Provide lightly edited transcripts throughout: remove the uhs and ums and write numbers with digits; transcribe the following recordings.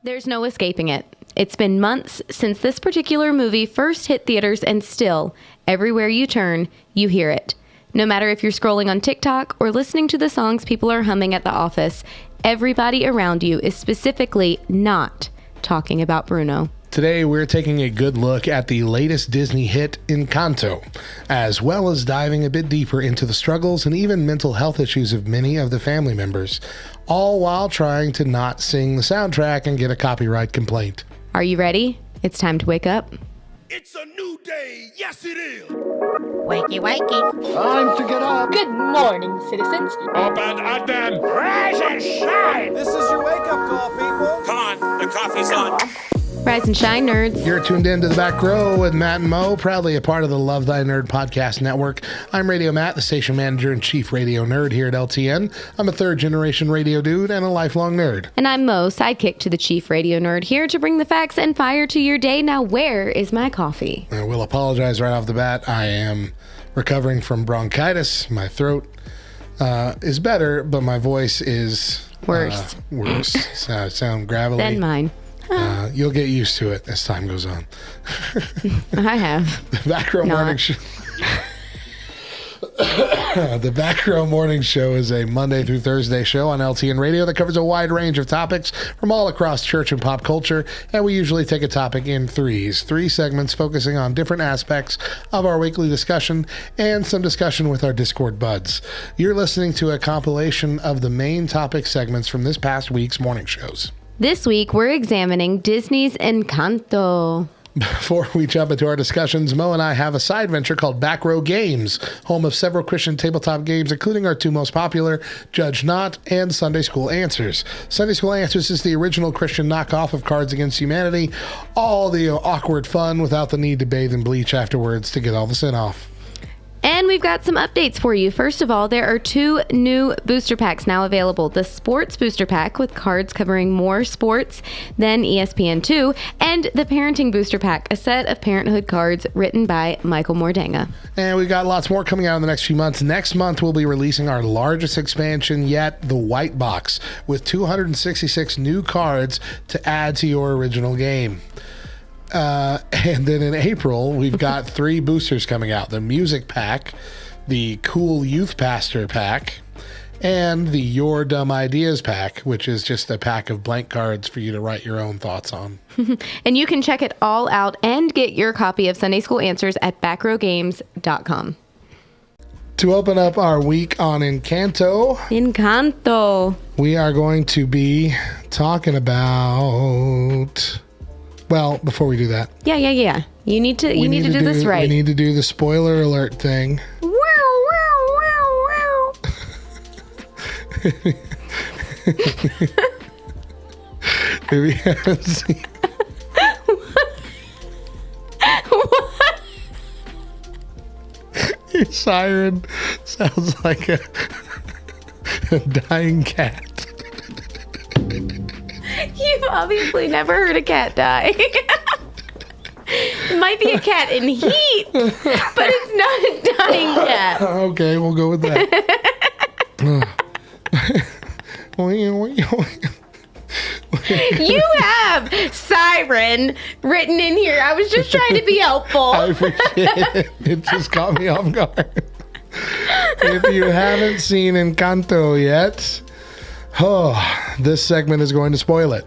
There's no escaping it. It's been months since this particular movie first hit theaters, and still, everywhere you turn, you hear it. No matter if you're scrolling on TikTok or listening to the songs people are humming at the office, everybody around you is specifically not talking about Bruno. Today, we're taking a good look at the latest Disney hit, Encanto, as well as diving a bit deeper into the struggles and even mental health issues of many of the family members, all while trying to not sing the soundtrack and get a copyright complaint. Are you ready? It's time to wake up. It's a new day. Yes, it is. Wakey, wakey. Time to get up. Good morning, citizens. Up and at them. Rise and shine. This is your wake-up call, people. Come on, the coffee's on. Rise and shine, nerds. You're tuned in to The Back Row with Matt and Mo, proudly a part of the Love Thy Nerd podcast network. I'm Radio Matt, the station manager and chief radio nerd here at LTN. I'm a third-generation radio dude and a lifelong nerd. And I'm Mo, sidekick to the chief radio nerd, here to bring the facts and fire to your day. Now, where is my coffee? I will apologize right off the bat. I am recovering from bronchitis. My throat is better, but my voice is Worse. So I sound gravelly. Than mine. You'll get used to it as time goes on. I have. The Back Row Morning Show. The Back Row Morning Show is a Monday through Thursday show on LTN Radio that covers a wide range of topics from all across church and pop culture, and we usually take a topic in three segments focusing on different aspects of our weekly discussion and some discussion with our Discord buds. You're listening to a compilation of the main topic segments from this past week's morning shows. This week, we're examining Disney's Encanto. Before we jump into our discussions, Mo and I have a side venture called Back Row Games, home of several Christian tabletop games, including our two most popular, Judge Not and Sunday School Answers. Sunday School Answers is the original Christian knockoff of Cards Against Humanity, all the awkward fun without the need to bathe in bleach afterwards to get all the sin off. And we've got some updates for you. First of all, there are two new booster packs now available. The Sports Booster Pack with cards covering more sports than ESPN2, and the Parenting Booster Pack, a set of parenthood cards written by Michael Mordenga. And we've got lots more coming out in the next few months. Next month, we'll be releasing our largest expansion yet, the White Box, with 266 new cards to add to your original game. And then in April, we've got three boosters coming out. The Music Pack, the Cool Youth Pastor Pack, and the Your Dumb Ideas Pack, which is just a pack of blank cards for you to write your own thoughts on. And you can check it all out and get your copy of Sunday School Answers at backrowgames.com. To open up our week on Encanto, we are going to be talking about... Well, before we do that. Yeah. You need to do this right. We need to do the spoiler alert thing. Wow. If you haven't seen... What? Your siren sounds like a dying cat. You've obviously never heard a cat die. It might be a cat in heat, but it's not a dying cat. Okay, we'll go with that. You have siren written in here. I was just trying to be helpful. I appreciate it. It just caught me off guard. If you haven't seen Encanto yet, this segment is going to spoil it.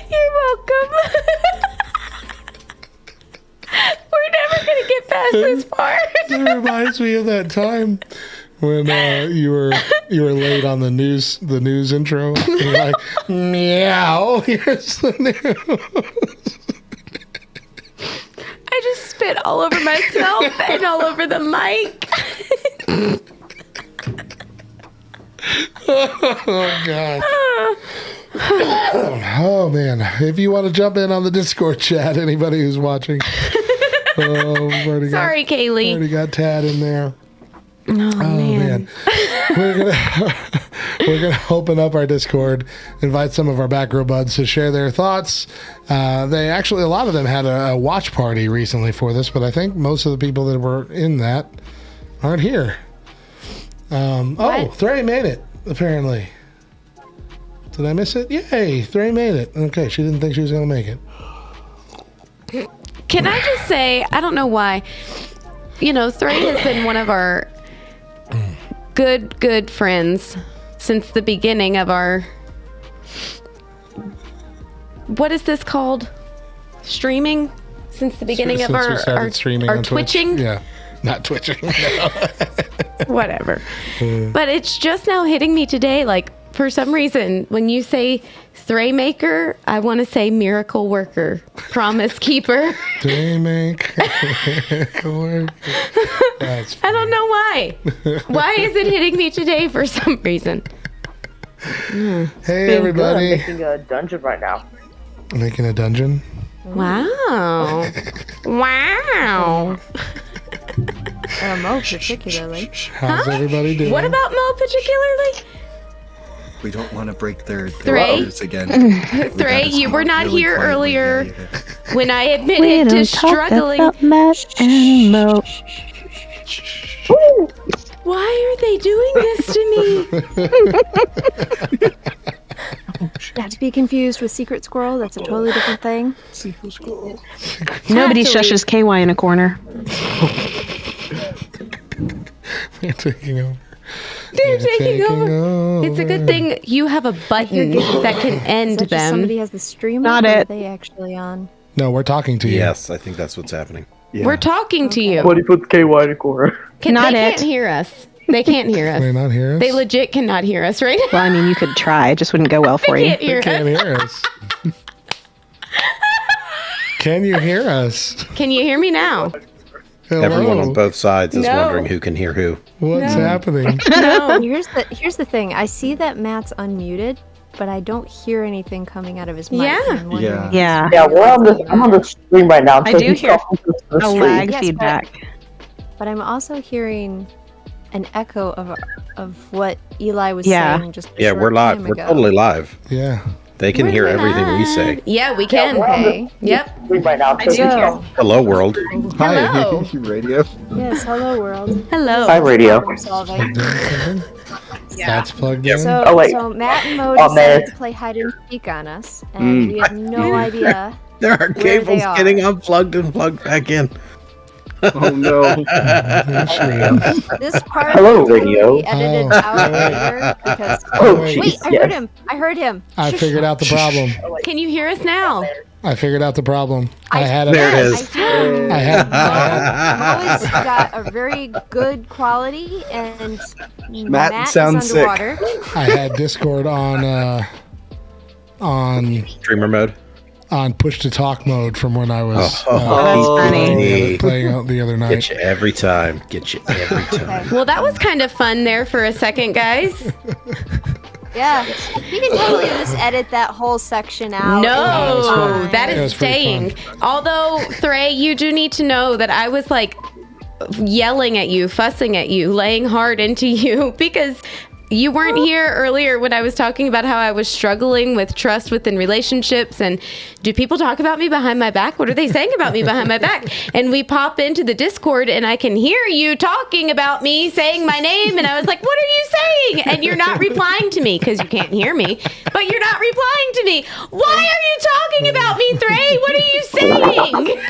You're welcome. We're never going to get past this part. It reminds me of that time when you were late on the news intro. You're like, meow, here's the news. I just spit all over myself and all over the mic. Oh, God. Oh, man. If you want to jump in on the Discord chat, anybody who's watching. Sorry, Kaylee. Already got Tad in there. Oh, man. We're gonna open up our Discord, invite some of our back row buds to share their thoughts. They actually, a lot of them had a watch party recently for this, but I think most of the people that were in that aren't here. Threy made it, apparently. Did I miss it? Yay, Threy made it. Okay, she didn't think she was gonna make it. Can I just say, I don't know why, Threy has been one of our good friends since the beginning of our, what is this called? Streaming? Since the beginning of we started our streaming on Twitch. twitching? Yeah, not twitching. No. Whatever. But it's just now hitting me today, like, for some reason, when you say Threy Maker, I want to say Miracle Worker, Promise Keeper. Threy Maker. That's I don't know why. Why is it hitting me today for some reason? Hey, everybody. I'm making a dungeon right now. Making a dungeon? Wow. Wow. Mo particularly. How's everybody doing? What about Mo particularly? We don't want to break their Threy? rules again. Threy, you were not really here quietly, earlier yeah. when I We admitted to don't talk struggling. about Matt and Mo. Why are they doing this to me? Not to be confused with Secret Squirrel. That's a totally different thing. Secret Squirrel. Nobody Actually- shushes KY in a corner. They're taking over. They're taking over. It's a good thing you have a button that can Is end that just them. somebody has the stream Not on, or it. are they actually on? No, we're talking to you. Yes, I think that's what's happening. Yeah. We're talking to you. What do you put KY in a corner? Not they it. can't hear us. They can't hear They us. not hear us? They legit cannot hear us right now. Well, I mean, you could try. It just wouldn't go well for They you. can't hear They can't us. hear us. Can you hear us? Can you hear me now? Hello? Everyone on both sides is No. wondering who can hear who. What's happening? No. Here's the thing. I see that Matt's unmuted, but I don't hear anything coming out of his mic. Yeah. and I'm wondering Yeah. if Yeah. Yeah, I'm on the stream right now. I so do he's hear talking to the A stream. lag Yes, feedback. But I'm also hearing an echo of what Eli was Yeah. saying just a Yeah, short we're live. time We're ago. totally live. Yeah. They can hear everything we say. Yeah, we can. We're on Okay. Yep. the stream right now. I do hear. Hello, world. Hello. Radio. Yes, hello world. Hello. Hi, radio. Problem solving. That's plugged in. So, Oh, wait. so Matt and Mo Oh, man. decided to play hide and seek on us, and we have no idea. There are Where cables they are. getting unplugged and plugged back in. Oh no. This part Hello, will radio. be edited out later because. Oh, Wait. jeez. Wait, I yes. heard him. I heard him. I Shush. figured out the problem. Can you hear us now? I figured out the problem. I had There it it. is. I had Mo's got a very good quality, and Matt sounds is underwater. I had Discord on Streamer mode. push to talk mode from when I was funny. playing out the other night. Get you every time. Get you every time. Well, that was kind of fun there for a second, guys. Yeah, you can totally just edit that whole section out. was No, fun. that It is was pretty staying. Although, Threy, you do need to know that I was like yelling at you, fussing at you, laying hard into you because you weren't here earlier when I was talking about how I was struggling with trust within relationships and do people talk about me behind my back? What are they saying about me behind my back? And we pop into the Discord and I can hear you talking about me, saying my name. And I was like, what are you saying? And you're not replying to me because you can't hear me, but you're not replying to me. Why are you talking about me, Threy? What are you saying?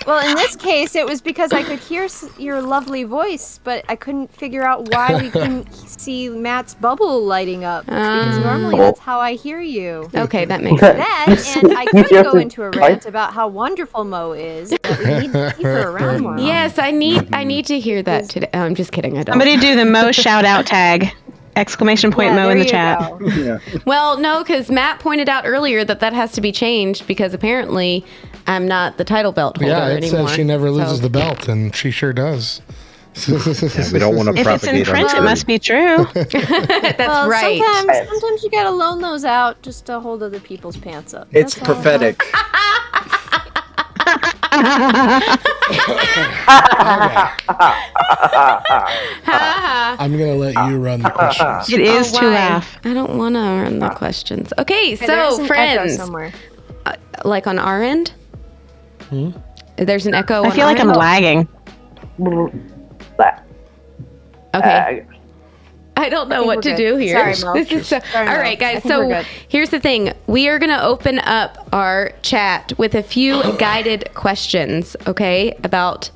Well, in this case, it was because I could hear your lovely voice, but I couldn't figure out why we couldn't see Matt's bubble lighting up. Because normally that's how I hear you. Okay, that makes sense. That, and I could go into a rant about how wonderful Mo is, but we need to keep her around more. Yes, I need to hear that today. Oh, I'm just kidding. I don't. Somebody do the Mo shout out tag. Exclamation point Mo Yeah, in the there chat. you go. Well, no, because Matt pointed out earlier that has to be changed because apparently I'm not the title belt holder Yeah, it anymore. says she never loses So- the belt, and she sure does. Yeah, we don't want to If it's in propagate print, it on must be true. That's Well, right. sometimes you gotta loan those out just to hold other people's pants up. It's That's all. prophetic. I'm gonna let you run the questions. It is to why? laugh. I don't want to run the questions. Okay, Okay, there's so an echo friends, somewhere. like on our end, there's an echo. I feel like I'm lagging. Okay. I don't know what to we're do good. here. Sorry, Mel. This is so, Sorry, all Mel. right, I guys. think we're So good. here's the thing: we are gonna open up our chat with a few guided questions, okay, about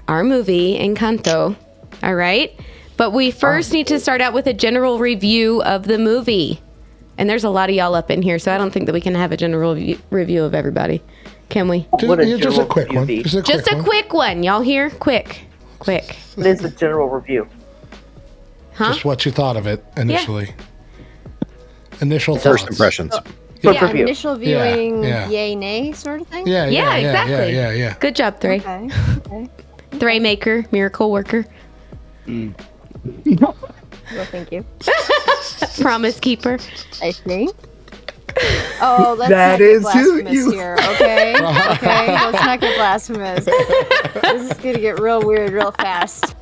our movie Encanto. All right, but we first need to start out with a general review of the movie. And there's a lot of y'all up in here, so I don't think that we can have a general review of everybody, can we? Just a quick one. Just a quick one, y'all here? Quick. It is a general review. Huh? Just what you thought of it initially. Initial First thoughts. impressions. Yeah, initial viewing, yeah. yay, nay sort of thing? Yeah, exactly. Yeah. Good job, Thray. Okay. Thray maker, miracle worker, Well, thank you. promise keeper. I think. Oh, let's That not get is who blasphemous you- here, okay? Okay, let's not get blasphemous. This is gonna get real weird real fast.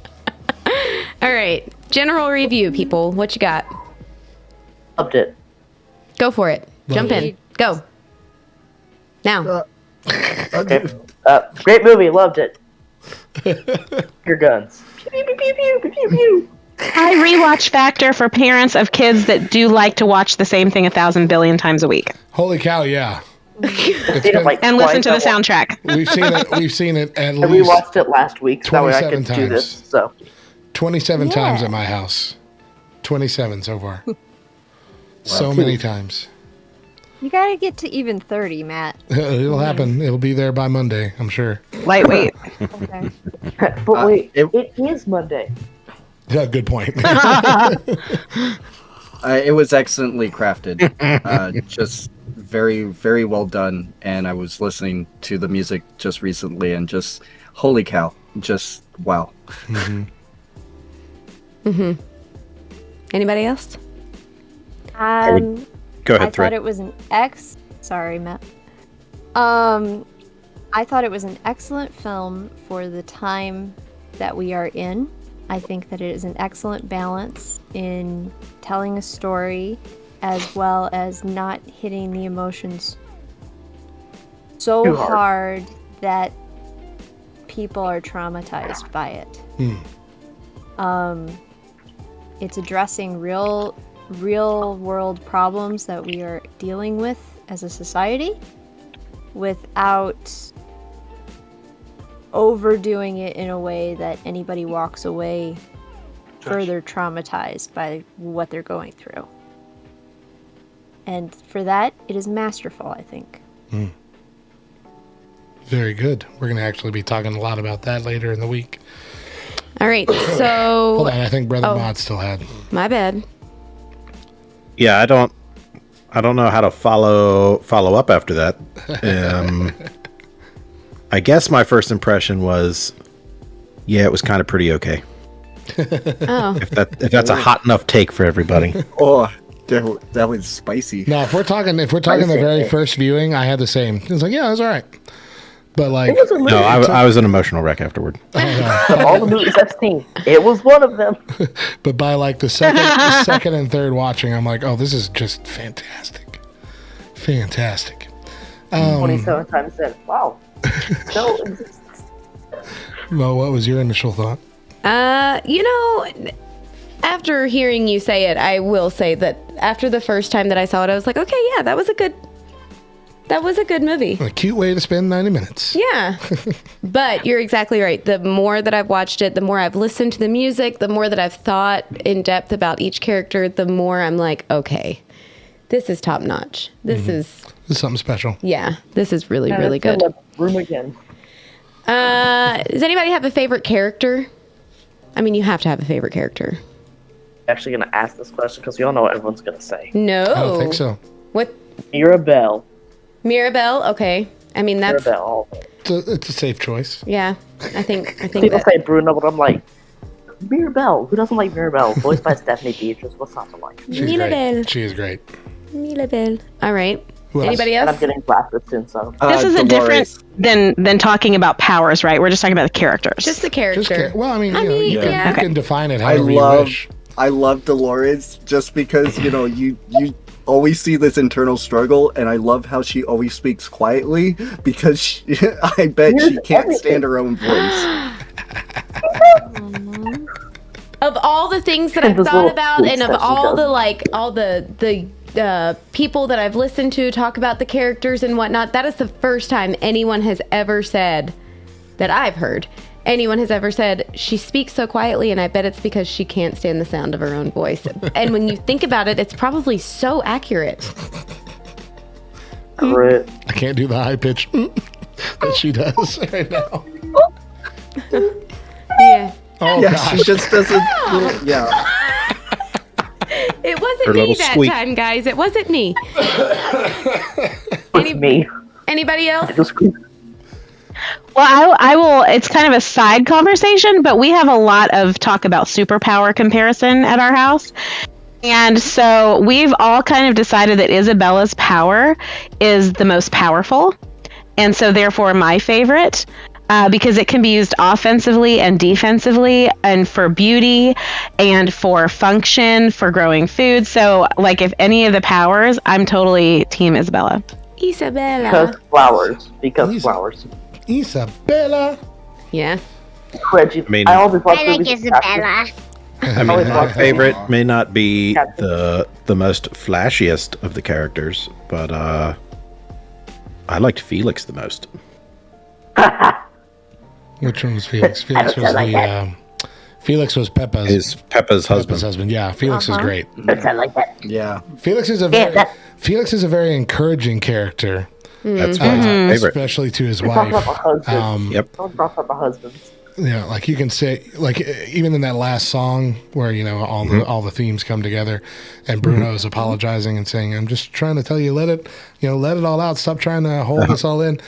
All right, general review, people. What you got? Loved it. Go for it. Jump in. Go. Now. Okay. Great movie. Loved it. Your guns. Pew, pew, pew, pew, pew, pew, pew. High rewatch factor for parents of kids that do like to watch the same thing 1,000 billion times a week. Holy cow! Yeah. It's Seen it been- like And listen to the twice at once. soundtrack. we've seen it at I least rewatched it last week, so that way I 27 could do this. times. So 27 times Yeah. at my house. 27 so far. So many times. You gotta get to even 30, Matt. It'll happen. It'll be there by Monday, I'm sure. Lightweight. Okay. but wait, it is Monday. Yeah, good point. It was excellently crafted. Just very, very well done. And I was listening to the music just recently and just, holy cow. Just, wow. Anybody else? Go ahead, I thought Thray. it was an Sorry, Matt. I thought it was an excellent film for the time that we are in. I think that it is an excellent balance in telling a story as well as not hitting the emotions so Too hard. hard that people are traumatized by it. It's addressing real world problems that we are dealing with as a society without overdoing it in a way that anybody walks away further traumatized by what they're going through. And for that, it is masterful, I think. Very good. We're going to actually be talking a lot about that later in the week. All right, so Hold on, I think Brother Oh. Mod still had. my bad. Yeah, I don't know how to follow up after that. I guess my first impression was, yeah, it was kind of pretty okay. Oh, If that's a hot enough take for everybody. Oh, that was spicy. No, if we're talking the very first viewing, I had the same. It was like, yeah, it was all right. But like, It was a movie. No, I was an emotional wreck afterward. Of all the movies I've seen, it was one of them. but by like the second and third watching, I'm like, oh, this is just fantastic. Fantastic. 27 times 10. Wow. Still exists. Mo, what was your initial thought? After hearing you say it, I will say that after the first time that I saw it, I was like, okay, yeah, that was a good movie. A cute way to spend 90 minutes. Yeah. But you're exactly right. The more that I've watched it, the more I've listened to the music, the more that I've thought in depth about each character, the more I'm like, okay, this is top notch. This is, This is something special. yeah, this is really, really Fill good. the room again. Does anybody have a favorite character? I mean, you have to have a favorite character. Actually gonna ask this question because we all know what everyone's gonna say. No. I don't think so. What? Mirabelle. Mirabel? Okay. I mean, that's, Mirabelle. It's a safe choice. yeah, I think People that, say Bruno, but I'm like, Mirabelle. Who doesn't like Mirabelle? Voiced by Stephanie Beatrice. What's not to like? She's Mirabel. great. She is great. Mirabel. All right. Who else? Anybody And I'm else? getting blasted soon, so. This is a Dolores. different than talking about powers, right? We're just talking about the characters. Just the character. Well, I mean, you yeah. can define it I however you love, wish. I love Dolores just because you always see this internal struggle, and I love how she always speaks quietly because I bet she can't stand her own voice. Of all the things that I've Those thought little about, and of tweets that she all does. the people that I've listened to talk about the characters and whatnot, that is the first time anyone has ever said, that I've heard, anyone has ever said, she speaks so quietly, and I bet it's because she can't stand the sound of her own voice. And when you think about it, it's probably so accurate. Right. I can't do the high pitch that she does right now. Yeah. Oh, Yeah, gosh. she just doesn't. Yeah. It wasn't Her me little that squeak. time, guys. It wasn't me. It's me. Anybody else? Just Well, I will. It's kind of a side conversation, but we have a lot of talk about superpower comparison at our house. And so we've all kind of decided that Isabella's power is the most powerful. And so therefore my favorite, because it can be used offensively and defensively and for beauty and for function, for growing food. So like if any of the powers, I'm totally team Isabella. Isabella. Because flowers. Isabella. Yeah. Reggie. I mean- I always love I like movies with Isabella. I mean, Always my loved favorite her. may not be Captain. the most flashiest of the characters, but I liked Felix the most. Which one was Felix? Felix was Felix was Pepa's. Is Pepa's husband. husband. Yeah, Felix is great. I like that. Yeah. Felix is a very encouraging character, That's why he's my favorite. especially to his We're talking wife. about my husband. Yep. Don't talk about my husband. Like you can say, like even in that last song where all the themes come together, and Bruno is apologizing and saying, "I'm just trying to tell you, let it all out. Stop trying to hold this all in."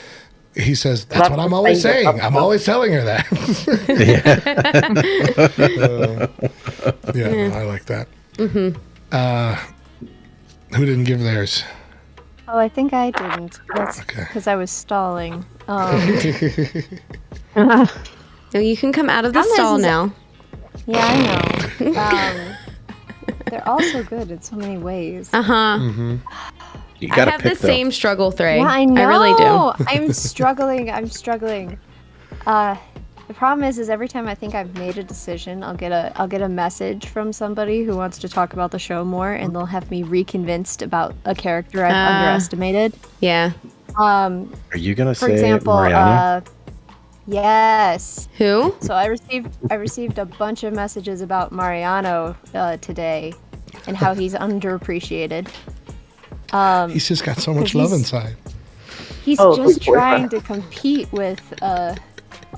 He says, "That's what I'm always saying. I'm always telling her that." Yeah, I like that. Who didn't give theirs? Oh, I think I didn't. That's Okay. because I was stalling. No, you can come out of the Problem stall is- now. Yeah, I know. They're all so good in so many ways. Uh-huh. You I gotta have pick the same struggle, Thray. Yeah, I know. I really do. I'm struggling. The problem is every time I think I've made a decision, I'll get a message from somebody who wants to talk about the show more, and they'll have me reconvinced about a character I've underestimated. Yeah. Are you gonna For say example, Mariana? yes. Who? So I received a bunch of messages about Mariano today, and how he's underappreciated. He's just got so much 'cause love he's- inside. He's Oh, just good boyfriend. trying to compete with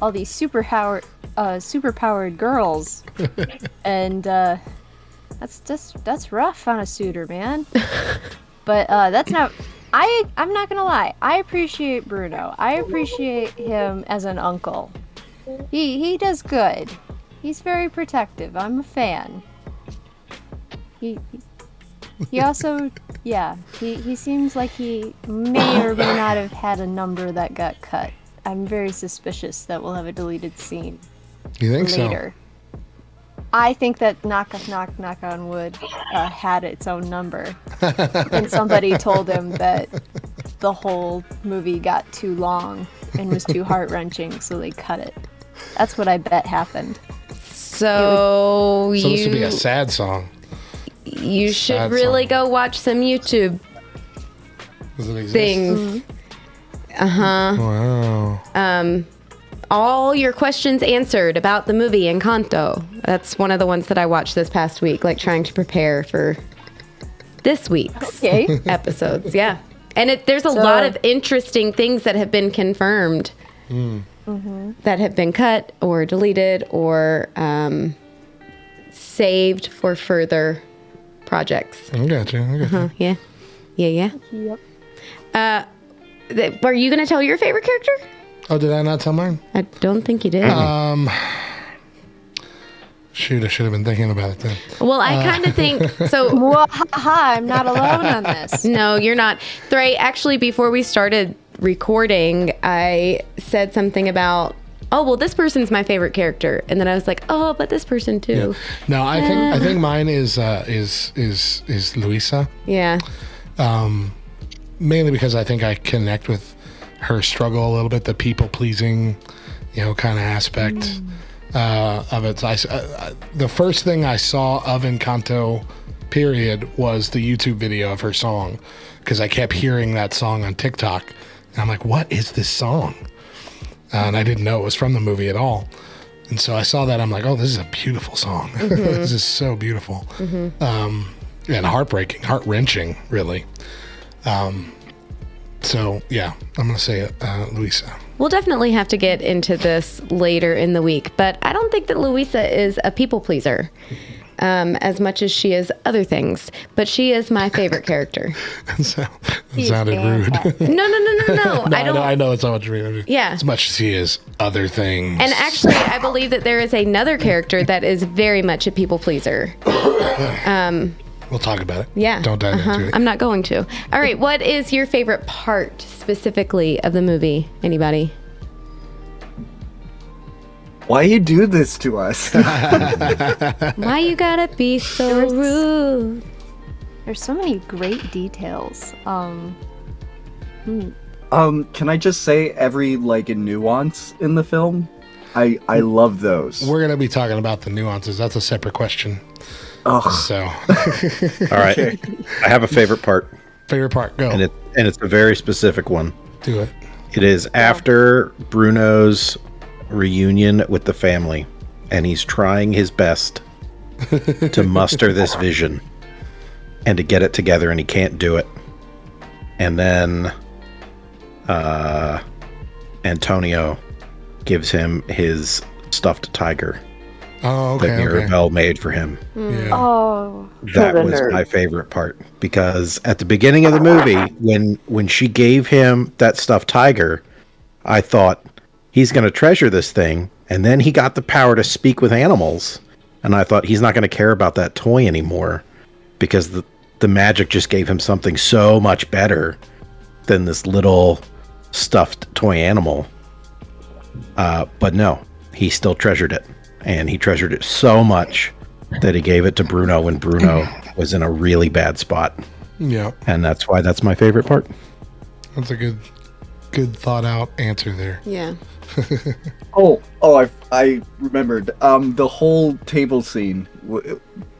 all these superpowered girls, and that's rough on a suitor, man. But that's not. I'm not gonna lie. I appreciate Bruno. I appreciate him as an uncle. He does good. He's very protective. I'm a fan. He also, yeah, he seems like he may or may not have had a number that got cut. I'm very suspicious that we'll have a deleted scene You think later. I think that knock on wood had its own number, and somebody told him that the whole movie got too long and was too heart-wrenching, so they cut it. That's what I bet happened. So So this would be a sad song. you should sad really song. go watch some YouTube Does it exist? things. Uh-huh. Wow. All your questions answered about the movie Encanto. That's one of the ones that I watched this past week, like trying to prepare for this week's Okay. episodes. Yeah. And there's a lot of interesting things that have been confirmed that have been cut or deleted or saved for further projects. I got you. Yeah. Yeah. Yep. Are you going to tell your favorite character? Oh, did I not tell mine? I don't think you did. Shoot, I should have been thinking about it then. Well, I kind of think so. Well, I'm not alone on this. No, you're not. Thray, actually, before we started recording, I said something about, oh, well, this person's my favorite character, and then I was like, oh, but this person too. Yeah. No, I think mine is Luisa. Yeah. Mainly because I think I connect with her struggle a little bit, the people pleasing, kind of aspect of it. The first thing I saw of Encanto, period, was the YouTube video of her song, because I kept hearing that song on TikTok, and I'm like, what is this song? And I didn't know it was from the movie at all. And so I saw that, I'm like, oh, this is a beautiful song. This is so beautiful. And heartbreaking, heart-wrenching, really. So, yeah, I'm going to say Luisa. We'll definitely have to get into this later in the week, but I don't think that Luisa is a people pleaser as much as she is other things, but she is my favorite character. That sounded rude. No. I know it's not what you mean. Yeah. As much as he is other things. And actually, I believe that there is another character that is very much a people pleaser. We'll talk about it. Yeah. Don't dive into it. I'm not going to. All right. What is your favorite part specifically of the movie? Anybody? Why you do this to us? Why you gotta be so rude? There's so many great details. Can I just say every nuance in the film? I love those. We're gonna be talking about the nuances. That's a separate question. Oh, so all right. I have a favorite part. Favorite part, go. And it's a very specific one. Do it. It is after Bruno's reunion with the family, and he's trying his best to muster this vision and to get it together, and he can't do it. And then Antonio gives him his stuffed tiger that Maribel made for him. Yeah. Oh, that was my favorite part, because at the beginning of the movie, when she gave him that stuffed tiger, I thought, he's going to treasure this thing, and then he got the power to speak with animals, and I thought, he's not going to care about that toy anymore, because the magic just gave him something so much better than this little stuffed toy animal. But no, he still treasured it, and he treasured it so much that he gave it to Bruno when Bruno was in a really bad spot. Yeah. And that's why that's my favorite part. That's a good thought out answer there. Yeah. I remembered. The whole table scene,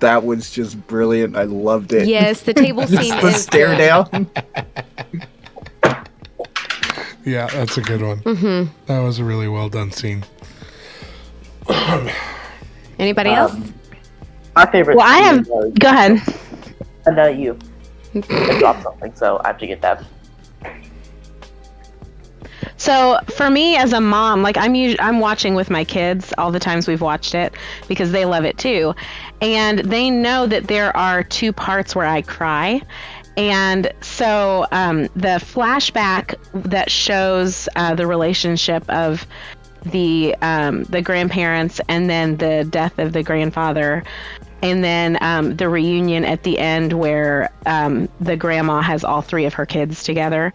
that was just brilliant. I loved it. Yes, the table scene the is stare down. Yeah, that's a good one. Mm-hmm. That was a really well done scene. Anybody else? My favorite. Well, I have. Go ahead. And you. I dropped something, so I have to get that. So for me as a mom, I'm watching with my kids all the times we've watched it, because they love it too, and they know that there are two parts where I cry. And so the flashback that shows the relationship of the grandparents, and then the death of the grandfather, and then the reunion at the end where the grandma has all three of her kids together.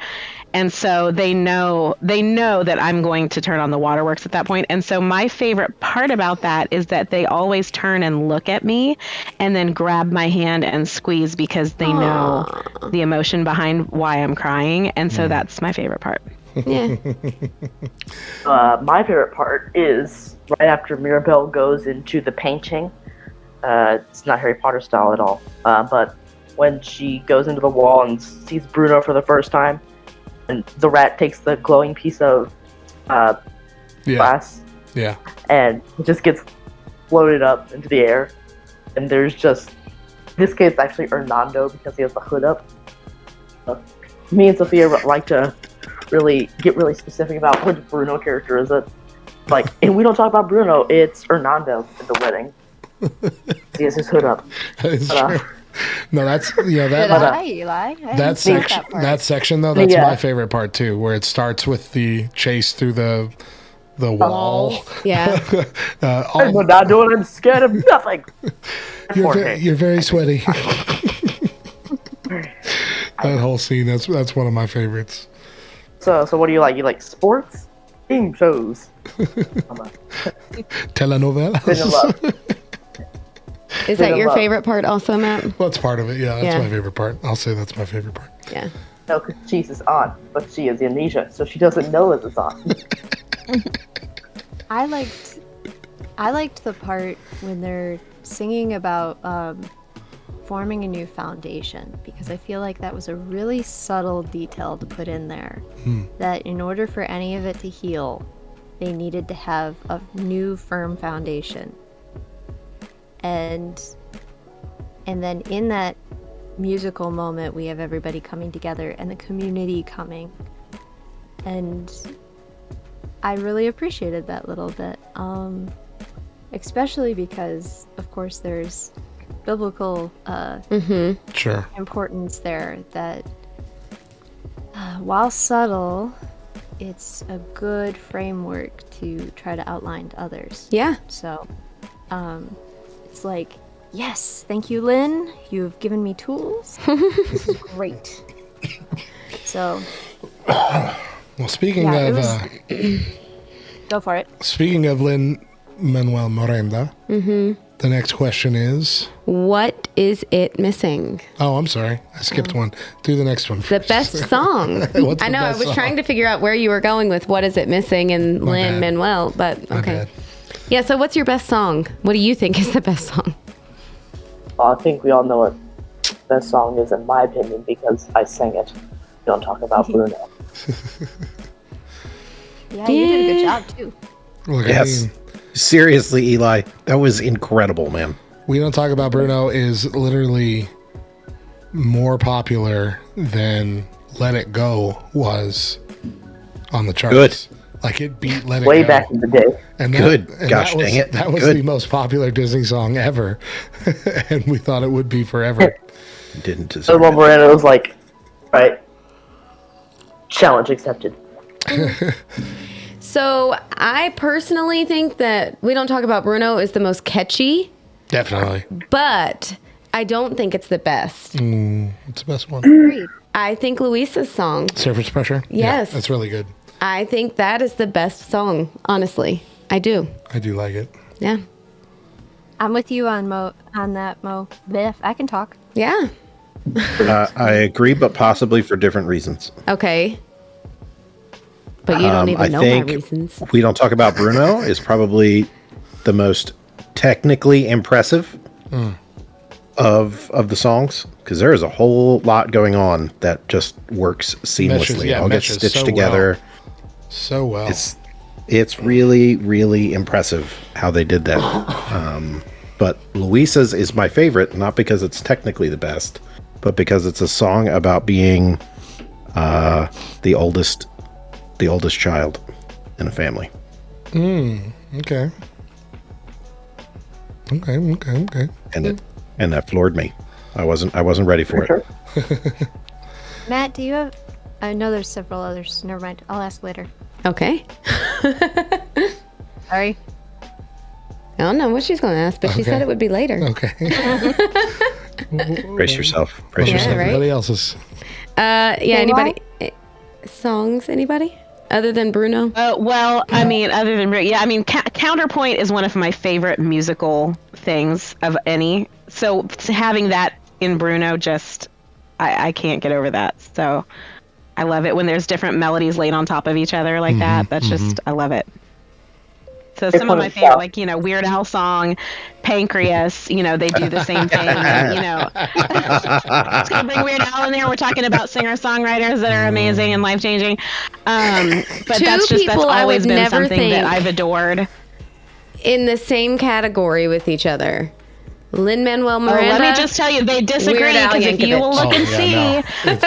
And so they know that I'm going to turn on the waterworks at that point. And so my favorite part about that is that they always turn and look at me and then grab my hand and squeeze, because they know the emotion behind why I'm crying. And so that's my favorite part. Yeah. My favorite part is right after Maribel goes into the painting. It's not Harry Potter style at all. But when she goes into the wall and sees Bruno for the first time, and the rat takes the glowing piece of glass, and it just gets floated up into the air. And there's just, in this case, actually Hernando, because he has the hood up. Me and Sophia like to get really specific about which Bruno character is it. And we don't talk about Bruno, it's Hernando in the wedding. He has his hood up. That is true. No, that's that section though. That's my favorite part too, where it starts with the chase through the the wall. Yeah. I'm not doing. I'm scared of nothing. You're very sweaty. That whole scene, that's one of my favorites. So what do you like? You like sports? Game shows? Telenovelas. Been in love. Is that your favorite part also, Matt? Well, that's part of it. Yeah, that's my favorite part. I'll say that's my favorite part. Yeah. No, because she's his aunt, but she has amnesia, so she doesn't know it's his aunt. I liked the part when they're singing about forming a new foundation, because I feel like that was a really subtle detail to put in there. That in order for any of it to heal, they needed to have a new firm foundation. And then in that musical moment, we have everybody coming together and the community coming. And I really appreciated that little bit. Especially because, of course, there's biblical importance there that, while subtle, it's a good framework to try to outline to others. Yeah. So, it's like, yes, thank you, Lynn. You've given me tools. This is great. So. Well, speaking of. Go for it. Speaking of Lin-Manuel Miranda, the next question is, what is it missing? Oh, I'm sorry. I skipped one. Do the next one The first. best song. I know. I was trying to figure out where you were going with what is it missing in Lin-Manuel, but okay. Yeah, so what's your best song? What do you think is the best song? I think we all know what the best song is, in my opinion, because I sang it. We don't talk about Bruno. Yeah, you did a good job, too. Look, Yes. Seriously, Eli, that was incredible, man. We Don't Talk About Bruno is literally more popular than Let It Go was on the charts. Good. Like, it beat Let It Way Go. back in the day. And Gosh dang it. That was Good. the most popular Disney song ever. And we thought it would be forever. Didn't So deserve when it. Miranda was like, right, challenge accepted. So I personally think that We Don't Talk About Bruno is the most catchy, Definitely. but I don't think it's the best. It's the best one. Agreed. I think Luisa's song. Surface Pressure? Yes. Yeah, that's really good. I think that is the best song, honestly. I do. I do like it. Yeah. I'm with you on that, Mo. Biff, I can talk. Yeah. I agree, but possibly for different reasons. Okay. But you don't even I know my think reasons. We Don't Talk About Bruno is probably the most technically impressive of the songs, because there is a whole lot going on that just works seamlessly. It all gets stitched so together. So well. It's really, really impressive how they did that. But Luisa's is my favorite, not because it's technically the best, but because it's a song about being the oldest child in a family. Okay. And that floored me. I wasn't ready for it. Matt, do you have... I know there's several others. Never mind. I'll ask later. Okay. Sorry. I don't know what she's going to ask, but she said it would be later. Okay. Brace yourself. Brace Yeah, yourself. right? Everybody else's. Anybody? Songs? Anybody? Other than Bruno? Well, I mean, other than Counterpoint is one of my favorite musical things of any. So having that in Bruno, just I can't get over that. So I love it when there's different melodies laid on top of each other like that. That's just I love it. So some of my favorite, like, Weird Al song, Pancreas, they do the same thing. It's going to bring Weird Al in there. We're talking about singer-songwriters that are amazing and life-changing. But that's always been something that I've adored. In the same category with each other. Lin-Manuel Miranda. Let me just tell you, they disagree, because if you will look and see,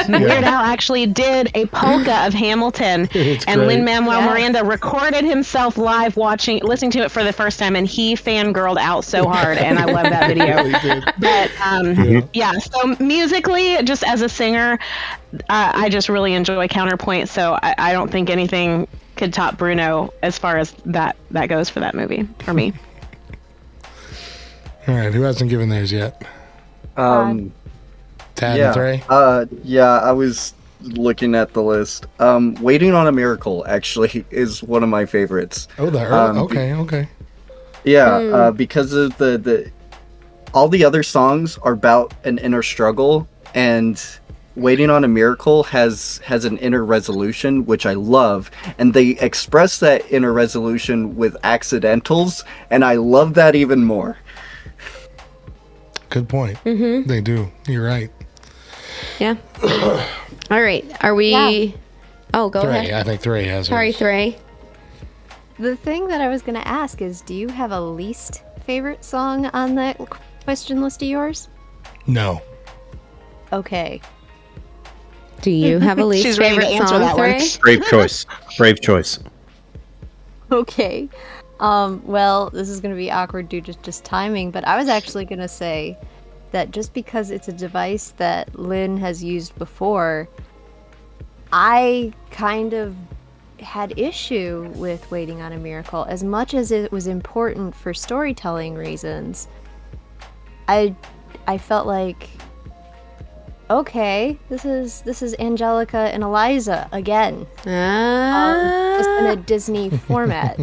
Weird Al actually did a polka of Hamilton, and Lin-Manuel Miranda recorded himself live listening to it for the first time, and he fangirled out so hard, and I love that video. But so musically, just as a singer, I just really enjoy Counterpoint, so I don't think anything could top Bruno as far as that goes for that movie for me. All right, who hasn't given theirs yet? Tad Yeah. and Threy? I was looking at the list. Waiting on a Miracle actually is one of my favorites. Oh, okay. Yeah, because of the all the other songs are about an inner struggle, and Waiting on a Miracle has an inner resolution, which I love, and they express that inner resolution with accidentals, and I love that even more. Good point. They do. You're right. Yeah. All right. Are we? Yeah. Oh, go Threy. ahead. I think Threy has Sorry, hers. Threy. The thing that I was going to ask is, do you have a least favorite song on that question list of yours? No. Okay. Do you have a least She's ready to favorite answer song, that one. Threy? Brave choice. Brave choice. Okay. Well, this is going to be awkward due to just timing, but I was actually going to say that just because it's a device that Lynn has used before, I kind of had issue with Waiting on a Miracle. As much as it was important for storytelling reasons, I felt like, okay, this is Angelica and Eliza again. Just in a Disney format.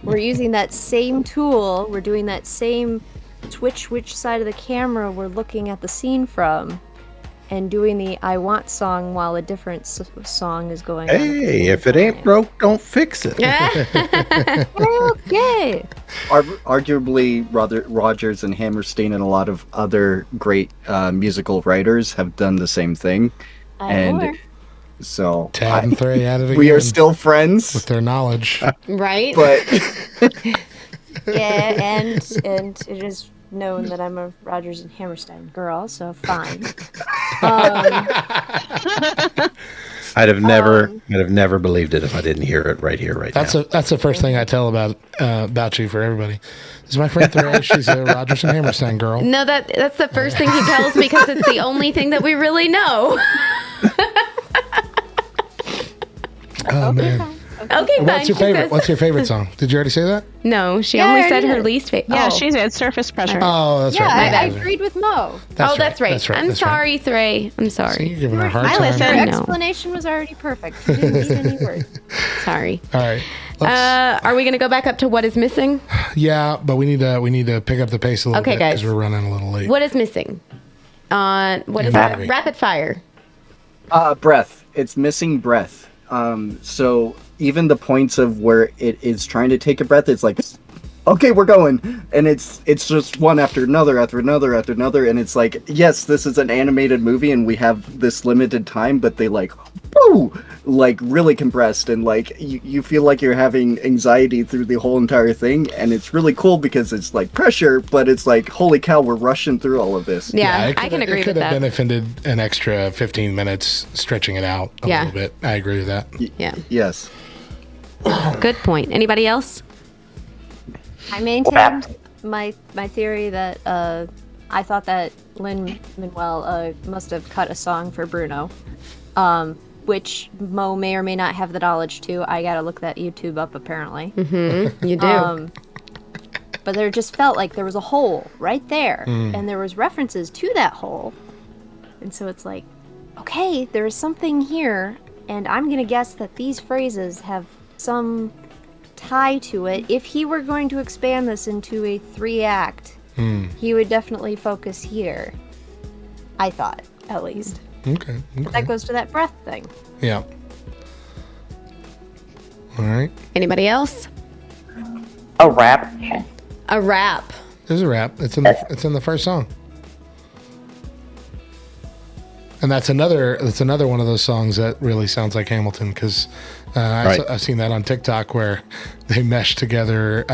We're using that same tool. We're doing that same switch which side of the camera we're looking at the scene from, and doing the I Want song while a different song is going on. Hey, if it ain't broke, don't fix it. Okay. Arguably, Rodgers and Hammerstein and a lot of other great musical writers have done the same thing. And so Tad and Threy at it again. we are still friends with their knowledge. Right? But Yeah, and it is known that I'm a Rodgers and Hammerstein girl, so fine. I'd have never believed it if I didn't hear it right here, right now. That's the first thing I tell about you for everybody. This is my friend Threy. She's a Rodgers and Hammerstein girl. No, that's the first thing he tells me because it's the only thing that we really know. Oh man. Okay, fine. What's your favorite? What's your favorite song? Did you already say that? No, she Yeah, only I said her did. least favorite. Yeah, she said Surface Pressure. Oh, that's Yeah, right. I agreed with Mo. That's right. I'm sorry, Threy. I'm sorry. See, you're giving her a hard I time. listen. Your know. explanation was already perfect. You didn't need any words. Sorry. All right. Are we going to go back up to what is missing? Yeah, but we need to pick up the pace a little Okay, bit guys. because we're running a little late. What is missing? What is Yeah. that? Rapid fire. breath. It's missing breath. So even the points of where it is trying to take a breath, it's like, okay, we're going, and it's just one after another, and it's like, yes, this is an animated movie, and we have this limited time, but they really compressed, and like you feel like you're having anxiety through the whole entire thing, and it's really cool because it's like pressure, but it's like, holy cow, we're rushing through all of this. Yeah, it I can agree It with could have that. benefited an extra 15 minutes stretching it out a little bit. I agree with that. Yeah. Yes. Good point. Anybody else? I maintained my theory that I thought that Lin-Manuel must have cut a song for Bruno, which Mo may or may not have the knowledge to. I gotta look that YouTube up apparently. Mm-hmm. You do. But there just felt like there was a hole right there, and there was references to that hole, and so it's like, okay, there is something here, and I'm gonna guess that these phrases have some tie to it. If he were going to expand this into a 3-act, he would definitely focus here. I thought, at least. Okay. That goes to that breath thing. Yeah. All right. Anybody else? A rap. A rap. There's a rap. It's in the first song. And that's another one of those songs that really sounds like Hamilton because I've seen that on TikTok where they mesh together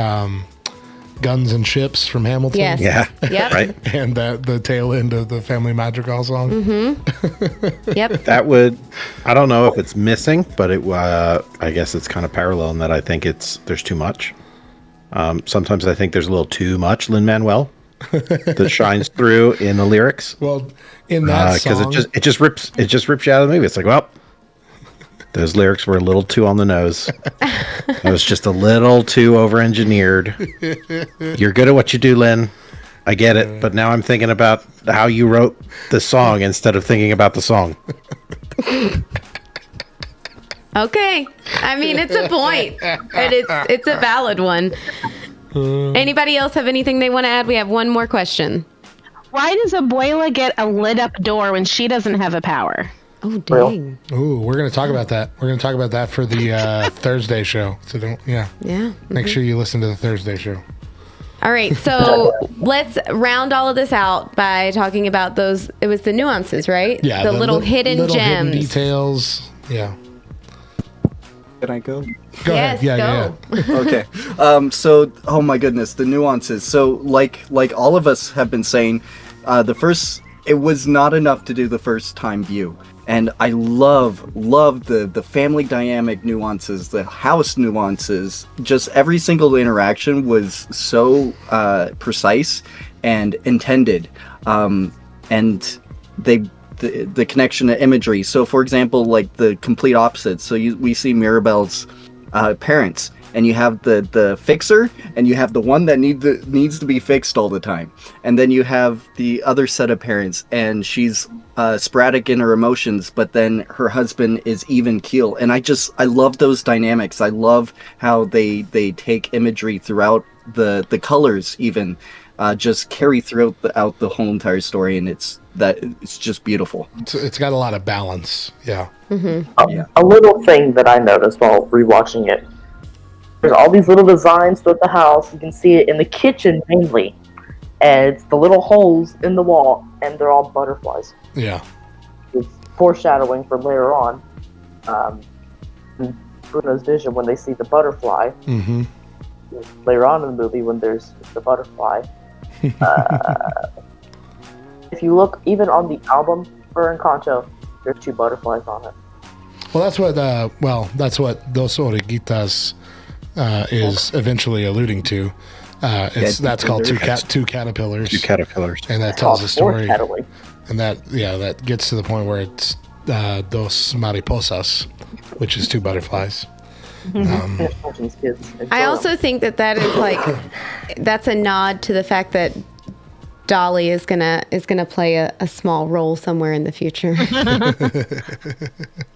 Guns and Ships from Hamilton. Yes. Yeah. Yep. Right. And the tail end of the Family Madrigal song. Mm-hmm. Yep. That would, I don't know if it's missing, but I guess it's kind of parallel in that I think there's too much. Sometimes I think there's a little too much Lin-Manuel that shines through in the lyrics. Well, in that song, because it just rips you out of the movie. It's like, well, Those lyrics were a little too on the nose. It was just a little too over-engineered. You're good at what you do, Lynn. I get it, but now I'm thinking about how you wrote the song instead of thinking about the song. Okay. I mean, it's a point. And it's a valid one. Anybody else have anything they want to add? We have one more question. Why does Abuela get a lit up door when she doesn't have a power? Oh, dang. Ooh, we're going to talk about that. We're going to talk about that for the Thursday show. So make sure you listen to the Thursday show. All right, so let's round all of this out by talking about those. It was the nuances, right? Yeah, the little hidden little gems. hidden details. Yeah. Can I go? Go ahead. Yeah. Okay. So, oh my goodness, the nuances. So, like all of us have been saying, it was not enough to do the first time view. And I love the family dynamic nuances, the house nuances. Just every single interaction was so precise and intended. And the connection to imagery. So, for example, like the complete opposite. So we see Maribel's parents, and you have the fixer, and you have the one that needs to be fixed all the time, and then you have the other set of parents, and she's sporadic in her emotions, but then her husband is even keel. And I love those dynamics. I love how they take imagery throughout the colors, even just carry throughout the whole entire story, and it's just beautiful. It's got a lot of balance. Yeah. Mm-hmm. A little thing that I noticed while rewatching it. There's all these little designs throughout the house. You can see it in the kitchen mainly. And it's the little holes in the wall, and they're all butterflies. Yeah. It's foreshadowing for later on. In Bruno's vision, when they see the butterfly. Mm-hmm. Later on in the movie, when there's the butterfly. If you look even on the album for Encanto, there's 2 butterflies on it. Well, that's what Dos Orejitas is eventually alluding to. That's called two caterpillars. 2 caterpillars. And that tells a story. Foreshadowing. And that gets to the point where it's dos mariposas, which is 2 butterflies. I also think that is that's a nod to the fact that Dolly is gonna play a small role somewhere in the future.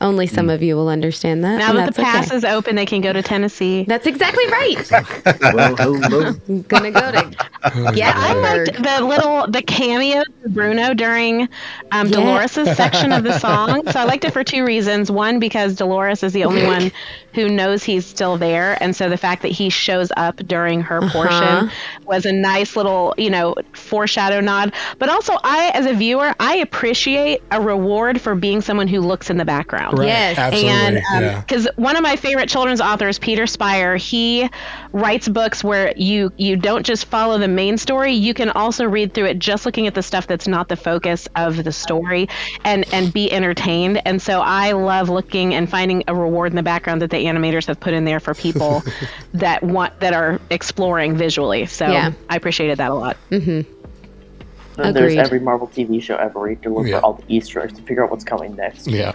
Only some of you will understand that. Now that the pass is open, they can go to Tennessee. That's exactly right. Well, hello. I'm gonna go to I liked the cameo of Bruno during Dolores' section of the song. So I liked it for 2 reasons. One, because Dolores is the only one who knows he's still there, and so the fact that he shows up during her portion was a nice little, foreshadow nod. But also, as a viewer, I appreciate a reward for being someone who looks in the background. Right. Yes, absolutely. And because one of my favorite children's authors, Peter Spire, he writes books where you don't just follow the main story, you can also read through it just looking at the stuff that's not the focus of the story and be entertained. And so I love looking and finding a reward in the background that the animators have put in there for people that are exploring visually. So I appreciated that a lot. Mm-hmm. And there's every Marvel TV show ever. You can look for all the Easter eggs to figure out what's coming next. Yeah.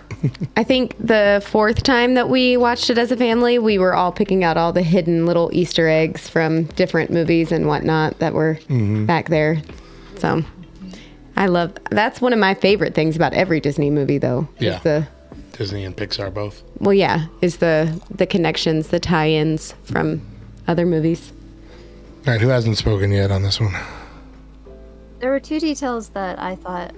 I think the 4th time that we watched it as a family, we were all picking out all the hidden little Easter eggs from different movies and whatnot that were back there. So that's one of my favorite things about every Disney movie, though. Yeah. Disney and Pixar both. Well, yeah, is the connections, the tie-ins from other movies. All right, who hasn't spoken yet on this one? There were 2 details that I thought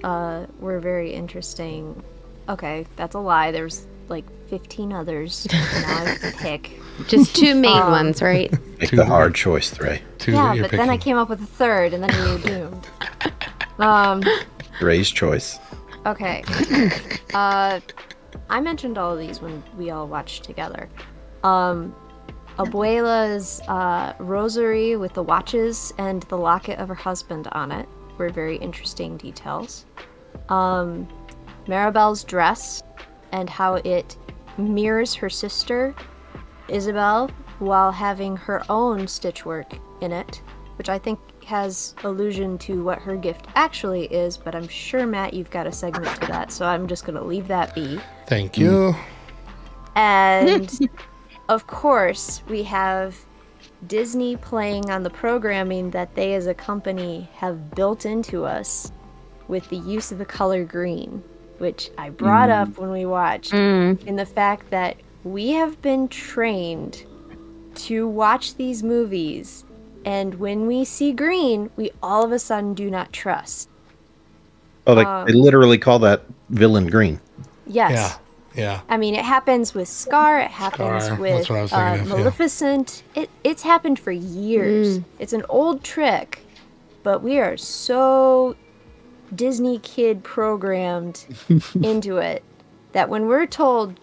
were very interesting. Okay, that's a lie. There's like 15 others. Now I have to pick. Just 2 main ones, right? Make the hard choice, Trey. Yeah, but then I came up with a 3rd, and then we were doomed. Trey's choice. Okay. I mentioned all of these when we all watched together. Abuela's rosary with the watches and the locket of her husband on it were very interesting details. Maribel's dress and how it mirrors her sister, Isabel, while having her own stitchwork in it, which I think has allusion to what her gift actually is, but I'm sure, Matt, you've got a segment to that, so I'm just going to leave that be. Thank you. And of course, we have Disney playing on the programming that they as a company have built into us with the use of the color green, which I brought up when we watched, in the fact that we have been trained to watch these movies, and when we see green, we all of a sudden do not trust. Oh, they literally call that villain green. Yes. Yeah. I mean, it happens with Scar. It happens Scar, with that's what I was thinking of, yeah. Maleficent. It's happened for years. It's an old trick, but we are so Disney kid programmed into it that when we're told,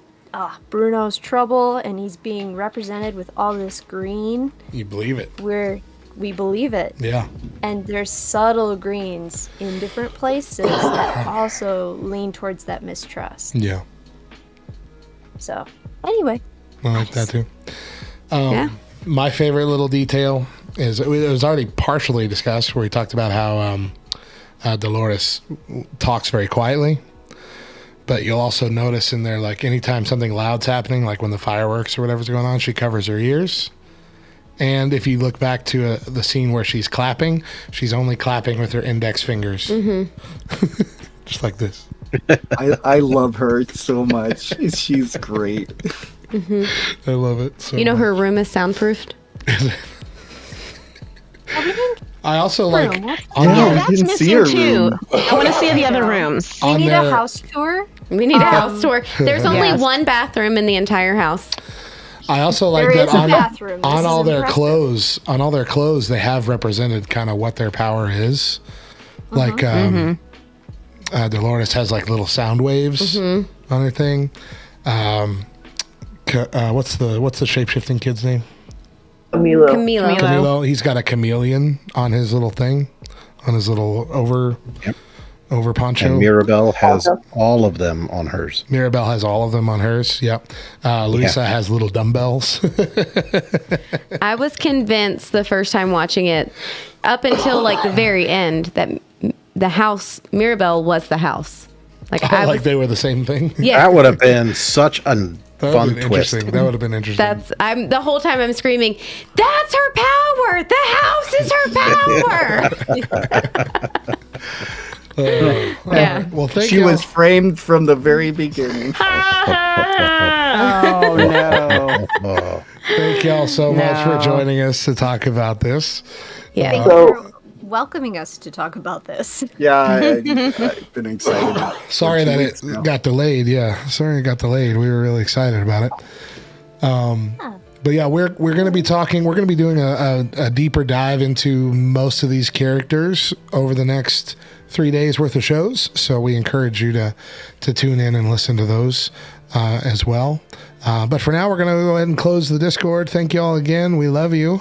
Bruno's trouble and he's being represented with all this green, You believe it. we believe it. Yeah. And there's subtle greens in different places that also lean towards that mistrust. Yeah. So, anyway. I like that too. My favorite little detail is, it was already partially discussed, where we talked about how Dolores talks very quietly. But you'll also notice in there, like, anytime something loud's happening, like when the fireworks or whatever's going on, she covers her ears. And if you look back to the scene where she's clapping, she's only clapping with her index fingers. Just like this. I love her so much. She's great. I love it so You know, much. her room is soundproofed. I also like... That's missing too. I want to see the other rooms. We need a house tour. We need a house tour. There's only Yes. one bathroom in the entire house. I also like There that is a bathroom. on This all is their impressive. clothes. On all their clothes, they have represented kind of what their power is. Like Dolores has like little sound waves on her thing. What's the shape-shifting kid's name? Camilo. He's got a chameleon on his little thing, on his little over poncho. And Maribel has all of them on hers. Maribel has all of them on hers. Yep. Luisa has little dumbbells. I was convinced the first time watching it, up until like the very end, that the house, Maribel was the house. Like they were the same thing. Yes. That would have been such a fun twist. That would have been interesting. I'm the whole time I'm screaming, that's her power. The house is her power. Yeah. Well, thank She you. was framed from the very beginning. Oh no. Thank y'all so much for joining us to talk about this. Yeah. Thank you for welcoming us to talk about this. Yeah, I've been excited. Sorry that it got delayed. Yeah, sorry it got delayed. We were really excited about it. But yeah, we're going to be talking. We're going to be doing a deeper dive into most of these characters over the next 3 days worth of shows. So we encourage you to tune in and listen to those as well. But for now, we're going to go ahead and close the Discord. Thank you all again. We love you.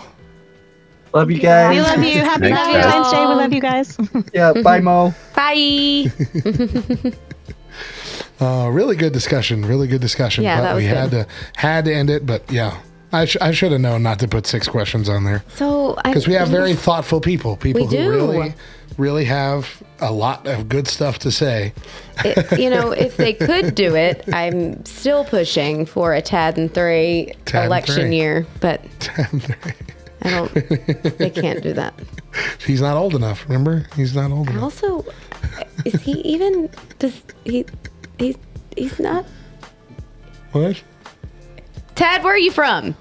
Love you guys. We love you. Happy Valentine's Day. We love you guys. Yeah, bye, Mo. Bye. Really good discussion. Really good discussion. Yeah, but that was we good. had to end it. But yeah, I should have known not to put 6 questions on there. So Because we have very thoughtful people. People We who do. really have a lot of good stuff to say. If they could do it, I'm still pushing for a Tad and 3 election year, but I don't. They can't do that. He's not old enough. Remember, he's not old enough. Also, is he even? Does he? He's not. What? Tad, where are you from?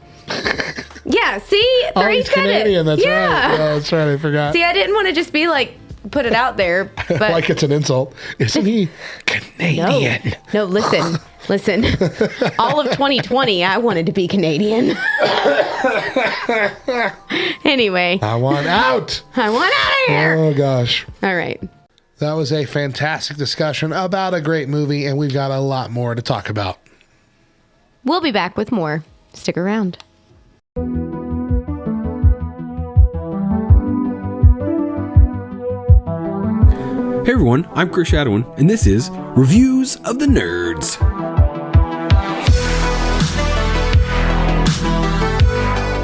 Yeah. See, Oh, 3 he's said Canadian. it. That's yeah. right. Yeah, that's right. I forgot. See, I didn't want to just be like put it out there, but like it's an insult. Isn't he Canadian? No, listen. All of 2020, I wanted to be Canadian. Anyway. I want out. I want out of here. Oh, gosh. All right. That was a fantastic discussion about a great movie, and we've got a lot more to talk about. We'll be back with more. Stick around. Hey everyone, I'm Chris Shadowin, and this is Reviews of the Nerds.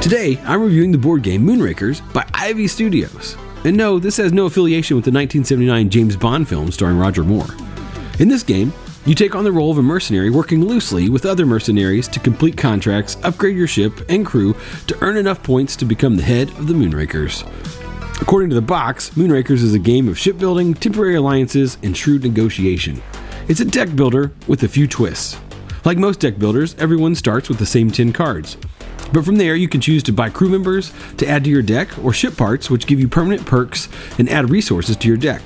Today, I'm reviewing the board game Moonrakers by Ivy Studios. And no, this has no affiliation with the 1979 James Bond film starring Roger Moore. In this game, You take on the role of a mercenary working loosely with other mercenaries to complete contracts, upgrade your ship and crew to earn enough points to become the head of the Moonrakers. According to the box, Moonrakers is a game of shipbuilding, temporary alliances, and shrewd negotiation. It's a deck builder with a few twists. Like most deck builders, everyone starts with the same 10 cards. But from there, you can choose to buy crew members to add to your deck, or ship parts, which give you permanent perks and add resources to your deck.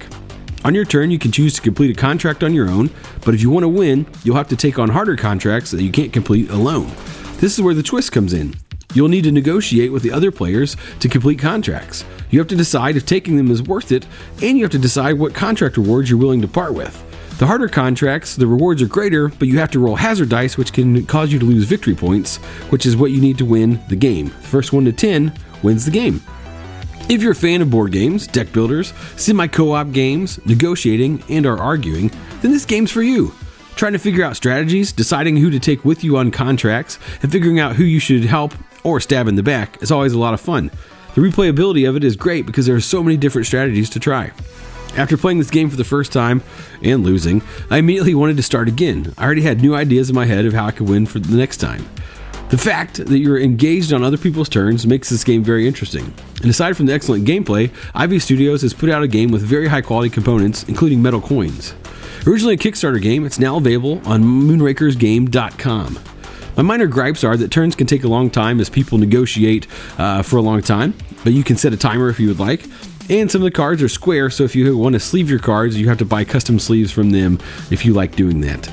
On your turn, you can choose to complete a contract on your own, but if you want to win, you'll have to take on harder contracts that you can't complete alone. This is where the twist comes in. You'll need to negotiate with the other players to complete contracts. You have to decide if taking them is worth it, and you have to decide what contract rewards you're willing to part with. The harder contracts, the rewards are greater, but you have to roll hazard dice, which can cause you to lose victory points, which is what you need to win the game. The first 1 to 10 wins the game. If you're a fan of board games, deck builders, semi-co-op games, negotiating, and are arguing, then this game's for you. Trying to figure out strategies, deciding who to take with you on contracts, and figuring out who you should help or stab in the back is always a lot of fun. The replayability of it is great because there are so many different strategies to try. After playing this game for the first time and losing, I immediately wanted to start again. I already had new ideas in my head of how I could win for the next time. The fact that you're engaged on other people's turns makes this game very interesting. And aside from the excellent gameplay, Ivy Studios has put out a game with very high quality components, including metal coins. Originally a Kickstarter game, it's now available on moonrakersgame.com. My minor gripes are that turns can take a long time as people negotiate for a long time, but you can set a timer if you would like. And some of the cards are square, so if you want to sleeve your cards, you have to buy custom sleeves from them if you like doing that.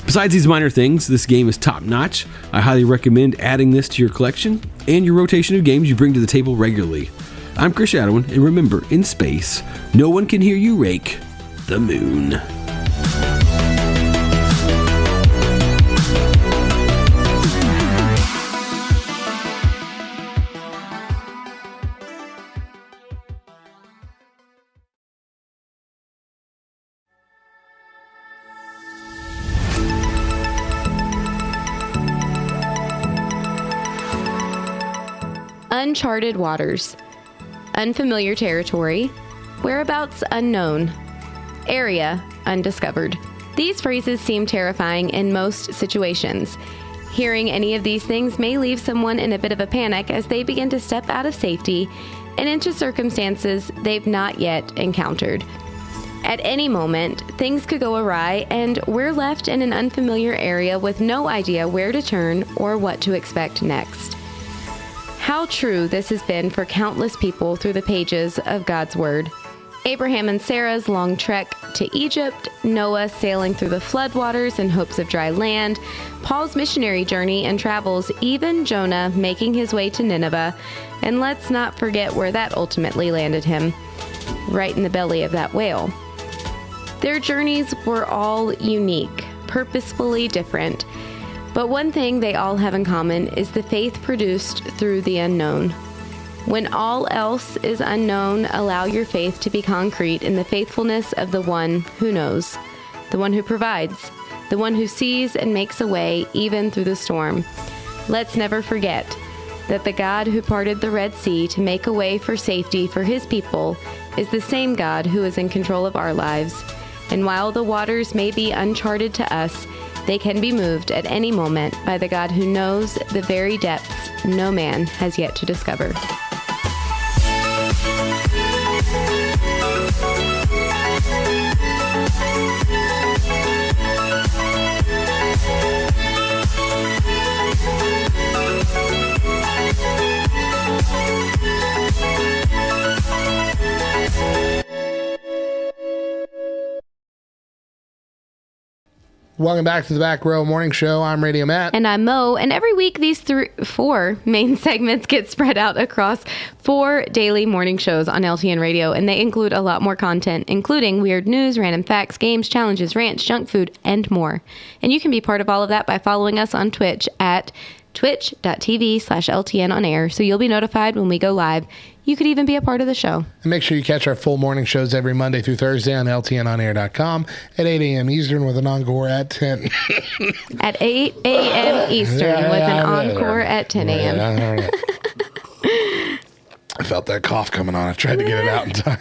Besides these minor things, this game is top-notch. I highly recommend adding this to your collection and your rotation of games you bring to the table regularly. I'm Chris Shadowin, and remember, in space, no one can hear you rake the moon. Uncharted waters, unfamiliar territory, whereabouts unknown, area undiscovered. These phrases seem terrifying in most situations. Hearing any of these things may leave someone in a bit of a panic as they begin to step out of safety and into circumstances they've not yet encountered. At any moment, things could go awry, and we're left in an unfamiliar area with no idea where to turn or what to expect next. How true this has been for countless people through the pages of God's Word. Abraham and Sarah's long trek to Egypt, Noah sailing through the floodwaters in hopes of dry land, Paul's missionary journey and travels, even Jonah making his way to Nineveh, and let's not forget where that ultimately landed him, right in the belly of that whale. Their journeys were all unique, purposefully different. But one thing they all have in common is the faith produced through the unknown. When all else is unknown, allow your faith to be concrete in the faithfulness of the one who knows, the one who provides, the one who sees and makes a way even through the storm. Let's never forget that the God who parted the Red Sea to make a way for safety for his people is the same God who is in control of our lives. And while the waters may be uncharted to us, they can be moved at any moment by the God who knows the very depths no man has yet to discover. Welcome back to the Back Row Morning Show. I'm Radio Matt. And I'm Mo. And every week, these four main segments get spread out across 4 daily morning shows on LTN Radio. And they include a lot more content, including weird news, random facts, games, challenges, rants, junk food, and more. And you can be part of all of that by following us on Twitch at twitch.tv/LTN on air. So you'll be notified when we go live. You could even be a part of the show. And make sure you catch our full morning shows every Monday through Thursday on LTNonair.com at 8 a.m. Eastern with an encore at 10. At 8 a.m. Eastern with an encore at 10 a.m. I felt that cough coming on. I tried to get it out in time.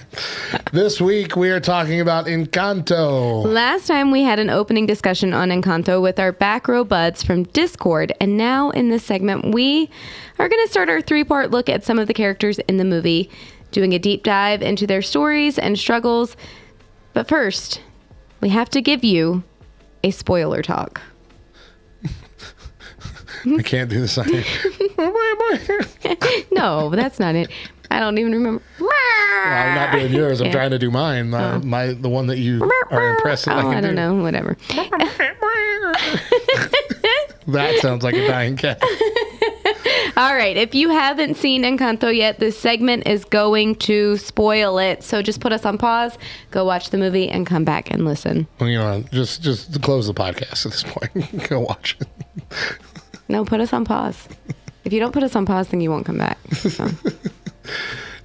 This week, we are talking about Encanto. Last time, we had an opening discussion on Encanto with our back row buds from Discord. And now, in this segment, we are going to start our 3-part look at some of the characters in the movie, doing a deep dive into their stories and struggles. But first, we have to give you a spoiler talk. I can't do the sign. No, that's not it. I don't even remember. Well, I'm not doing yours. I'm trying to do mine. The one that you are impressed that I don't know. Whatever. That sounds like a dying cat. All right. If you haven't seen Encanto yet, this segment is going to spoil it. So just put us on pause, go watch the movie, and come back and listen. Well, just close the podcast at this point. Go watch it. No, put us on pause. If you don't put us on pause, then you won't come back. So.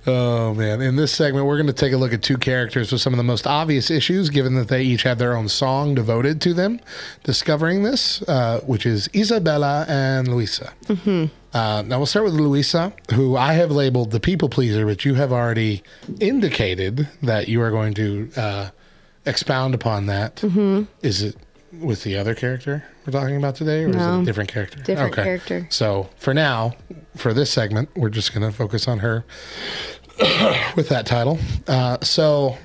Oh, man. In this segment, we're going to take a look at 2 characters with some of the most obvious issues, given that they each have their own song devoted to them. Discovering this, which is Isabella and Luisa. Mm-hmm. Now, we'll start with Luisa, who I have labeled the people pleaser, but you have already indicated that you are going to expound upon that. Mm-hmm. Is it with the other character we're talking about today, or is it a different character? Different character. So for now, for this segment, we're just going to focus on her with that title. So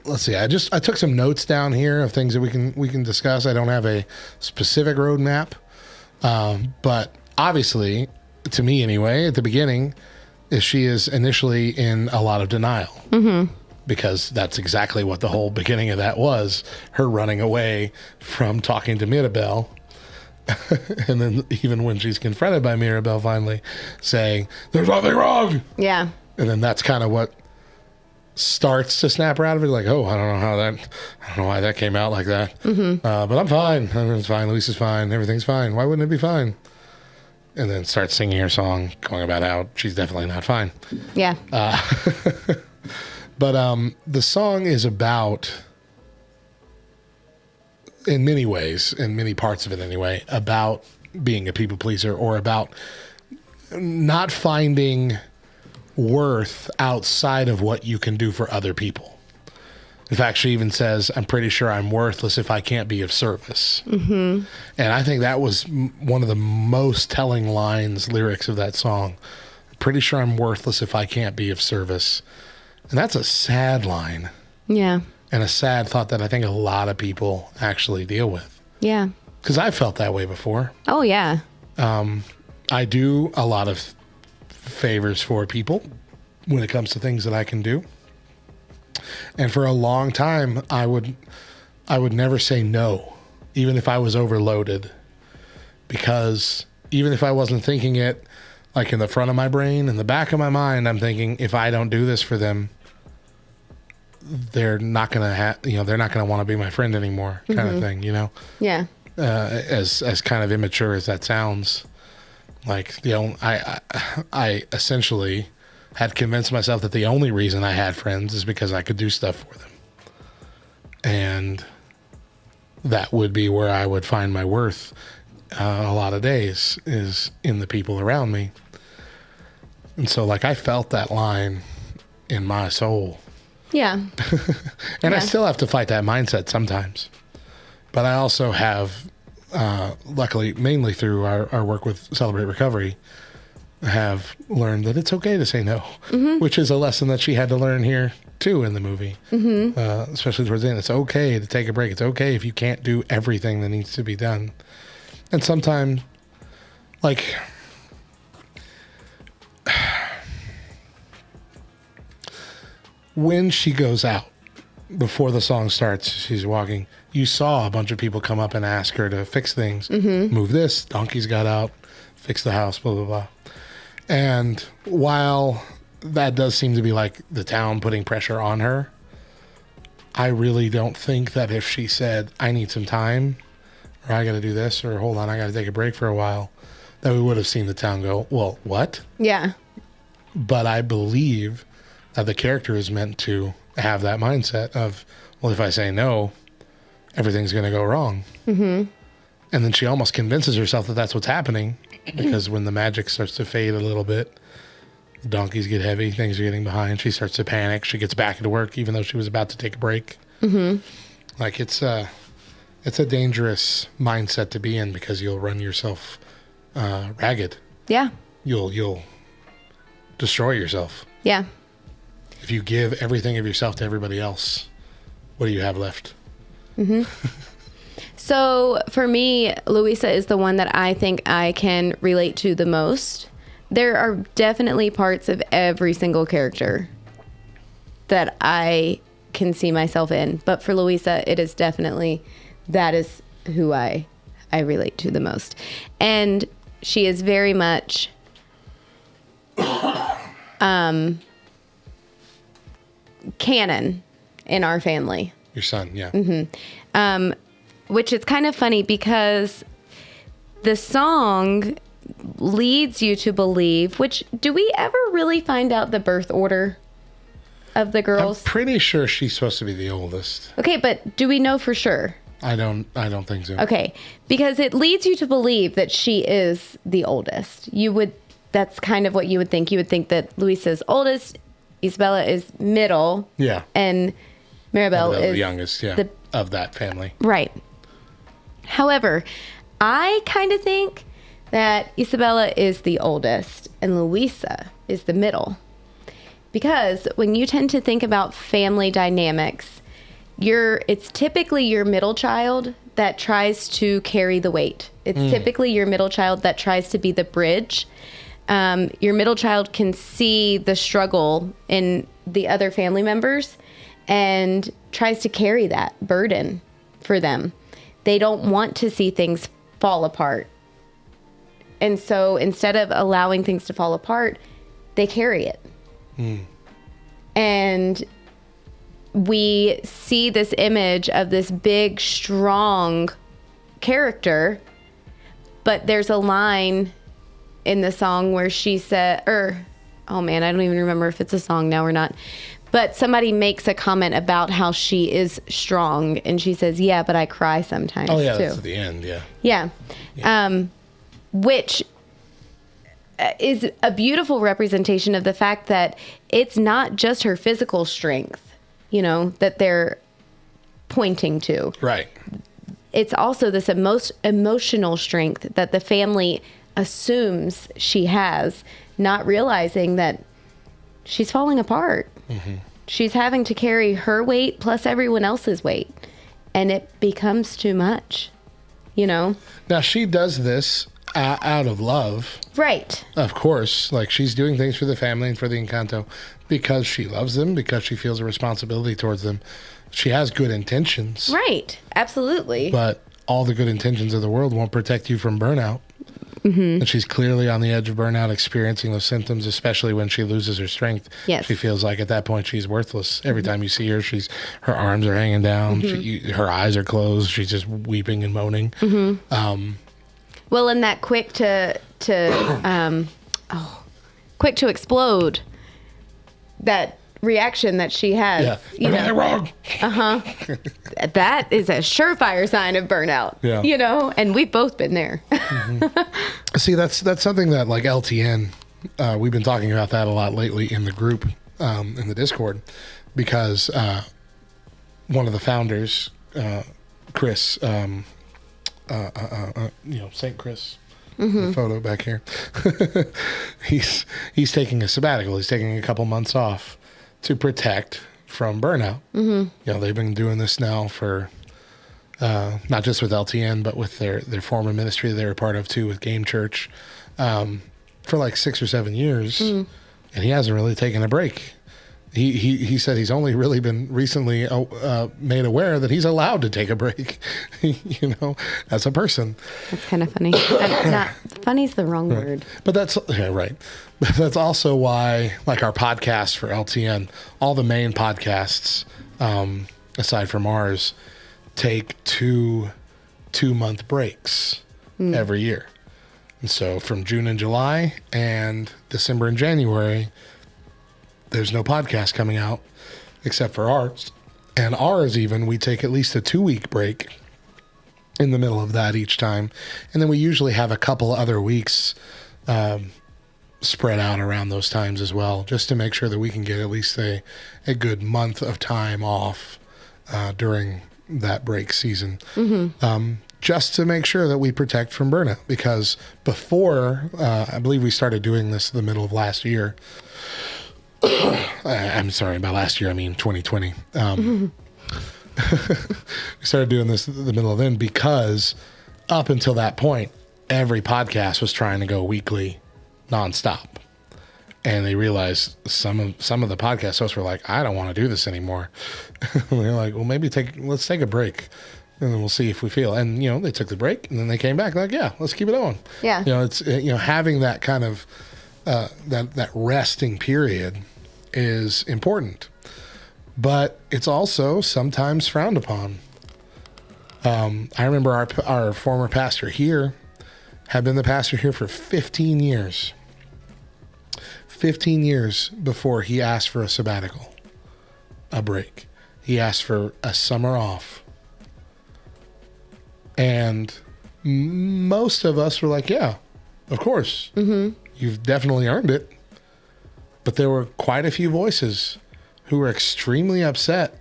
let's see. I took some notes down here of things that we can discuss. I don't have a specific roadmap, but obviously, to me anyway, at the beginning, she is initially in a lot of denial. Mm-hmm. Because that's exactly what the whole beginning of that was, her running away from talking to Maribel. And then even when she's confronted by Maribel finally saying, there's nothing wrong. Yeah. And then that's kind of what starts to snap her out of it. Like, I don't know why that came out like that. Mm-hmm. But I'm fine. Everything's fine. Lisa's fine. Everything's fine. Why wouldn't it be fine? And then starts singing her song, going about how she's definitely not fine. Yeah. But the song is about, in many ways, in many parts of it anyway, about being a people pleaser, or about not finding worth outside of what you can do for other people. In fact, she even says, I'm pretty sure I'm worthless if I can't be of service. Mm-hmm. And I think that was one of the most telling lyrics of that song. Pretty sure I'm worthless if I can't be of service. And that's a sad line. Yeah. And a sad thought that I think a lot of people actually deal with. Yeah. Because I felt that way before. Oh, yeah. I do a lot of favors for people when it comes to things that I can do. And for a long time, I would never say no, even if I was overloaded. Because even if I wasn't thinking it, like in the front of my brain, in the back of my mind, I'm thinking, if I don't do this for them, they're not gonna they're not gonna want to be my friend anymore, kind of thing, Yeah. As kind of immature as that sounds, like I essentially had convinced myself that the only reason I had friends is because I could do stuff for them, and that would be where I would find my worth. A lot of days is in the people around me. And so, like, I felt that line in my soul. Yeah. And I still have to fight that mindset sometimes. But I also have, luckily, mainly through our work with Celebrate Recovery, have learned that it's okay to say no, which is a lesson that she had to learn here, too, in the movie. Mm-hmm. Especially towards the end. It's okay to take a break. It's okay if you can't do everything that needs to be done. And sometimes, like, when she goes out, before the song starts, she's walking, you saw a bunch of people come up and ask her to fix things. Mm-hmm. Move this, donkeys got out, fix the house, blah, blah, blah. And while that does seem to be like the town putting pressure on her, I really don't think that if she said, I need some time, or I got to do this, or hold on, I got to take a break for a while, that we would have seen the town go, well, what? Yeah. But I believe that the character is meant to have that mindset of, well, if I say no, everything's going to go wrong. Mm-hmm. And then she almost convinces herself that that's what's happening, because when the magic starts to fade a little bit, Donkeys get heavy. Things are getting behind. She starts to panic. She gets back into work even though she was about to take a break. Mm-hmm. Like it's a dangerous mindset to be in because you'll run yourself ragged. Yeah. You'll destroy yourself. Yeah. If you give everything of yourself to everybody else, what do you have left? Mm-hmm. So for me, Luisa is the one that I think I can relate to the most. There are definitely parts of every single character that I can see myself in. But for Luisa, it is definitely, that is who I relate to the most. And she is very much canon in our family. Your son, yeah. Mm-hmm. Which is kind of funny because the song leads you to believe, which, do we ever really find out the birth order of the girls? I'm pretty sure she's supposed to be the oldest. Okay, but do we know for sure? I don't think so. Okay, because it leads you to believe that she is the oldest. That's kind of what you would think. You would think that Luisa's oldest, Isabella is middle. Yeah. And Maribel is the youngest, of that family. Right. However, I kind of think that Isabella is the oldest and Luisa is the middle. Because when you tend to think about family dynamics, it's typically your middle child that tries to carry the weight. It's typically your middle child that tries to be the bridge. Your middle child can see the struggle in the other family members and tries to carry that burden for them. They don't want to see things fall apart. And so instead of allowing things to fall apart, they carry it. And we see this image of this big, strong character, but there's a line in the song where she said, oh man, I don't even remember if it's a song now or not. But somebody makes a comment about how she is strong, and she says, yeah, but I cry sometimes, Oh, yeah, too. that's at the end, yeah. Yeah. Which is a beautiful representation of the fact that it's not just her physical strength, that they're pointing to. Right. It's also this emotional strength that the family assumes she has, not realizing that she's falling apart. Mm-hmm. She's having to carry her weight plus everyone else's weight, and it becomes too much, Now, she does this out of love. Right. Of course. Like, she's doing things for the family and for the Encanto because she loves them, because she feels a responsibility towards them. She has good intentions. Right. Absolutely. But all the good intentions of the world won't protect you from burnout. Mm-hmm. And she's clearly on the edge of burnout, experiencing those symptoms, especially when she loses her strength. Yes. She feels like at that point she's worthless. Every time you see her, her arms are hanging down. Mm-hmm. Her eyes are closed. She's just weeping and moaning. Mm-hmm. Well, and that quick to explode, that reaction that she has. Yeah. Am I wrong? That is a surefire sign of burnout. Yeah. And we've both been there. Mm-hmm. See, that's something that, like, LTN, we've been talking about that a lot lately in the group, in the Discord, because one of the founders, Chris, St. Chris, the photo back here, he's taking a sabbatical. He's taking a couple months off to protect from burnout. Mm-hmm. They've been doing this now for not just with LTN, but with their former ministry they were part of too, with Game Church, for like 6 or 7 years, and he hasn't really taken a break. He said he's only really been recently made aware that he's allowed to take a break, as a person. That's kind of funny. Funny's the wrong word. But that's right. But that's also why, like, our podcast for LTN, all the main podcasts, aside from ours, take 2-month breaks every year. And so from June and July and December and January, there's no podcast coming out except for ours. And ours, even, we take at least a 2-week break in the middle of that each time. And then we usually have a couple other weeks spread out around those times as well, just to make sure that we can get at least a good month of time off during that break season. Just to make sure that we protect from burnout, because before, I believe we started doing this in the middle of last year. I'm sorry, by last year I mean 2020. We started doing this in the middle of then, because up until that point, every podcast was trying to go weekly, nonstop, and they realized some of the podcast hosts were like, I don't want to do this anymore. They're like, well, maybe let's take a break, and then we'll see if we feel. And they took the break, and then they came back like, yeah, let's keep it on. Yeah. It's having that kind of that resting period is important, but it's also sometimes frowned upon. I remember our former pastor here had been the pastor here for 15 years. 15 years before he asked for a sabbatical, a break. He asked for a summer off. And most of us were like, yeah, of course. You've definitely earned it. But there were quite a few voices who were extremely upset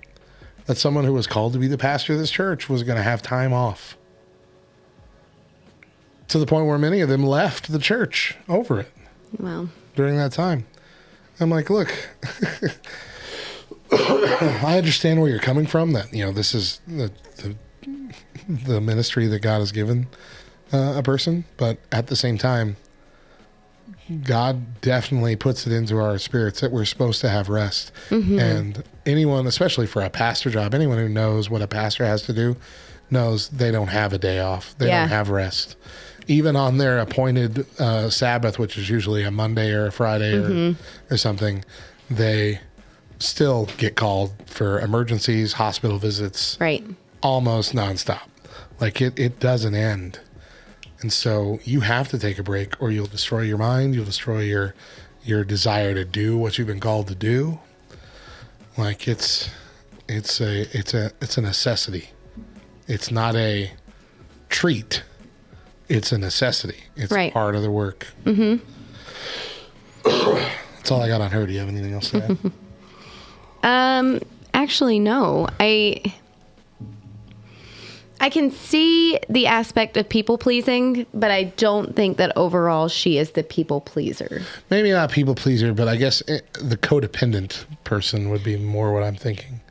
that someone who was called to be the pastor of this church was going to have time off. To the point where many of them left the church over it. Wow. During that time. I'm like, look, I understand where you're coming from, that, this is the ministry that God has given a person, but at the same time, God definitely puts it into our spirits that we're supposed to have rest. And anyone, especially for a pastor job, anyone who knows what a pastor has to do knows they don't have a day off. They don't have rest. Even on their appointed Sabbath, which is usually a Monday or a Friday or something, they still get called for emergencies, hospital visits, almost nonstop. Like it doesn't end. And so you have to take a break, or you'll destroy your mind. You'll destroy your desire to do what you've been called to do. Like it's a necessity. It's not a treat. It's a necessity. It's part of the work. That's all I got on her. Do you have anything else to add? Actually, no. I can see the aspect of people pleasing, but I don't think that overall she is the people pleaser. Maybe not people pleaser, but I guess the codependent person would be more what I'm thinking.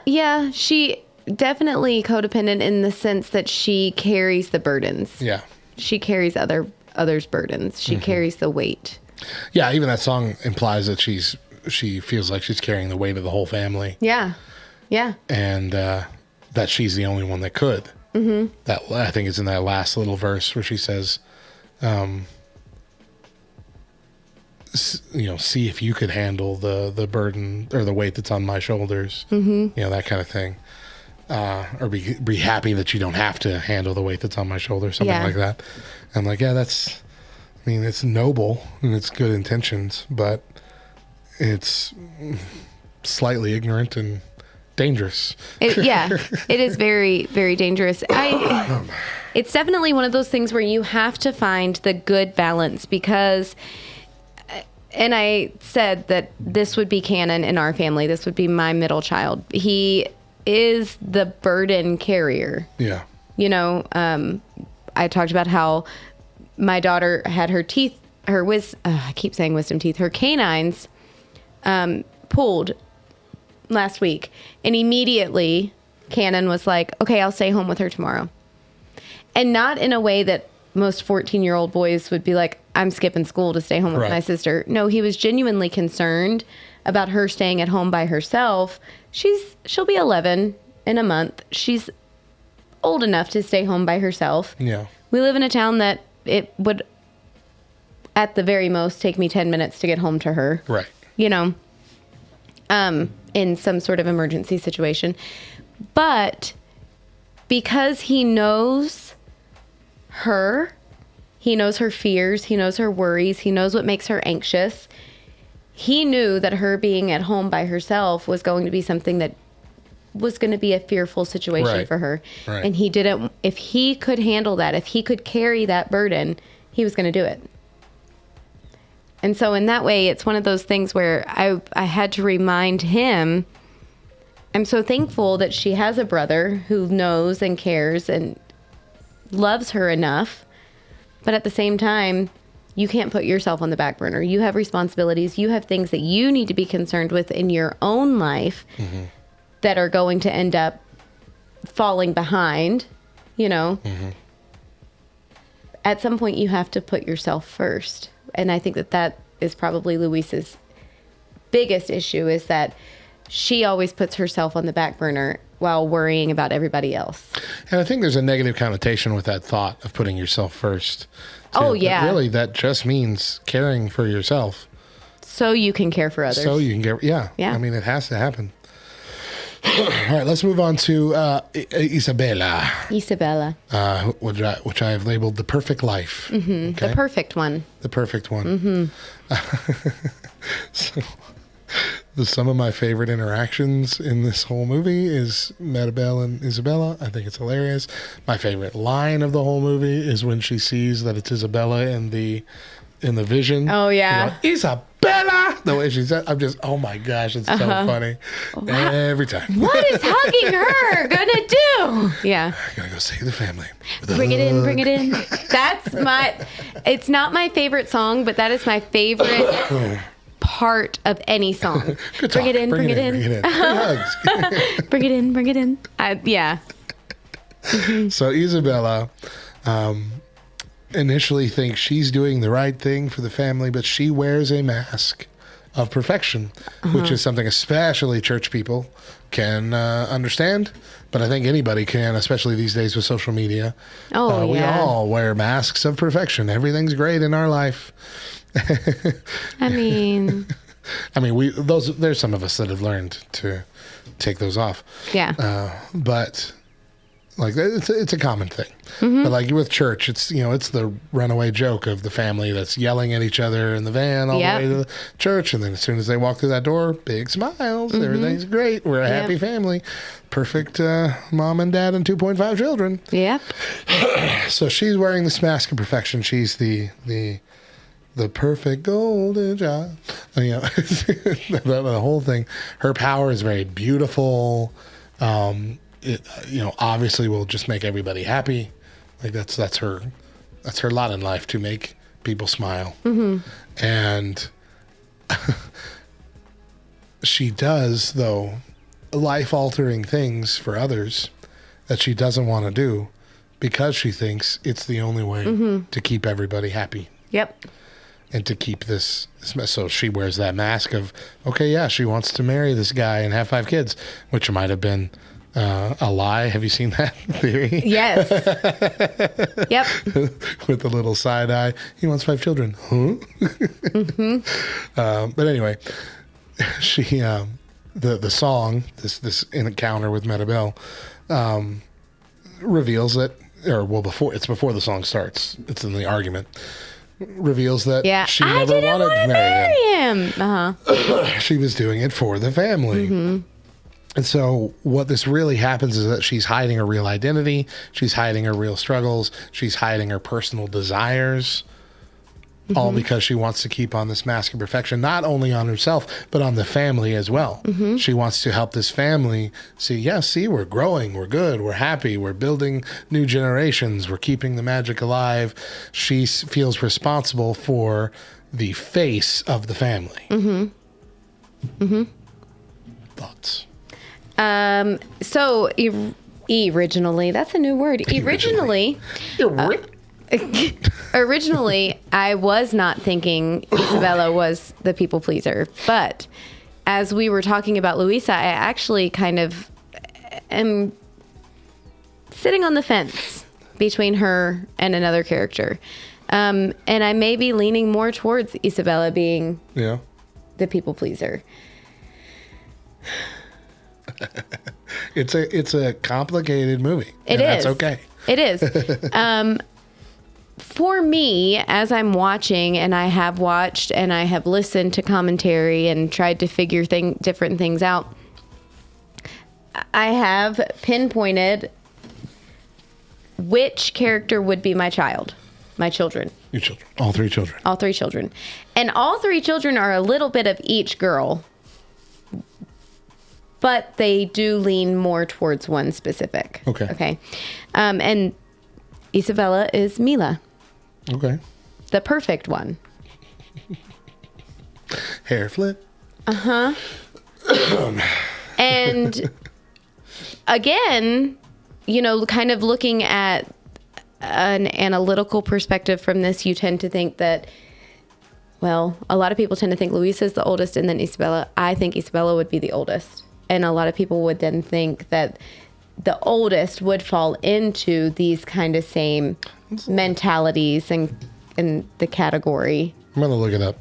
Yeah, she definitely codependent in the sense that she carries the burdens. Yeah. She carries others' burdens. She carries the weight. Yeah, even that song implies that she feels like she's carrying the weight of the whole family. Yeah. Yeah. And that she's the only one that could. That, I think it's in that last little verse where she says, see if you could handle the burden or the weight that's on my shoulders. That kind of thing. Or be happy that you don't have to handle the weight that's on my shoulders, something like that. I'm like, yeah, it's noble and it's good intentions, but it's slightly ignorant and dangerous. It is very, very dangerous. It's definitely one of those things where you have to find the good balance, because, and I said that this would be canon in our family. This would be my middle child. He is the burden carrier. Yeah. I talked about how my daughter had her teeth, I keep saying wisdom teeth, her canines pulled last week. And immediately Cannon was like, okay, I'll stay home with her tomorrow. And not in a way that most 14-year-old boys would be like, I'm skipping school to stay home with my sister. No, he was genuinely concerned about her staying at home by herself. She'll be 11 in a month. She's old enough to stay home by herself. Yeah. We live in a town that it would, at the very most, take me 10 minutes to get home to her. Right. In some sort of emergency situation. But because he knows her, he knows her fears, he knows her worries, he knows what makes her anxious, he knew that her being at home by herself was going to be something that was going to be a fearful situation for her. Right. And he didn't, if he could handle that, if he could carry that burden, he was going to do it. And so in that way, it's one of those things where I had to remind him, I'm so thankful that she has a brother who knows and cares and loves her enough. But at the same time, you can't put yourself on the back burner. You have responsibilities. You have things that you need to be concerned with in your own life that are going to end up falling behind, you know. At some point, you have to put yourself first. And I think that is probably Luisa's biggest issue, is that she always puts herself on the back burner while worrying about everybody else. And I think there's a negative connotation with that thought of putting yourself first. Oh, yeah. But really, that just means caring for yourself. So you can care for others. So you can care. Yeah. I mean, it has to happen. All right, let's move on to Isabella. Isabella. Which I have labeled the perfect life. Okay? The perfect one. The perfect one. So, some of my favorite interactions in this whole movie is Maribel and Isabella. I think it's hilarious. My favorite line of the whole movie is when she sees that it's Isabella in the vision. Oh, yeah. You know, Isabella! The way she said, I'm just, oh my gosh, it's so funny. Every time. What is hugging her gonna do? Yeah. I gotta go save the family. Bring it in, bring it in. It's not my favorite song, but that is my favorite part of any song. Bring it in, bring it in. Bring it in. Hugs. Bring it in, bring it in. Yeah. So Isabella initially thinks she's doing the right thing for the family, but she wears a mask of perfection, which is something especially church people can understand. But I think anybody can, especially these days with social media. We all wear masks of perfection. Everything's great in our life. I mean, there's some of us that have learned to take those off. Yeah. But like it's a common thing. But like with church, it's it's the runaway joke of the family that's yelling at each other in the van all the way to the church, and then as soon as they walk through that door, big smiles. Everything's great. We're a happy family. Perfect mom and dad and 2.5 children. Yep. So she's wearing this mask of perfection. She's the perfect golden child. The whole thing. Her power is very beautiful. It, obviously will just make everybody happy. Like that's her lot in life, to make people smile. And she does, though, life-altering things for others that she doesn't want to do because she thinks it's the only way to keep everybody happy. Yep. And to keep this, so she wears that mask of, okay, yeah, she wants to marry this guy and have 5 kids, which might have been a lie. Have you seen that theory? Yes. Yep. With a little side eye. He wants 5 children. Huh? But anyway, she the song, this encounter with Maribel, reveals that, before the song starts. It's in the argument. Reveals that she never wanted to marry him. She was doing it for the family. And so what this really happens is that she's hiding her real identity. She's hiding her real struggles. She's hiding her personal desires, all because she wants to keep on this mask of perfection, not only on herself, but on the family as well. She wants to help this family see, we're growing, we're good, we're happy, we're building new generations, we're keeping the magic alive. She feels responsible for the face of the family. Thoughts? So originally, that's a new word. Originally, I was not thinking Isabella was the people pleaser, but as we were talking about Luisa, I actually kind of am sitting on the fence between her and another character. And I may be leaning more towards Isabella being the people pleaser. It's a complicated movie. It is. That's okay. It is. For me, as I'm watching, and I have watched and I have listened to commentary and tried to figure different things out, I have pinpointed which character would be my children. Your children. All three children. All three children. And all three children are a little bit of each girl. But they do lean more towards one specific. Okay. And Isabella is Mila. Okay. The perfect one. Hair flip. Uh-huh. And again, kind of looking at an analytical perspective from this, you tend to think that, well, a lot of people tend to think Luisa is the oldest and then Isabella. I think Isabella would be the oldest. And a lot of people would then think that the oldest would fall into these kind of same mentalities and in the category. I'm going to look it up.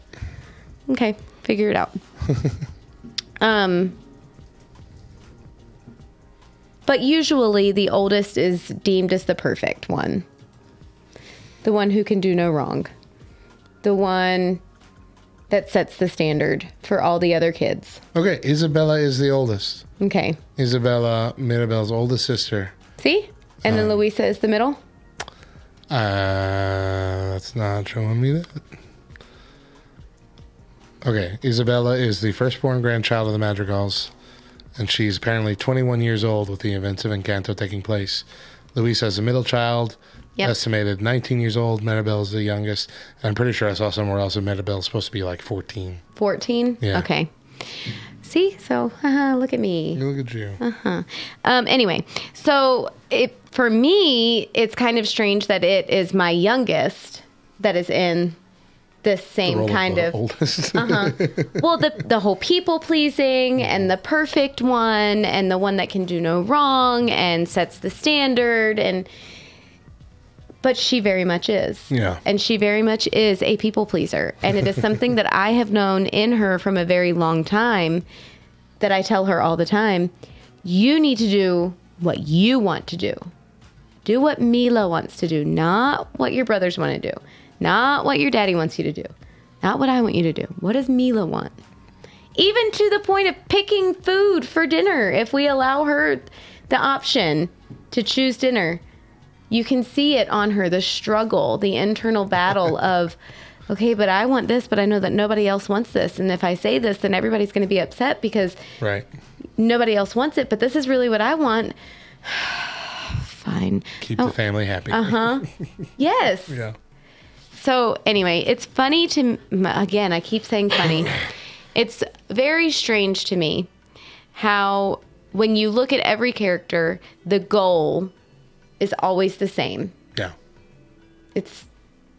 Okay, figure it out. But usually the oldest is deemed as the perfect one. The one who can do no wrong. The one that sets the standard for all the other kids. Okay, Isabella is the oldest. Okay. Isabella, Maribel's oldest sister. See? And then Luisa is the middle? That's not showing me that. Okay, Isabella is the firstborn grandchild of the Madrigals, and she's apparently 21 years old with the events of Encanto taking place. Luisa is the middle child, estimated 19 years old. Maribel is the youngest. And I'm pretty sure I saw somewhere else that Maribel is supposed to be like 14. 14? Yeah. Okay. See? So, look at me. Look at you. Anyway, so for me, it's kind of strange that it is my youngest that is in this same kind of oldest. Well, the whole people pleasing and the perfect one and the one that can do no wrong and sets the standard but she very much is. Yeah. And she very much is a people pleaser. And it is something that I have known in her from a very long time that I tell her all the time. You need to do what you want to do. Do what Mila wants to do, not what your brothers want to do. Not what your daddy wants you to do. Not what I want you to do. What does Mila want? Even to the point of picking food for dinner. If we allow her the option to choose dinner, you can see it on her, the struggle, the internal battle of, okay, but I want this, but I know that nobody else wants this. And if I say this, then everybody's going to be upset because nobody else wants it. But this is really what I want. Fine. Keep the family happy. Yes. Yeah. So anyway, it's funny again, I keep saying funny. It's very strange to me how when you look at every character, the goal is always the same. Yeah. It's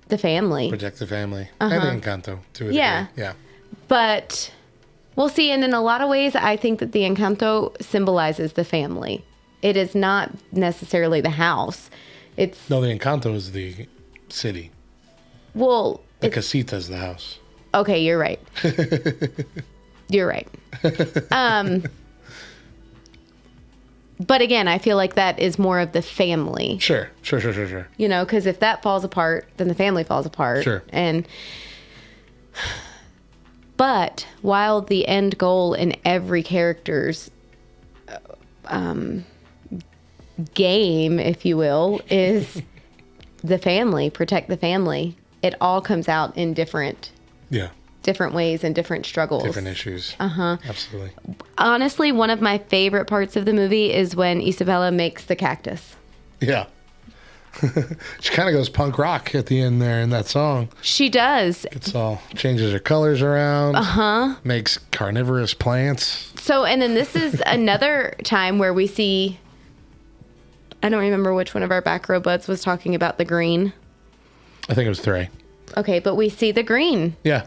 the family. Protect the family. And Encanto, to a degree. Yeah. But we'll see. And in a lot of ways, I think that the Encanto symbolizes the family. It is not necessarily the house. No, the Encanto is the city. Well, the casita is the house. Okay, you're right. You're right. But again, I feel like that is more of the family. Sure. Because if that falls apart, then the family falls apart. Sure. But while the end goal in every character's game, if you will, is the family, protect the family. It all comes out in different ways and different struggles. Different issues. Absolutely. Honestly, one of my favorite parts of the movie is when Isabella makes the cactus. Yeah. She kind of goes punk rock at the end there in that song. She does. It's all changes her colors around. Makes carnivorous plants. So, and then this is another time where we see, I don't remember which one of our back row buds was talking about the green. I think it was 3. Okay, but we see the green. Yeah.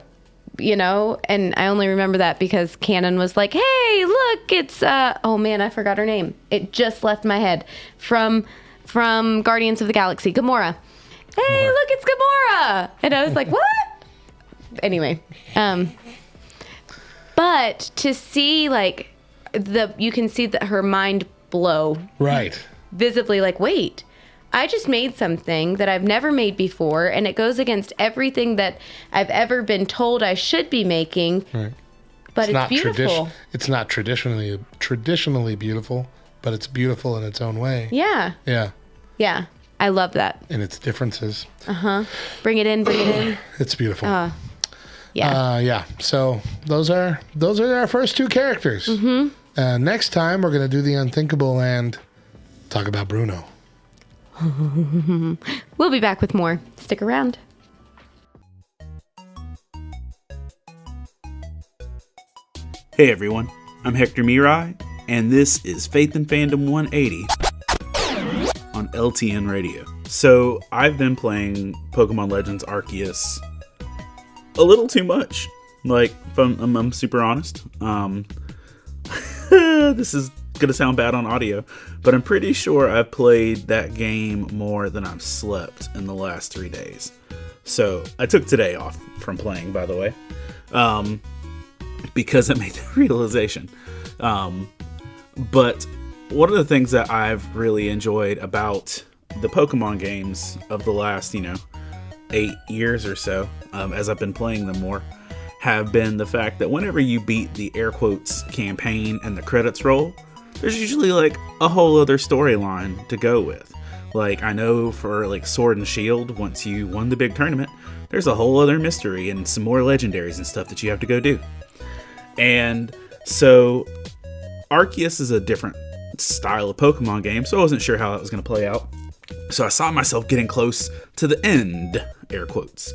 And I only remember that because Cannon was like, hey, look, it's, oh man, I forgot her name. It just left my head. From Guardians of the Galaxy, Gamora. Hey, look, it's Gamora. And I was like, what? Anyway. But to see, you can see that her mind blow. Right. Visibly, wait. I just made something that I've never made before, and it goes against everything that I've ever been told I should be making. Right. But it's beautiful. It's not traditionally beautiful, but it's beautiful in its own way. Yeah. Yeah. Yeah. I love that. and its differences. Bring it in, bring it in. It's beautiful. Yeah. So those are our first two characters. Next time we're going to do the unthinkable and talk about Bruno. We'll be back with more. Stick around. Hey everyone, I'm Hector Mirai, and this is Faith and Fandom 180 on LTN Radio. So, I've been playing Pokemon Legends Arceus a little too much. Like, if I'm super honest. This is gonna sound bad on audio, but I'm pretty sure I've played that game more than I've slept in the last 3 days. So, I took today off from playing, by the way. Because I made the realization. But one of the things that I've really enjoyed about the Pokemon games of the last, 8 years or so, as I've been playing them more, have been the fact that whenever you beat the air quotes campaign and the credits roll, there's usually like a whole other storyline to go with. Like, I know for like Sword and Shield, once you won the big tournament, there's a whole other mystery and some more legendaries and stuff that you have to go do. And so Arceus is a different style of Pokemon game, so I wasn't sure how that was going to play out. So I saw myself getting close to the end, air quotes.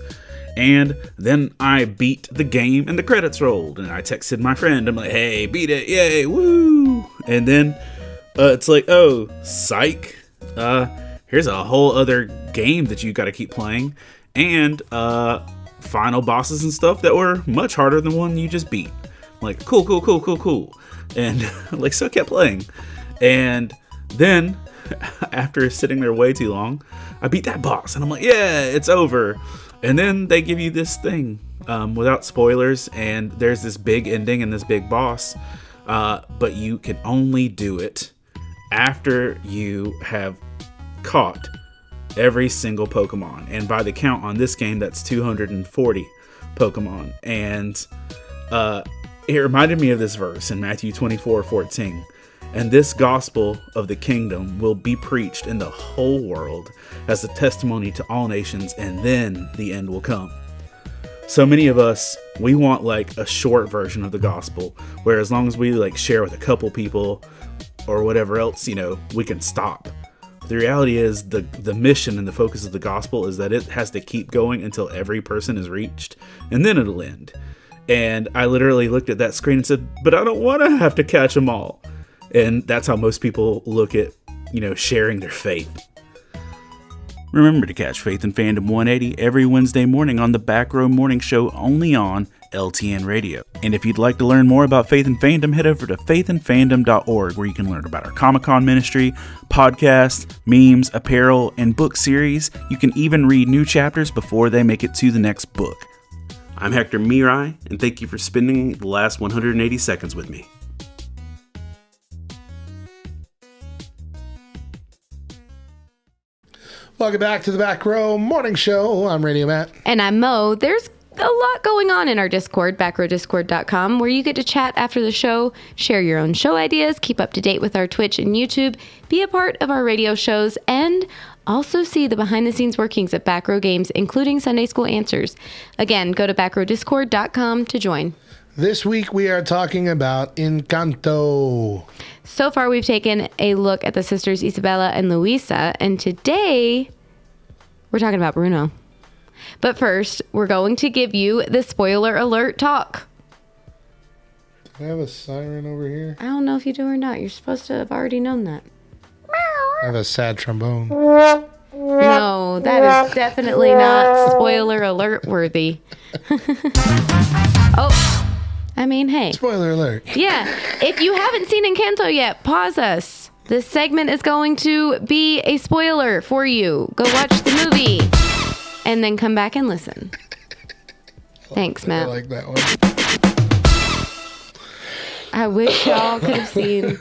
And then I beat the game and the credits rolled, and I texted my friend. I'm like, hey, beat it, yay, woo! And then it's like, oh, psych. Here's a whole other game that you got to keep playing. And final bosses and stuff that were much harder than one you just beat. Like, cool. And like, so I kept playing. And then after sitting there way too long, I beat that boss and I'm like, yeah, it's over. And then they give you this thing without spoilers, and there's this big ending and this big boss, but you can only do it after you have caught every single Pokemon. And by the count on this game, that's 240 Pokemon. And it reminded me of this verse in Matthew 24:14. And this gospel of the kingdom will be preached in the whole world as a testimony to all nations, and then the end will come. So many of us, we want like a short version of the gospel, where as long as we like share with a couple people or whatever else, we can stop. The reality is the mission and the focus of the gospel is that it has to keep going until every person is reached, and then it'll end. And I literally looked at that screen and said, but I don't want to have to catch them all. And that's how most people look at, sharing their faith. Remember to catch Faith and Fandom 180 every Wednesday morning on the Back Row Morning Show, only on LTN Radio. And if you'd like to learn more about Faith and Fandom, head over to faithandfandom.org, where you can learn about our Comic-Con ministry, podcasts, memes, apparel, and book series. You can even read new chapters before they make it to the next book. I'm Hector Mirai, and thank you for spending the last 180 seconds with me. Welcome back to the Back Row Morning Show. I'm Radio Matt. And I'm Mo. There's a lot going on in our Discord, backrowdiscord.com, where you get to chat after the show, share your own show ideas, keep up to date with our Twitch and YouTube, be a part of our radio shows, and also see the behind-the-scenes workings of Back Row Games, including Sunday School Answers. Again, go to backrowdiscord.com to join. This week we are talking about Encanto. So far, we've taken a look at the sisters Isabella and Luisa, and today we're talking about Bruno. But first, we're going to give you the spoiler alert talk. Do I have a siren over here? I don't know if you do or not. You're supposed to have already known that. I have a sad trombone. No, that is definitely not spoiler alert worthy. Hey. Spoiler alert. Yeah. If you haven't seen Encanto yet, pause us. This segment is going to be a spoiler for you. Go watch the movie and then come back and listen. Thanks, Matt. I like that one. I wish y'all could have seen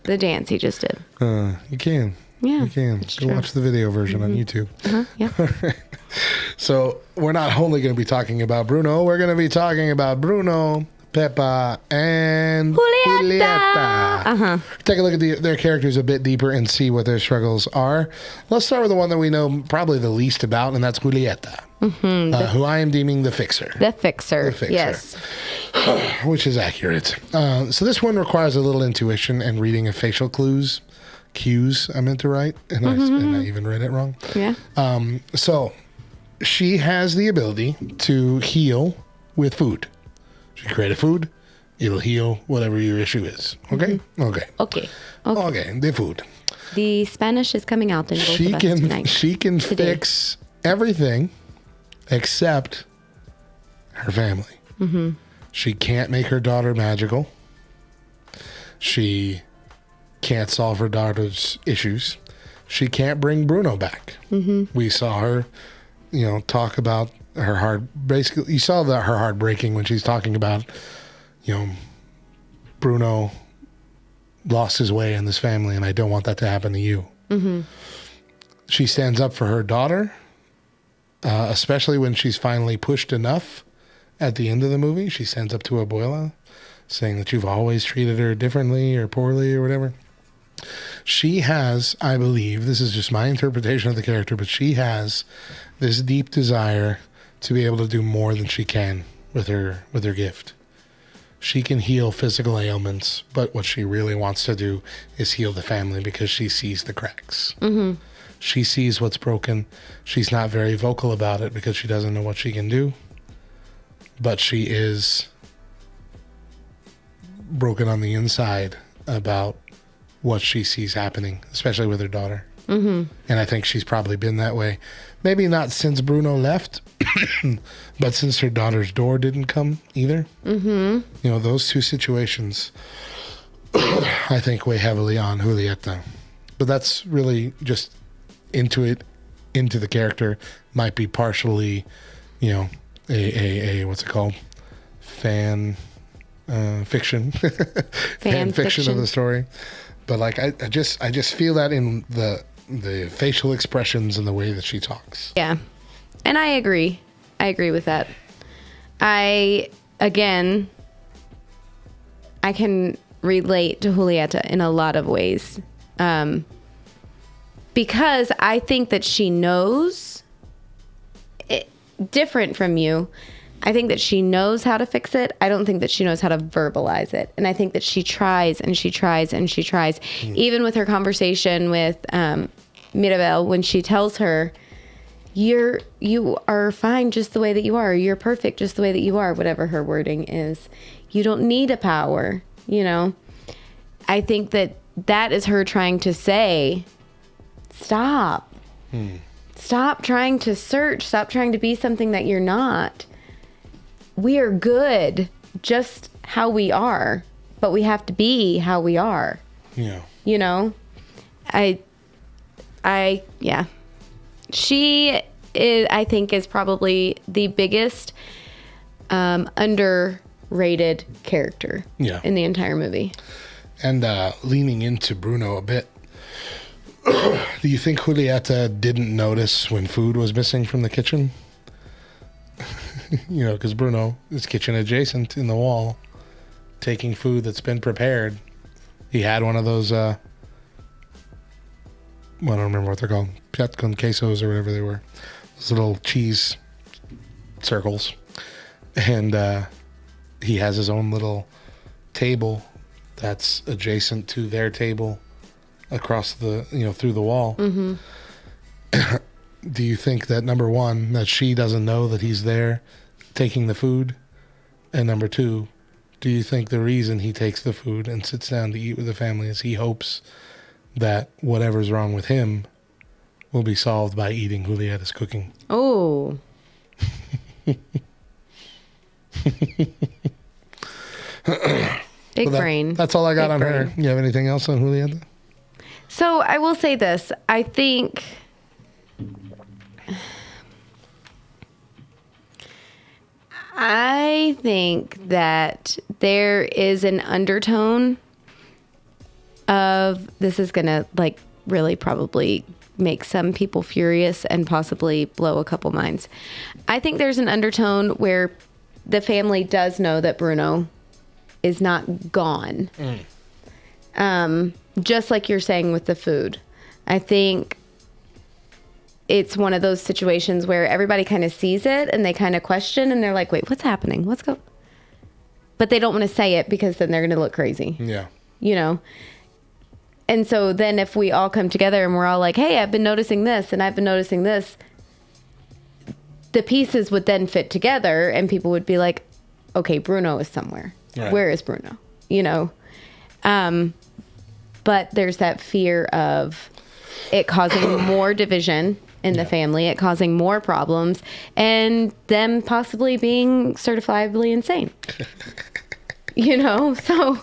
the dance he just did. You can. Yeah. You can. Go watch the video version on YouTube. Yeah. All right. So we're not only going to be talking about Bruno, we're going to be talking about Bruno, Pepa, and Julietta. Take a look at their characters a bit deeper and see what their struggles are. Let's start with the one that we know probably the least about, and that's Julietta, who I am deeming the fixer. The fixer, yes. Which is accurate. So this one requires a little intuition and reading of facial cues, I meant to write, and I even read it wrong. Yeah. So she has the ability to heal with food. She created food, it'll heal whatever your issue is. Okay? Okay, the food. The Spanish is coming out in both of us tonight. She can fix everything except her family. She can't make her daughter magical. She can't solve her daughter's issues. She can't bring Bruno back. We saw her, talk about her heart. Basically, you saw her heart breaking when she's talking about, Bruno lost his way in this family, and I don't want that to happen to you. She stands up for her daughter, especially when she's finally pushed enough at the end of the movie. She stands up to Abuela, saying that you've always treated her differently or poorly or whatever. She has, I believe, this is just my interpretation of the character, but she has this deep desire to be able to do more than she can with her gift. She can heal physical ailments, but what she really wants to do is heal the family because she sees the cracks. She sees what's broken. She's not very vocal about it because she doesn't know what she can do, but she is broken on the inside about what she sees happening, especially with her daughter. And I think she's probably been that way. Maybe not since Bruno left, but since her daughter's door didn't come either. Those two situations, I think, weigh heavily on Julietta. But that's really just into the character. Might be partially, a what's it called? Fan fiction. Fan fiction of the story. But I just feel that in the facial expressions and the way that she talks. Yeah. And I agree. I agree with that. I can relate to Julietta in a lot of ways. Because I think that she knows it, different from you. I think that she knows how to fix it. I don't think that she knows how to verbalize it. And I think that she tries and she tries and she tries. Even with her conversation with Maribel, when she tells her, you are fine just the way that you are. You're perfect just the way that you are, whatever her wording is. You don't need a power, I think that is her trying to say, stop. Stop trying to search. Stop trying to be something that you're not. We are good just how we are, but we have to be how we are. Yeah. Yeah. She is, I think, is probably the biggest underrated character in the entire movie. And leaning into Bruno a bit, do you think Julietta didn't notice when food was missing from the kitchen? Because Bruno is kitchen adjacent in the wall, taking food that's been prepared. He had one of those, I don't remember what they're called, piat con quesos or whatever they were. Those little cheese circles. And he has his own little table that's adjacent to their table across the, through the wall. Do you think that, number one, that she doesn't know that he's there taking the food? And number two, do you think the reason he takes the food and sits down to eat with the family is he hopes that whatever's wrong with him will be solved by eating Julietta's cooking? Oh. Big brain. That's all I got Big on brain. her. You have anything else on Julietta? So I will say this. I think that there is an undertone of, this is going to really probably make some people furious and possibly blow a couple minds. I think there's an undertone where the family does know that Bruno is not gone. Just like you're saying with the food. I think it's one of those situations where everybody kind of sees it and they kind of question and they're like, wait, what's happening? But they don't want to say it because then they're going to look crazy. Yeah. You know? And so then if we all come together and we're all like, hey, I've been noticing this and I've been noticing this, the pieces would then fit together and people would be like, okay, Bruno is somewhere. Right. Where is Bruno? You know? But there's that fear of it causing more division in the family, it causing more problems, and them possibly being certifiably insane. You know? So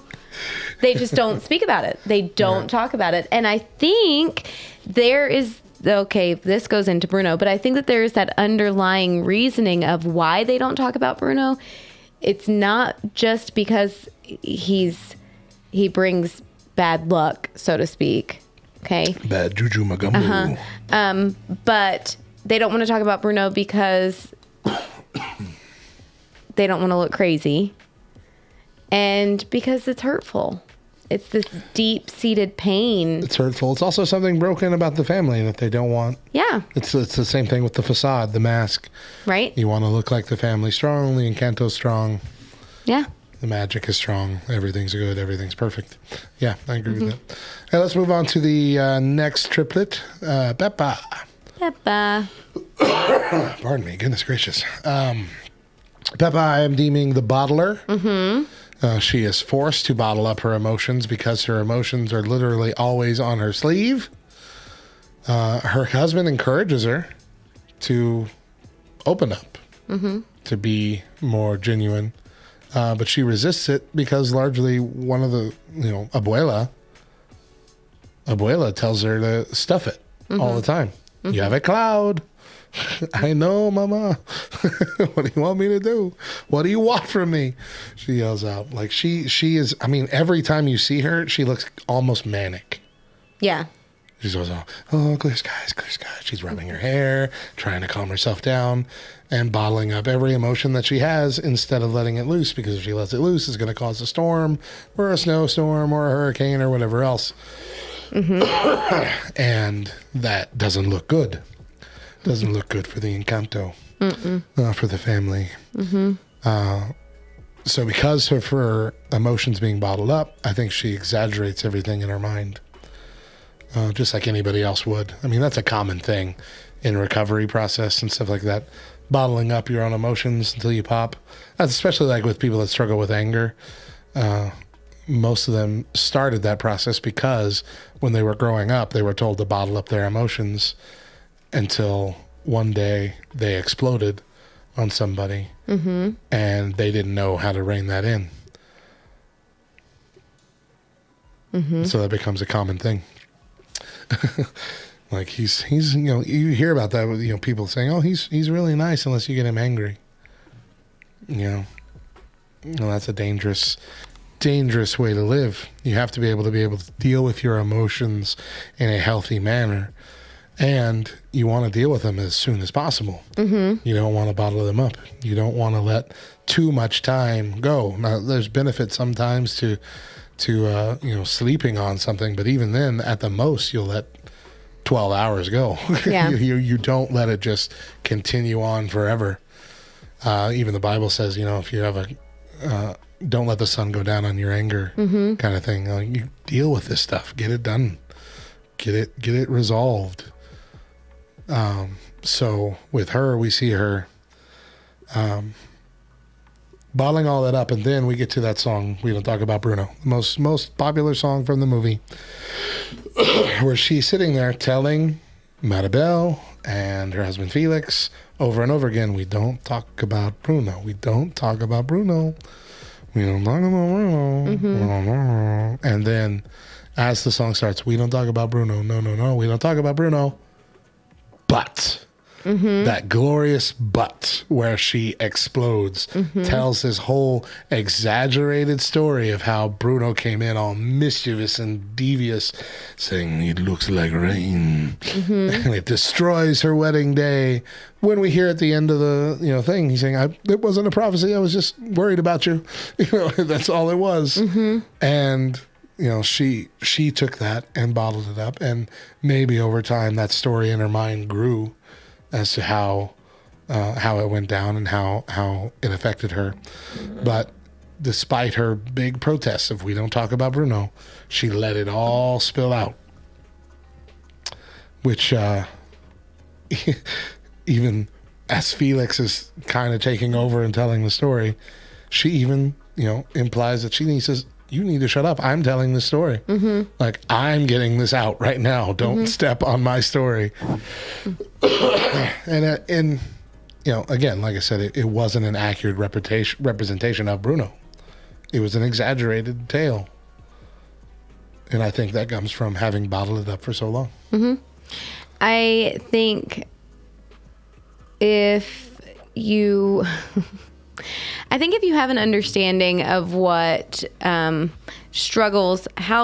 they just don't speak about it. They don't talk about it. And I think there is, okay, this goes into Bruno, but I think that there is that underlying reasoning of why they don't talk about Bruno. It's not just because he brings bad luck, so to speak. Okay. Bad juju magumbo. But they don't want to talk about Bruno because they don't want to look crazy. And because it's hurtful. It's this deep-seated pain. It's hurtful. It's also something broken about the family that they don't want. Yeah. It's the same thing with the facade, the mask. Right. You want to look like the family strong, the Encanto's strong. Yeah. The magic is strong. Everything's good. Everything's perfect. Yeah, I agree with that. Hey, let's move on to the next triplet, Pepa. Pepa. Pardon me. Goodness gracious. Pepa, I am deeming the bottler. She is forced to bottle up her emotions because her emotions are literally always on her sleeve. Her husband encourages her to open up, to be more genuine. But she resists it because largely one of the, Abuela tells her to stuff it all the time. You have a cloud. I know, Mama. What do you want me to do? What do you want from me? She yells out. Like she is, every time you see her, she looks almost manic. Yeah. She's always oh, clear skies, clear skies. She's rubbing her hair, trying to calm herself down, and bottling up every emotion that she has instead of letting it loose, because if she lets it loose, it's going to cause a storm or a snowstorm or a hurricane or whatever else. And that doesn't look good. Doesn't look good for the Encanto, for the family. So because of her emotions being bottled up, I think she exaggerates everything in her mind. Just like anybody else would. That's a common thing in recovery process and stuff like that. Bottling up your own emotions until you pop. That's especially like with people that struggle with anger. Most of them started that process because when they were growing up, they were told to bottle up their emotions until one day they exploded on somebody and they didn't know how to rein that in. So that becomes a common thing. Like he's you hear about that with people saying, oh, he's really nice unless you get him angry. That's a dangerous way to live. You have to be able to deal with your emotions in a healthy manner, and you want to deal with them as soon as possible. You don't want to bottle them up. You don't want to let too much time go. Now, there's benefit sometimes to sleeping on something, but even then, at the most, you'll let 12 hours go. Yeah. you don't let it just continue on forever. Even the Bible says, if you have don't let the sun go down on your anger, kind of thing. You deal with this stuff, get it done, get it resolved. So with her, we see her bottling all that up, and then we get to that song, We Don't Talk About Bruno, the most popular song from the movie, where she's sitting there telling Maribel and her husband Felix over and over again, we don't talk about Bruno. We don't talk about Bruno. We don't talk about Bruno. And then as the song starts, we don't talk about Bruno. No, we don't talk about Bruno. But That glorious butt where she explodes tells this whole exaggerated story of how Bruno came in all mischievous and devious, saying it looks like rain. And it destroys her wedding day. When we hear at the end of the thing, he's saying, it wasn't a prophecy. I was just worried about you. That's all it was. And she took that and bottled it up, and maybe over time that story in her mind grew as to how it went down and how it affected her. But despite her big protests of we don't talk about Bruno, she let it all spill out, which even as Felix is kind of taking over and telling the story, she even implies that you need to shut up. I'm telling the story. Like, I'm getting this out right now. Don't step on my story. And again, like I said, it wasn't an accurate representation of Bruno. It was an exaggerated tale. And I think that comes from having bottled it up for so long. I think if you have an understanding of what how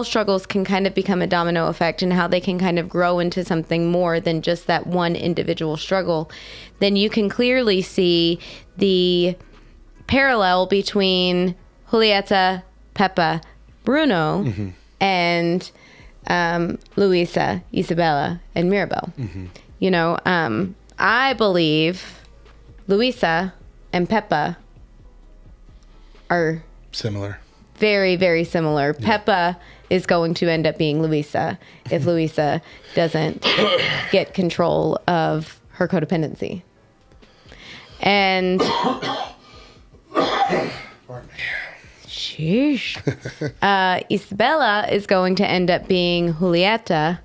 struggles can kind of become a domino effect and how they can kind of grow into something more than just that one individual struggle, then you can clearly see the parallel between Julietta, Pepa, Bruno, and Luisa, Isabella, and Maribel. I believe Luisa and Pepa are similar. Very, very similar. Yeah. Pepa is going to end up being Luisa if Luisa doesn't get control of her codependency. And sheesh. Isabella is going to end up being Julietta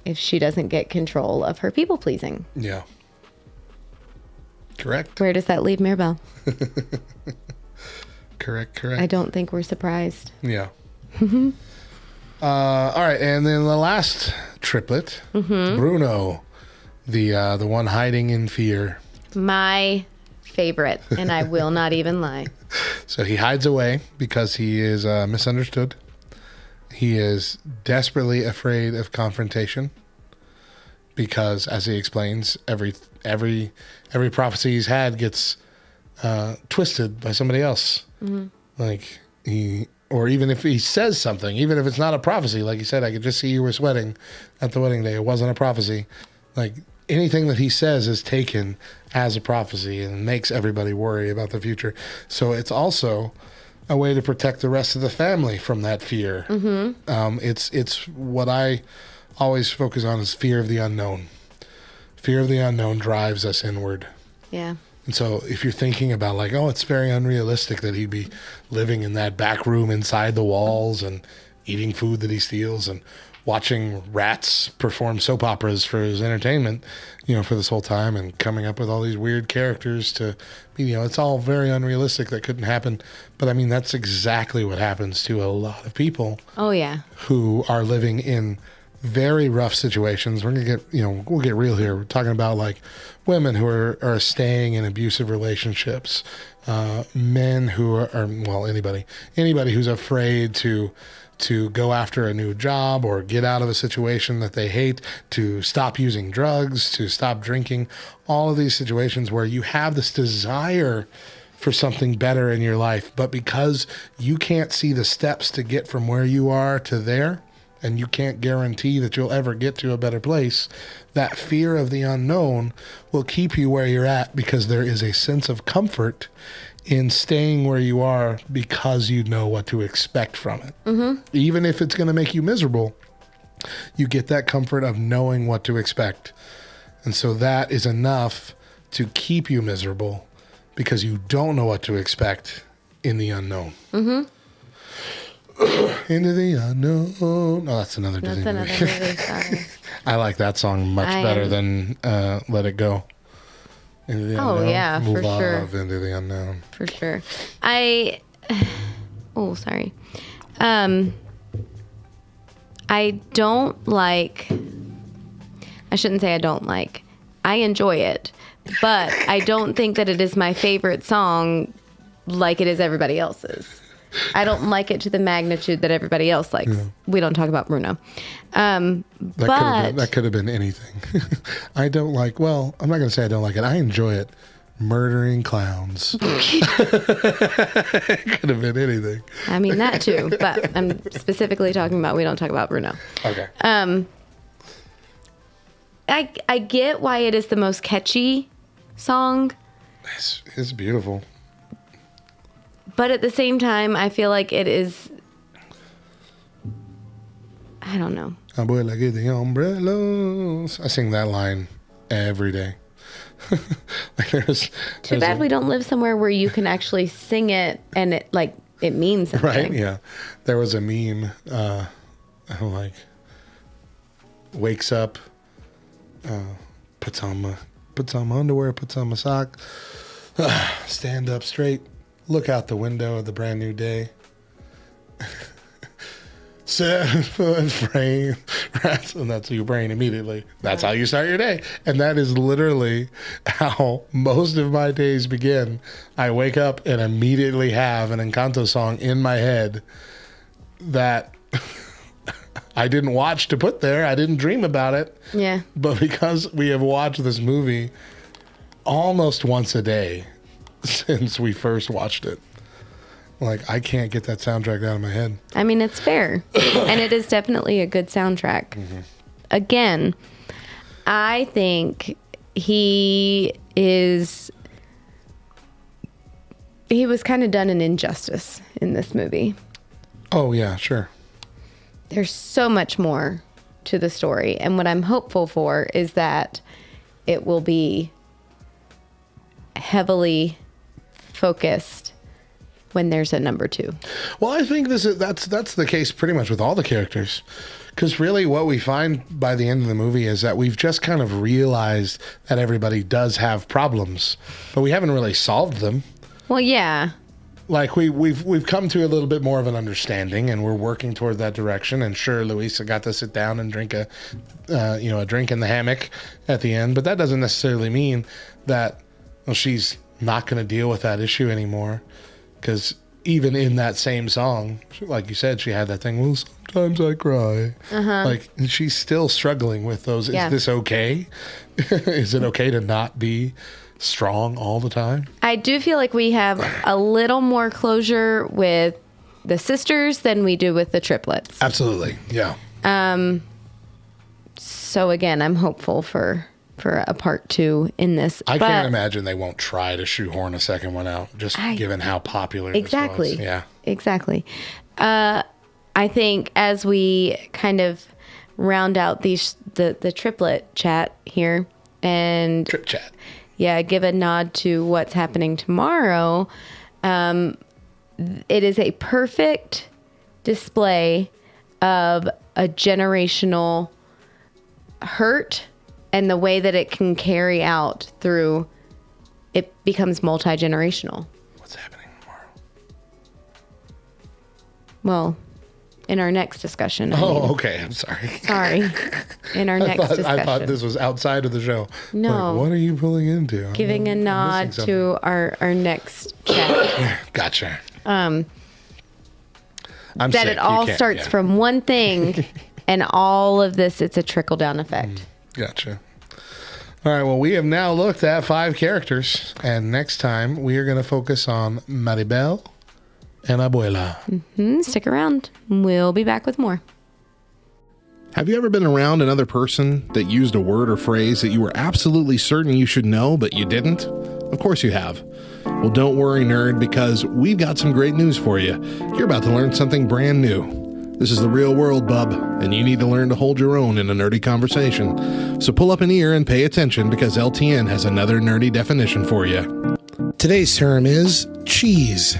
if she doesn't get control of her people pleasing. Yeah. Correct. Where does that leave Maribel? Correct. I don't think we're surprised. Yeah. All right, and then the last triplet, Bruno, the one hiding in fear. My favorite, and I will not even lie. So he hides away because he is misunderstood. He is desperately afraid of confrontation because, as he explains, every prophecy he's had gets twisted by somebody else. Like or even if he says something, even if it's not a prophecy, like he said, I could just see you were sweating at the wedding day. It wasn't a prophecy. Like anything that he says is taken as a prophecy and makes everybody worry about the future. So it's also a way to protect the rest of the family from that fear. It's what I always focus on is fear of the unknown. Fear of the unknown drives us inward. Yeah. And so if you're thinking about like, oh, it's very unrealistic that he'd be living in that back room inside the walls and eating food that he steals and watching rats perform soap operas for his entertainment, for this whole time and coming up with all these weird characters to, it's all very unrealistic. That couldn't happen. But I mean, that's exactly what happens to a lot of people. Oh, yeah. Who are living in very rough situations. We're going to get, we'll get real here. We're talking about like women who are staying in abusive relationships, men who are anybody who's afraid to go after a new job or get out of a situation that they hate, to stop using drugs, to stop drinking, all of these situations where you have this desire for something better in your life, but because you can't see the steps to get from where you are to there, and you can't guarantee that you'll ever get to a better place, that fear of the unknown will keep you where you're at because there is a sense of comfort in staying where you are because you know what to expect from it. Even if it's going to make you miserable, you get that comfort of knowing what to expect. And so that is enough to keep you miserable because you don't know what to expect in the unknown. Into the unknown. Oh, that's another Disney movie. Sorry. I like that song much better than Let It Go. Into the unknown. Yeah, Move for sure. Into the unknown. For sure. Sorry. I don't like, I shouldn't say I don't like. I enjoy it, but I don't think that it is my favorite song like it is everybody else's. I don't like it to the magnitude that everybody else likes. Yeah. We don't talk about Bruno. That could have been anything. I don't like, well, I'm not going to say I don't like it. I enjoy it. Murdering clowns. It could have been anything. I mean, that too, but I'm specifically talking about we don't talk about Bruno. Okay. I get why it is the most catchy song. It's beautiful. But at the same time, I feel like it is, I don't know. Abuela, get the umbrellas. I sing that line every day. Too bad we don't live somewhere where you can actually sing it and it means something. Right, yeah. There was a meme, wakes up, puts on my underwear, puts on my sock, stand up straight, look out the window of the brand new day. 7 foot frame, and that's your brain immediately. That's how you start your day. And that is literally how most of my days begin. I wake up and immediately have an Encanto song in my head that I didn't watch to put there. I didn't dream about it. Yeah. But because we have watched this movie almost once a day since we first watched it, I can't get that soundtrack out of my head. I mean, it's fair. And it is definitely a good soundtrack. Mm-hmm. Again, I think he was kind of done an injustice in this movie. Oh, yeah, sure. There's so much more to the story. And what I'm hopeful for is that it will be heavily focused when there's a number 2. Well, I think that's the case pretty much with all the characters. Because really what we find by the end of the movie is that we've just kind of realized that everybody does have problems, but we haven't really solved them. Well, yeah. We've come to a little bit more of an understanding, and we're working toward that direction. And sure, Luisa got to sit down and drink a drink in the hammock at the end, but that doesn't necessarily mean that she's not going to deal with that issue anymore. Because even in that same song, like you said, she had that thing, well, sometimes I cry. Uh-huh. She's still struggling with those. Yeah. Is this okay? Is it okay to not be strong all the time? I do feel like we have a little more closure with the sisters than we do with the triplets. Absolutely, yeah. So again, I'm hopeful for a part 2 in this. I can't imagine they won't try to shoehorn a second one out, given how popular this was. Yeah. Exactly. I think as we kind of round out the triplet chat here and trip chat. Yeah, give a nod to what's happening tomorrow. It is a perfect display of a generational hurt and the way that it can carry out through, it becomes multi-generational. What's happening tomorrow? Well, in our next discussion. Okay. I'm sorry. Sorry. In our next discussion. I thought this was outside of the show. No. What are you pulling into? Giving a nod to our next chat. Gotcha. That it all starts from one thing, and all of this, it's a trickle-down effect. Gotcha. All right, well, we have now looked at 5 characters, and next time we are going to focus on Maribel and Abuela. Mm-hmm. Stick around. We'll be back with more. Have you ever been around another person that used a word or phrase that you were absolutely certain you should know, but you didn't? Of course you have. Well, don't worry, nerd, because we've got some great news for you. You're about to learn something brand new. This is the real world, bub, and you need to learn to hold your own in a nerdy conversation. So pull up an ear and pay attention, because LTN has another nerdy definition for you. Today's term is cheese.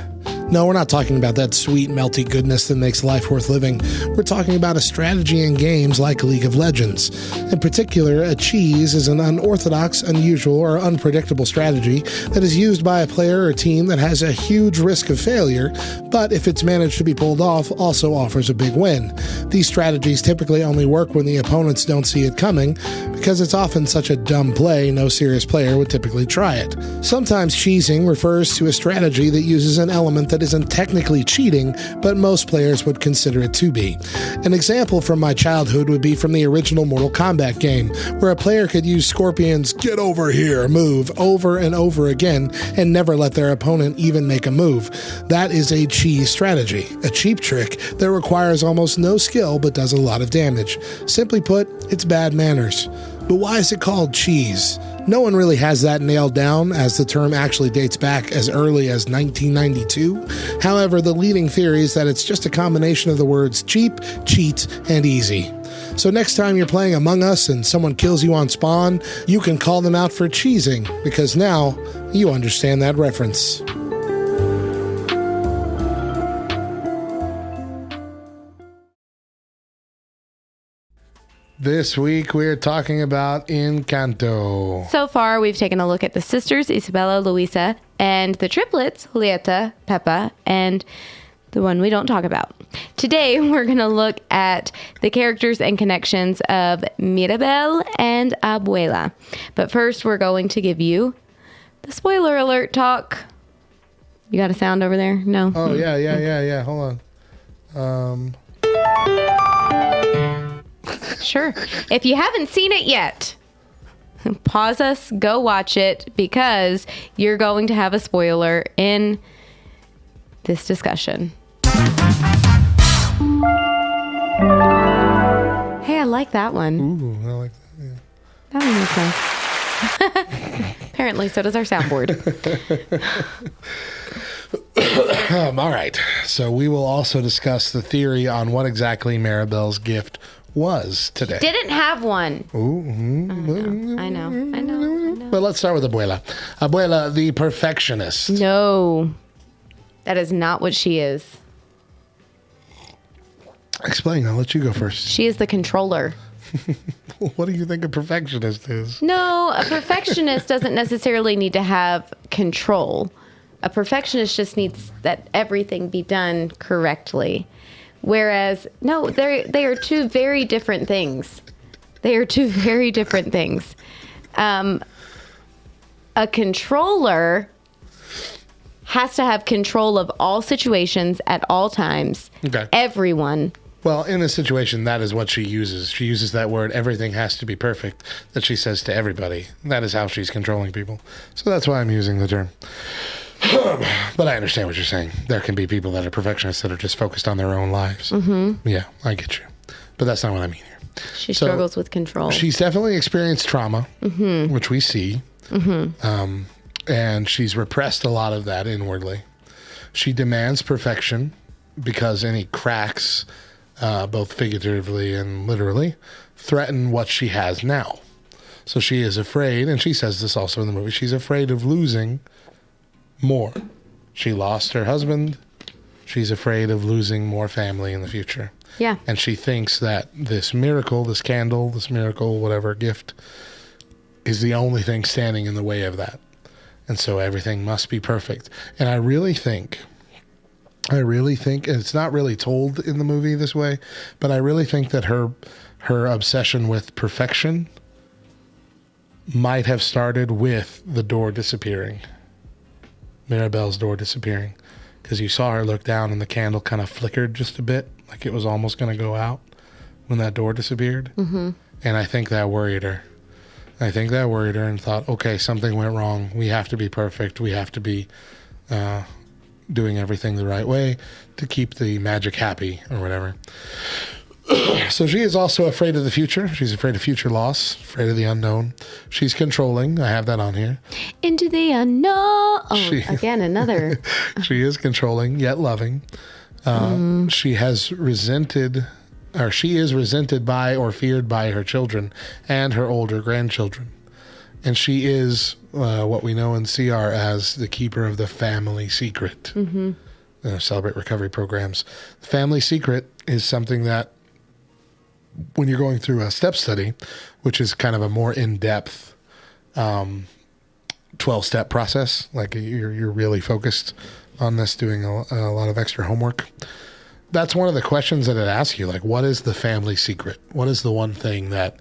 No, we're not talking about that sweet, melty goodness that makes life worth living. We're talking about a strategy in games like League of Legends. In particular, a cheese is an unorthodox, unusual, or unpredictable strategy that is used by a player or team that has a huge risk of failure, but if it's managed to be pulled off, also offers a big win. These strategies typically only work when the opponents don't see it coming, because it's often such a dumb play, no serious player would typically try it. Sometimes cheesing refers to a strategy that uses an element that isn't technically cheating, but most players would consider it to be. An example from my childhood would be from the original Mortal Kombat game, where a player could use Scorpion's "get over here" move over and over again and never let their opponent even make a move. That is a cheese strategy, a cheap trick that requires almost no skill but does a lot of damage. Simply put, it's bad manners. But why is it called cheese? No one really has that nailed down, as the term actually dates back as early as 1992. However, the leading theory is that it's just a combination of the words cheap, cheat, and easy. So next time you're playing Among Us and someone kills you on spawn, you can call them out for cheesing, because now you understand that reference. This week we're talking about Encanto. So far, we've taken a look at the sisters, Isabella, Luisa, and the triplets, Julietta, Pepa, and the one we don't talk about. Today, we're going to look at the characters and connections of Maribel and Abuela. But first, we're going to give you the spoiler alert talk. You got a sound over there? No? Oh, yeah. Hold on. Sure. If you haven't seen it yet, pause us, go watch it, because you're going to have a spoiler in this discussion. Hey, I like that one. Ooh, I like that. Yeah. That one was nice. Apparently, so does our soundboard. All right. So we will also discuss the theory on what exactly Maribel's gift was today. Didn't have one. Ooh, I know. But let's start with Abuela. Abuela, the perfectionist. No, that is not what she is. Explain. I'll let you go first. She is the controller. What do you think a perfectionist is? No, a perfectionist doesn't necessarily need to have control. A perfectionist just needs that everything be done correctly. Whereas, no, they are two very different things. They are two very different things. A controller has to have control of all situations at all times. Okay. Everyone. Well, in this situation, that is what she uses. She uses that word, everything has to be perfect, that she says to everybody. That is how she's controlling people. So that's why I'm using the term. But I understand what you're saying. There can be people that are perfectionists that are just focused on their own lives. Mm-hmm. Yeah, I get you. But that's not what I mean here. She struggles with control. She's definitely experienced trauma, which we see. Mm-hmm. And she's repressed a lot of that inwardly. She demands perfection because any cracks, both figuratively and literally, threaten what she has now. So she is afraid, and she says this also in the movie, she's afraid of losing more. She lost her husband. She's afraid of losing more family in the future. Yeah. And she thinks that this miracle, this candle, this miracle, whatever gift, is the only thing standing in the way of that. And so everything must be perfect. And I really think, and it's not really told in the movie this way, but I really think that her obsession with perfection might have started with the door disappearing. Maribel's door disappearing, because you saw her look down and the candle kind of flickered just a bit, like it was almost going to go out when that door disappeared. Mm-hmm. And I think that worried her. And thought, okay, something went wrong. We have to be perfect. We have to be doing everything the right way to keep the magic happy or whatever. So she is also afraid of the future. She's afraid of future loss, afraid of the unknown. She's controlling. I have that on here. Into the unknown. Again, another. She is controlling, yet loving. She is resented by or feared by her children and her older grandchildren. And she is what we know in CR as the keeper of the family secret. Mm-hmm. Celebrate recovery programs. The family secret is something that, when you're going through a step study, which is kind of a more in-depth 12-step process, like you're really focused on this, doing a lot of extra homework. That's one of the questions that it asks you, like, what is the family secret? What is the one thing that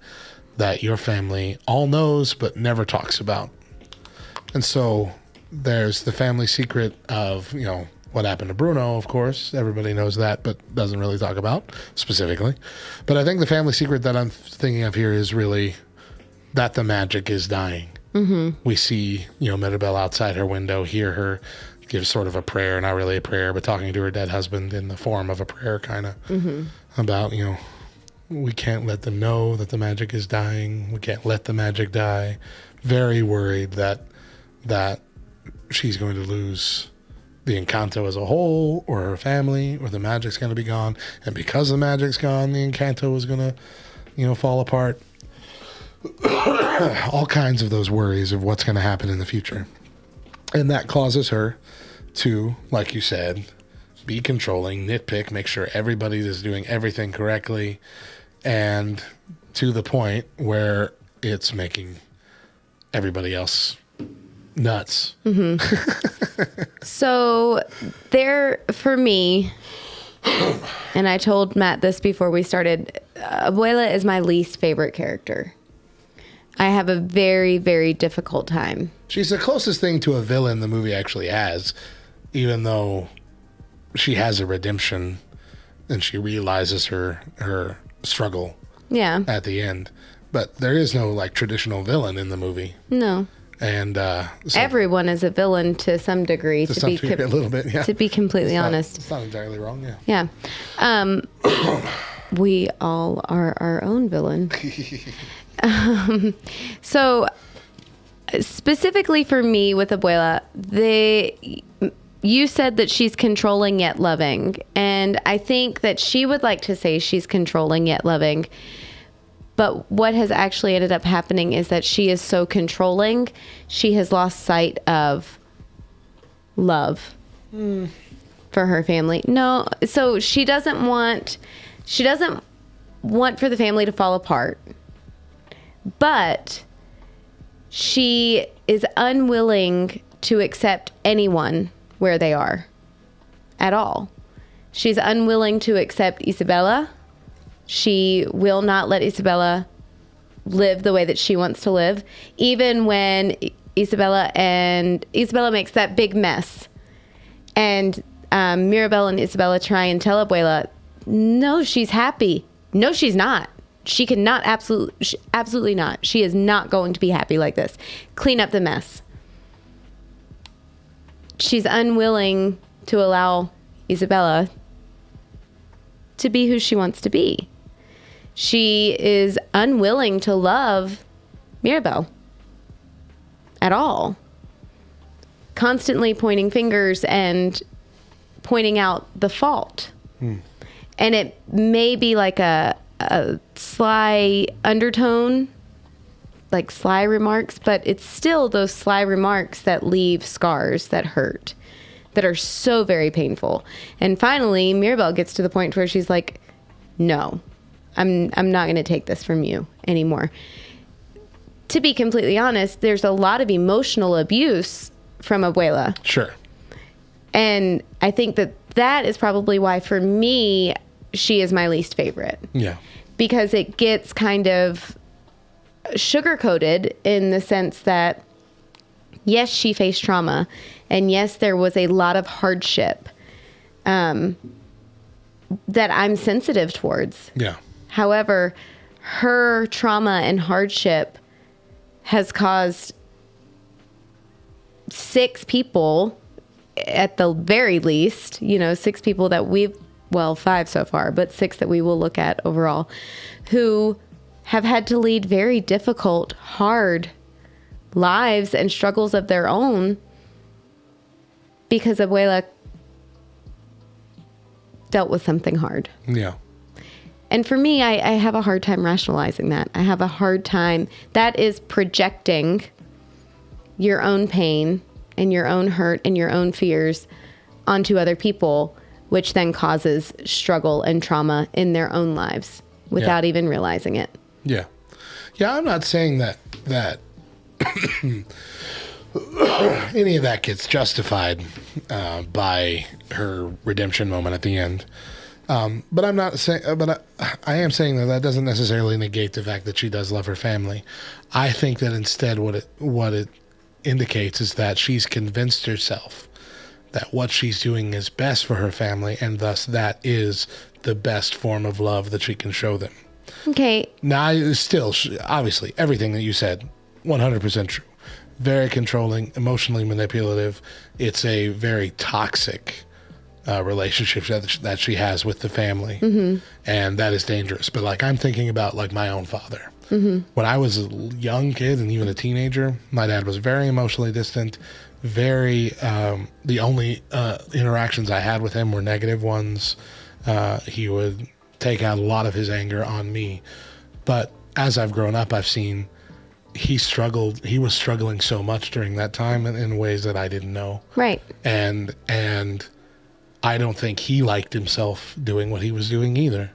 that your family all knows but never talks about. And so there's the family secret of, what happened to Bruno, of course. Everybody knows that, but doesn't really talk about specifically. But I think the family secret that I'm thinking of here is really that the magic is dying. Mm-hmm. We see, Maribel outside her window, hear her give sort of a prayer, not really a prayer, but talking to her dead husband in the form of a prayer, kind of, about, we can't let them know that the magic is dying. We can't let the magic die. Very worried that she's going to lose the Encanto as a whole, or her family, or the magic's going to be gone. And because the magic's gone, the Encanto is going to, fall apart. All kinds of those worries of what's going to happen in the future. And that causes her to, like you said, be controlling, nitpick, make sure everybody is doing everything correctly, and to the point where it's making everybody else nuts. So there, for me, and I told Matt this before we started, Abuela is my least favorite character. I have a very, very difficult time. She's the closest thing to a villain the movie actually has, even though she has a redemption and she realizes her struggle at the end. But there is no traditional villain in the movie. No. And so everyone is a villain to some degree. To some degree, a little bit, yeah. To be completely honest. It's not entirely wrong, yeah. Yeah. We all are our own villain. So specifically for me with Abuela, you said that she's controlling yet loving. And I think that she would like to say she's controlling yet loving. But what has actually ended up happening is that she is so controlling, she has lost sight of love for her family. No, so she doesn't want for the family to fall apart. But she is unwilling to accept anyone where they are at all. She's unwilling to accept Isabella. She will not let Isabella live the way that she wants to live. Even when Isabella makes that big mess. And Maribel and Isabella try and tell Abuela, no, she's happy. No, she's not. She cannot, absolutely not. She is not going to be happy like this. Clean up the mess. She's unwilling to allow Isabella to be who she wants to be. She is unwilling to love Maribel at all. Constantly pointing fingers and pointing out the fault. And it may be like a sly undertone, like sly remarks, but it's still those sly remarks that leave scars that hurt, that are so very painful. And finally, Maribel gets to the point where she's like, no, I'm not going to take this from you anymore. To be completely honest, there's a lot of emotional abuse from Abuela. Sure. And I think that is probably why, for me, she is my least favorite. Yeah. Because it gets kind of sugar-coated in the sense that, yes, she faced trauma. And yes, there was a lot of hardship that I'm sensitive towards. Yeah. However, her trauma and hardship has caused 6 people, at the very least, 6 people that we've, 5 so far, but 6 that we will look at overall, who have had to lead very difficult, hard lives and struggles of their own because Abuela dealt with something hard. Yeah. And for me, I have a hard time rationalizing that. I have a hard time. That is projecting your own pain and your own hurt and your own fears onto other people, which then causes struggle and trauma in their own lives without even realizing it. Yeah. Yeah, I'm not saying that any of that gets justified by her redemption moment at the end. But I'm not saying, but I am saying that doesn't necessarily negate the fact that she does love her family. I think that instead what it indicates is that she's convinced herself that what she's doing is best for her family, and thus that is the best form of love that she can show them. Okay. Now, still, obviously, everything that you said, 100% true. Very controlling, emotionally manipulative. It's a very toxic relationship that she has with the family, and that is dangerous. But like, I'm thinking about like my own father. When I was a young kid and even a teenager, my dad was very emotionally distant. Very the only interactions I had with him were negative ones. He would take out a lot of his anger on me. But as I've grown up, I've seen he was struggling so much during that time in ways that I didn't know. Right. And I don't think he liked himself doing what he was doing either.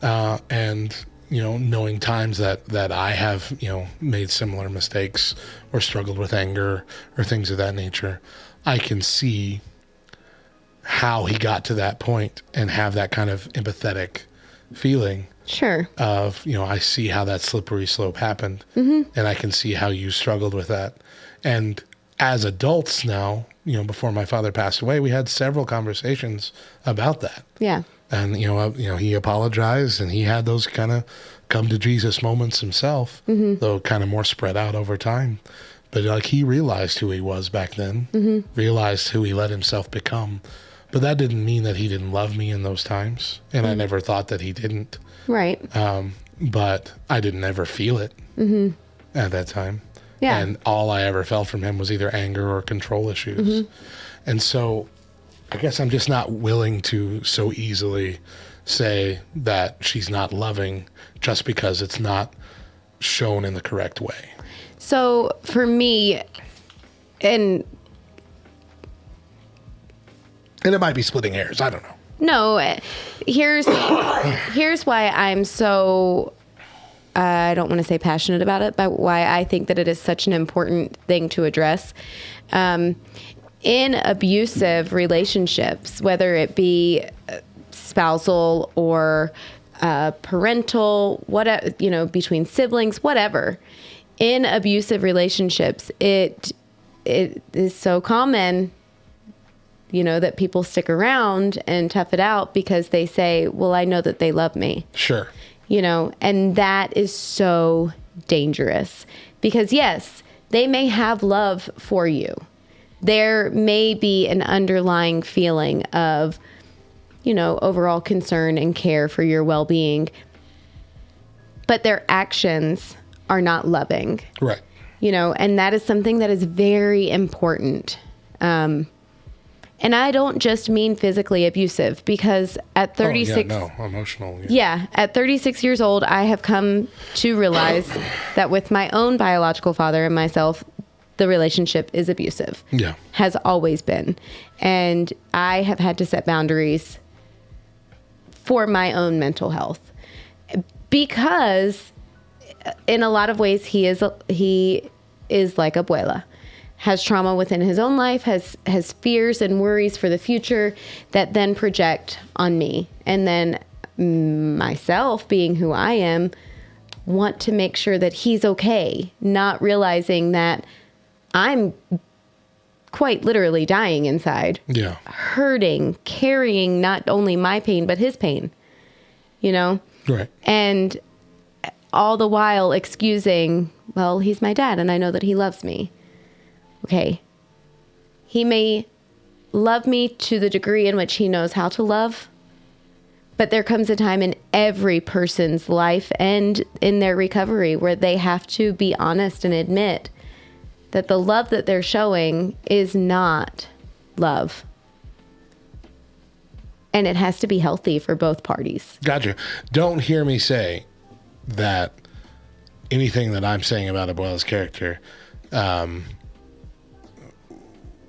And, knowing times that I have, made similar mistakes or struggled with anger or things of that nature, I can see how he got to that point and have that kind of empathetic feeling. Sure. Of, I see how that slippery slope happened, and I can see how you struggled with that. And as adults now, before my father passed away, we had several conversations about that. Yeah. And, he apologized, and he had those kind of come to Jesus moments himself, though kind of more spread out over time. But like, he realized who he was back then, realized who he let himself become. But that didn't mean that he didn't love me in those times. And I never thought that he didn't. Right. But I didn't ever feel it at that time. Yeah. And all I ever felt from him was either anger or control issues. And so I guess I'm just not willing to so easily say that she's not loving just because it's not shown in the correct way. So for me, and it might be splitting hairs. I don't know. No, here's why I'm so, I don't want to say passionate about it, but why I think that it is such an important thing to address. In abusive relationships, whether it be spousal or parental, whatever, between siblings, whatever, in abusive relationships, it is so common, that people stick around and tough it out because they say, well, I know that they love me. Sure. And that is so dangerous because yes, they may have love for you. There may be an underlying feeling of, overall concern and care for your well-being, but their actions are not loving. Right. And that is something that is very important. And I don't just mean physically abusive because at 36... emotional. Yeah, at 36 years old, I have come to realize that with my own biological father and myself, the relationship is abusive. Yeah. Has always been. And I have had to set boundaries for my own mental health because in a lot of ways he is like Abuela. Has trauma within his own life, has fears and worries for the future that then project on me. And then myself, being who I am, want to make sure that he's okay, not realizing that I'm quite literally dying inside. Yeah. Hurting, carrying not only my pain, but his pain, Right. And all the while excusing, well, he's my dad and I know that he loves me. Okay, he may love me to the degree in which he knows how to love, but there comes a time in every person's life and in their recovery where they have to be honest and admit that the love that they're showing is not love. And it has to be healthy for both parties. Gotcha. Don't hear me say that anything that I'm saying about Abuela's character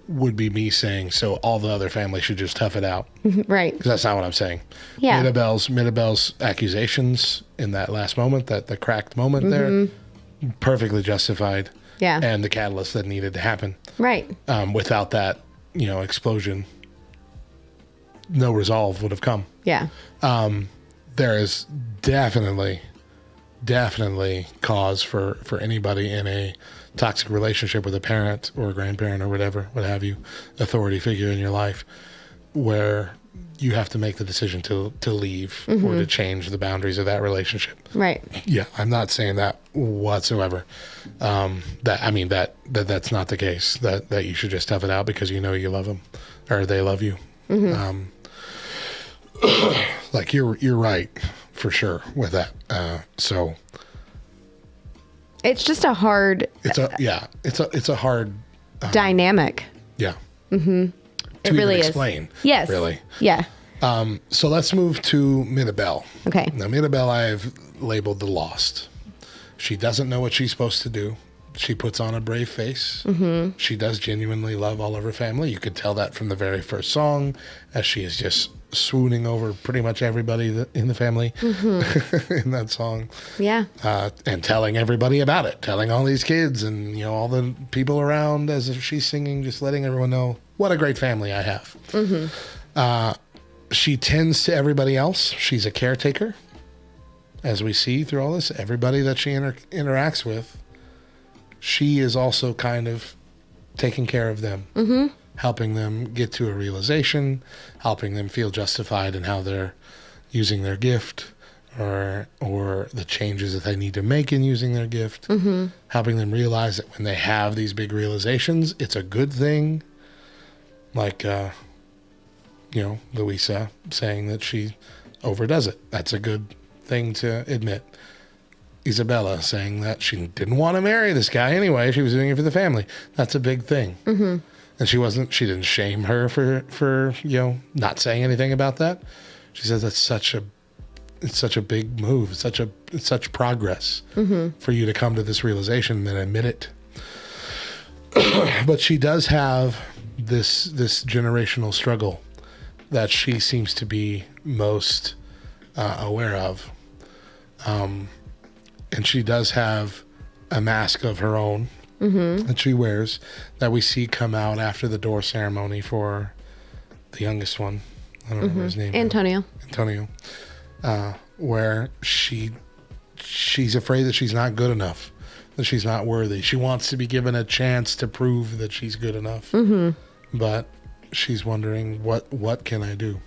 would be me saying, so all the other families should just tough it out. Right. Because that's not what I'm saying. Yeah. Mirabel's accusations in that last moment, the cracked moment there, perfectly justified. Yeah. And the catalyst that needed to happen. Right. Without that, explosion, no resolve would have come. Yeah. There is definitely cause for anybody in a toxic relationship with a parent or a grandparent or whatever, what have you, authority figure in your life, where you have to make the decision to leave or to change the boundaries of that relationship. Right. Yeah, I'm not saying that whatsoever. That's not the case. That you should just tough it out because you know you love them or they love you. Like you're right for sure with that. So it's just a hard. It's a hard dynamic. Yeah. It really is. Explain. Yes. Really. Yeah. So let's move to Mirabel. Okay. Now Mirabel, I've labeled the lost. She doesn't know what she's supposed to do. She puts on a brave face. She does genuinely love all of her family. You could tell that from the very first song, as she is just swooning over pretty much everybody in the family in that song. Yeah. And telling everybody about it, telling all these kids and all the people around as if she's singing, just letting everyone know what a great family I have. She tends to everybody else. She's a caretaker, as we see through all this. Everybody that she interacts with, she is also kind of taking care of them, helping them get to a realization, helping them feel justified in how they're using their gift or the changes that they need to make in using their gift, helping them realize that when they have these big realizations, it's a good thing. Like, Luisa saying that she overdoes it. That's a good thing to admit. Isabella saying that she didn't want to marry this guy anyway. She was doing it for the family. That's a big thing. And she didn't shame her for not saying anything about that. She says it's such a big move. It's such progress for you to come to this realization and then admit it. But she does have this generational struggle that she seems to be most aware of. And she does have a mask of her own that she wears that we see come out after the door ceremony for the youngest one. I don't remember his name. Antonio. Where she's afraid that she's not good enough, that she's not worthy. She wants to be given a chance to prove that she's good enough. But she's wondering, what can I do?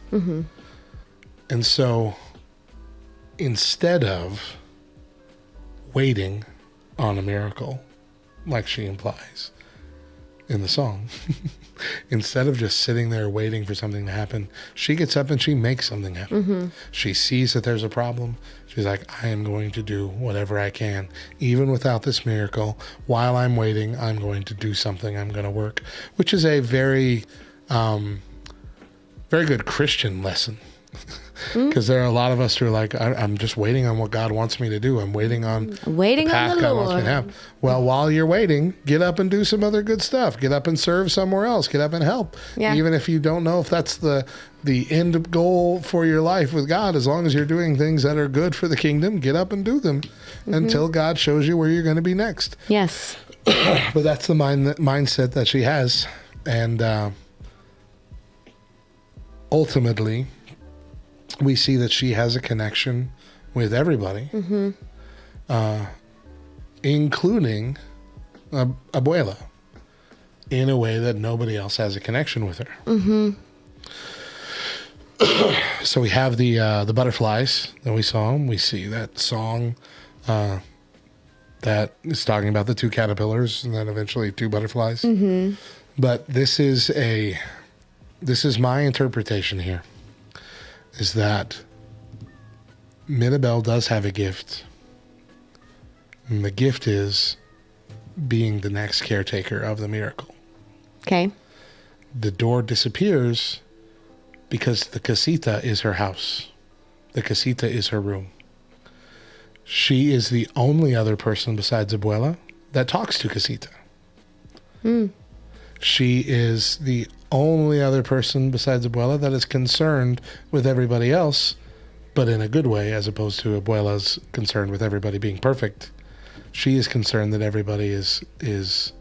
And so instead of waiting on a miracle, like she implies in the song, instead of just sitting there waiting for something to happen, she gets up and she makes something happen. She sees that there's a problem. She's like, I am going to do whatever I can, even without this miracle. While I'm waiting, I'm going to do something. I'm going to work, which is a very, very good Christian lesson. Because there are a lot of us who are like, I'm just waiting on what God wants me to do. I'm waiting on the path God wants me to have. Well, while you're waiting, get up and do some other good stuff. Get up and serve somewhere else. Get up and help. Yeah. Even if you don't know if that's the end goal for your life with God, as long as you're doing things that are good for the kingdom, get up and do them until God shows you where you're going to be next. Yes. But that's the mindset that she has. And ultimately, we see that she has a connection with everybody, including Abuela, in a way that nobody else has a connection with her. So we have the butterflies that we saw. We see that song that is talking about the two caterpillars and then eventually two butterflies. But this is my interpretation here. Is that Mirabel does have a gift. And the gift is being the next caretaker of the miracle. Okay. The door disappears because the casita is her house. The casita is her room. She is the only other person besides Abuela that talks to casita. She is the only other person besides Abuela that is concerned with everybody else, but in a good way, as opposed to Abuela's concerned with everybody being perfect. She is concerned that everybody is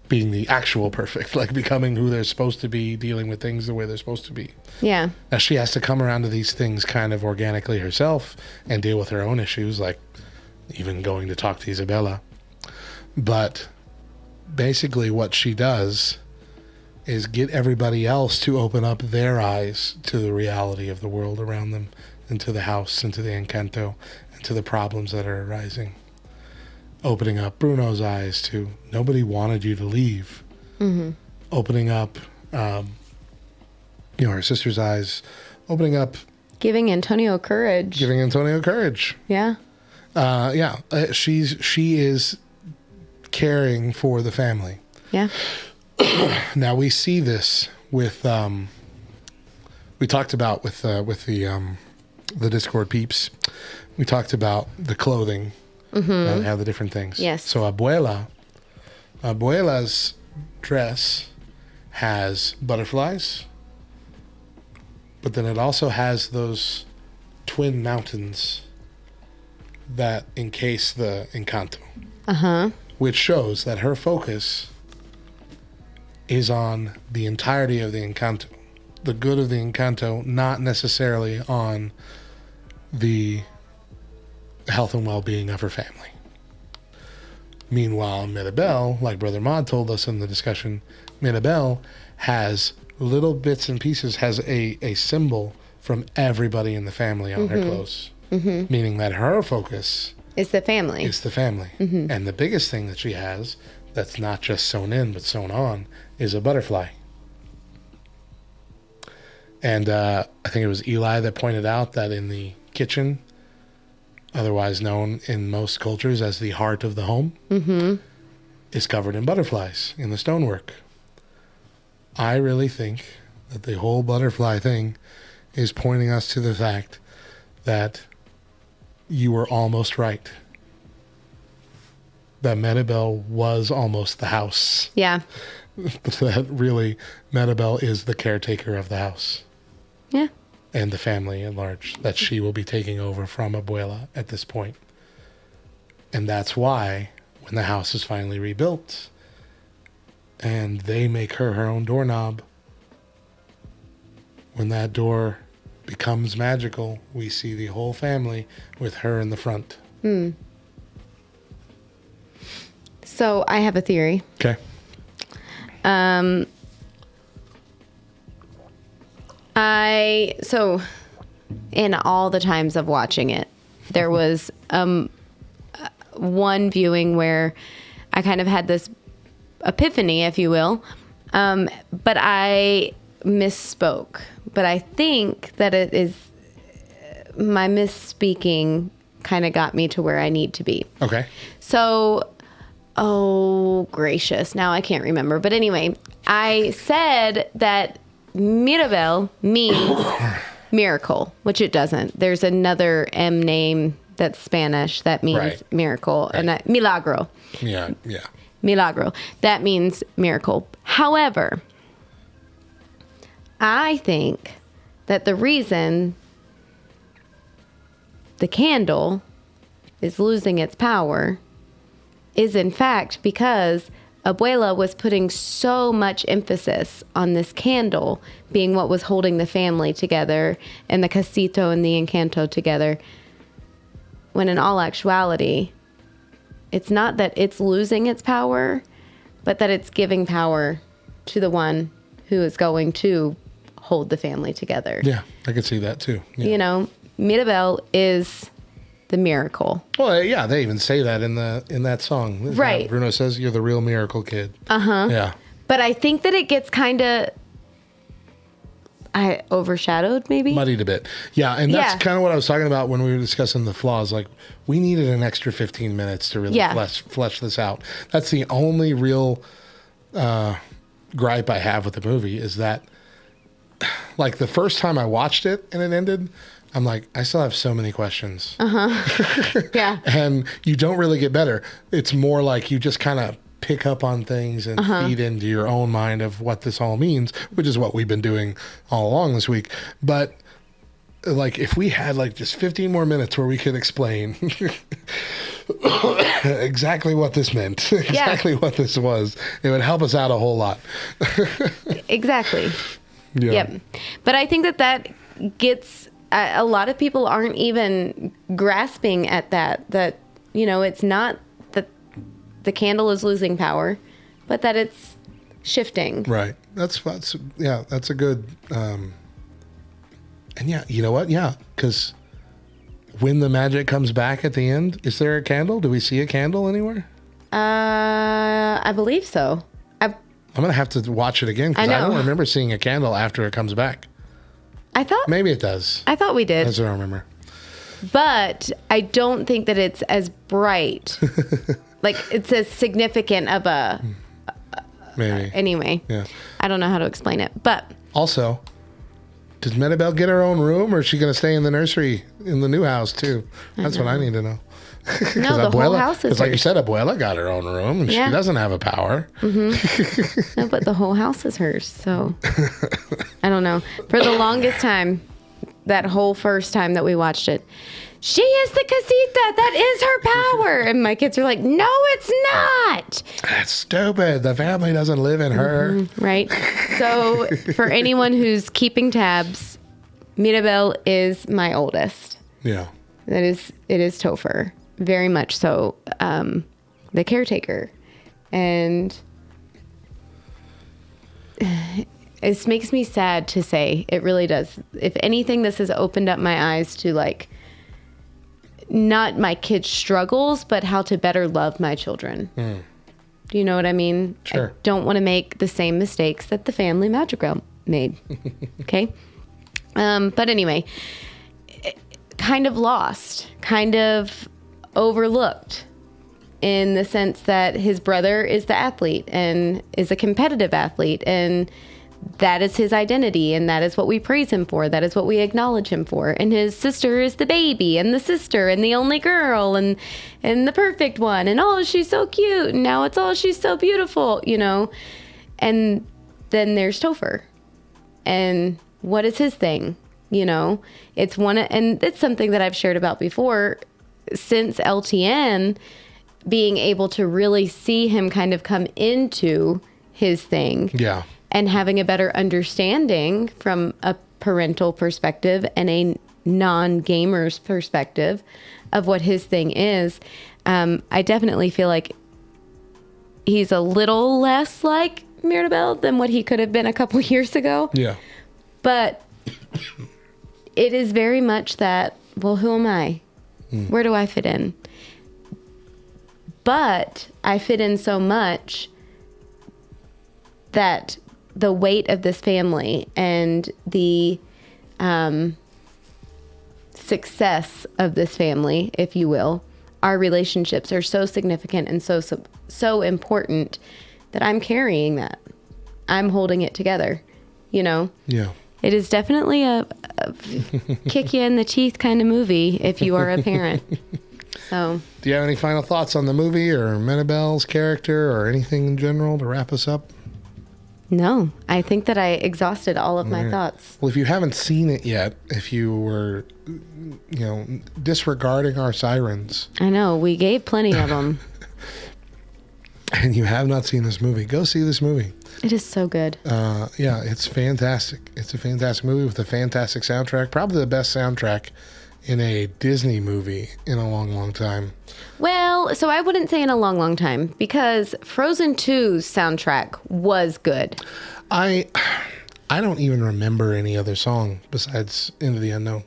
being the actual perfect, like becoming who they're supposed to be, dealing with things the way they're supposed to be. Yeah. Now she has to come around to these things kind of organically herself and deal with her own issues, like even going to talk to Isabella. But basically what she does is get everybody else to open up their eyes to the reality of the world around them, and to the house, and to the Encanto, and to the problems that are arising. Opening up Bruno's eyes to nobody wanted you to leave. Mm-hmm. Opening up, her sister's eyes. Opening up. Giving Antonio courage. Yeah. She is caring for the family. Yeah. Now we see this with we talked about with the Discord peeps. We talked about the clothing. Mm-hmm. How the different things. Yes. So Abuela's dress has butterflies, but then it also has those twin mountains that encase the Encanto. Uh-huh. Which shows that her focus is on the entirety of the Encanto, the good of the Encanto, not necessarily on the health and well-being of her family. Meanwhile, Maribel, like Brother Mod told us in the discussion, Maribel has little bits and pieces, has a symbol from everybody in the family on her clothes. Mm-hmm. Meaning that her focus is the family. Mm-hmm. And the biggest thing that she has that's not just sewn in but sewn on is a butterfly. And I think it was Eli that pointed out that in the kitchen, otherwise known in most cultures as the heart of the home, is covered in butterflies in the stonework. I really think that the whole butterfly thing is pointing us to the fact that you were almost right. That Maribel was almost the house. Yeah. That really, Maribel is the caretaker of the house. Yeah. And the family at large, that she will be taking over from Abuela at this point. And that's why when the house is finally rebuilt and they make her own doorknob, when that door becomes magical, we see the whole family with her in the front. So I have a theory. Okay. So in all the times of watching it, there was one viewing where I kind of had this epiphany, if you will, but I misspoke. But I think that it is my misspeaking kind of got me to where I need to be. Okay. So, oh gracious, now I can't remember. But anyway, I said that Mirabel means miracle, which it doesn't. There's another M name that's Spanish that means miracle, and milagro. Yeah. Milagro. That means miracle. However, I think that the reason the candle is losing its power is in fact because Abuela was putting so much emphasis on this candle being what was holding the family together and the casito and the Encanto together, when in all actuality, it's not that it's losing its power, but that it's giving power to the one who is going to hold the family together. Yeah, I could see that too. Yeah. You know, Mirabel is the miracle. Well, yeah, they even say that in that song. Right. Bruno says, "You're the real miracle kid." Uh-huh. Yeah. But I think that it gets kind of overshadowed, maybe. Muddied a bit. Yeah, and that's kind of what I was talking about when we were discussing the flaws. Like, we needed an extra 15 minutes to really flesh this out. That's the only real gripe I have with the movie, is that, like, the first time I watched it and it ended, I'm like, I still have so many questions. Yeah. And you don't really get better. It's more like you just kind of pick up on things and feed into your own mind of what this all means, which is what we've been doing all along this week. But like if we had like just 15 more minutes where we could explain exactly what this meant, exactly what this was, it would help us out a whole lot. Exactly. Yeah. Yep. But I think that gets a lot of people aren't even grasping at that, you know, it's not that the candle is losing power, but that it's shifting. Right. That's a good, and yeah, you know what? Yeah. Because when the magic comes back at the end, is there a candle? Do we see a candle anywhere? I believe so. I'm going to have to watch it again because I don't remember seeing a candle after it comes back. I thought maybe it does. I thought we did. That's what I remember. But I don't think that it's as bright. Like it's as significant of a maybe. Anyway. Yeah. I don't know how to explain it. But also, does Maribel get her own room or is she going to stay in the nursery in the new house too? That's what I need to know. No, the whole house is it's like you said, Abuela got her own room and she doesn't have a power. Mm-hmm. No, but the whole house is hers. So I don't know. For the longest time, that whole first time that we watched it, she is the casita. That is her power. And my kids are like, no, it's not. That's stupid. The family doesn't live in her. Mm-hmm, right. So for anyone who's keeping tabs, Mirabel is my oldest. Yeah. It is Topher. Very much so. The caretaker. And it makes me sad to say. It really does. If anything, this has opened up my eyes to like, not my kids' struggles, but how to better love my children. Mm. Do you know what I mean? Sure. I don't want to make the same mistakes that the family Madrigal made. Okay? But anyway, kind of lost, kind of overlooked in the sense that his brother is the athlete and is a competitive athlete, and that is his identity, and that is what we praise him for. That is what we acknowledge him for. And his sister is the baby and the sister and the only girl and the perfect one. And oh, she's so cute. And now it's she's so beautiful, you know. And then there's Topher. And what is his thing? You know, and it's something that I've shared about before since LTN, being able to really see him kind of come into his thing. Yeah. And having a better understanding from a parental perspective and a non-gamer's perspective of what his thing is. I definitely feel like he's a little less like Mirabel than what he could have been a couple years ago. Yeah. But it is very much that, well, who am I? Where do I fit in? But I fit in so much that the weight of this family and the success of this family, if you will, our relationships are so significant and so important that I'm carrying that. I'm holding it together, you know? Yeah. It is definitely a kick you in the teeth kind of movie if you are a parent. So, do you have any final thoughts on the movie or Maribel's character or anything in general to wrap us up? No, I think that I exhausted all of my thoughts. Well, if you haven't seen it yet, if you were, disregarding our sirens. I know, we gave plenty of them. And you have not seen this movie, go see this movie. It is so good. Yeah, it's fantastic. It's a fantastic movie with a fantastic soundtrack. Probably the best soundtrack in a Disney movie in a long, long time. Well, so I wouldn't say in a long, long time, because Frozen 2's soundtrack was good. I don't even remember any other song besides Into the Unknown.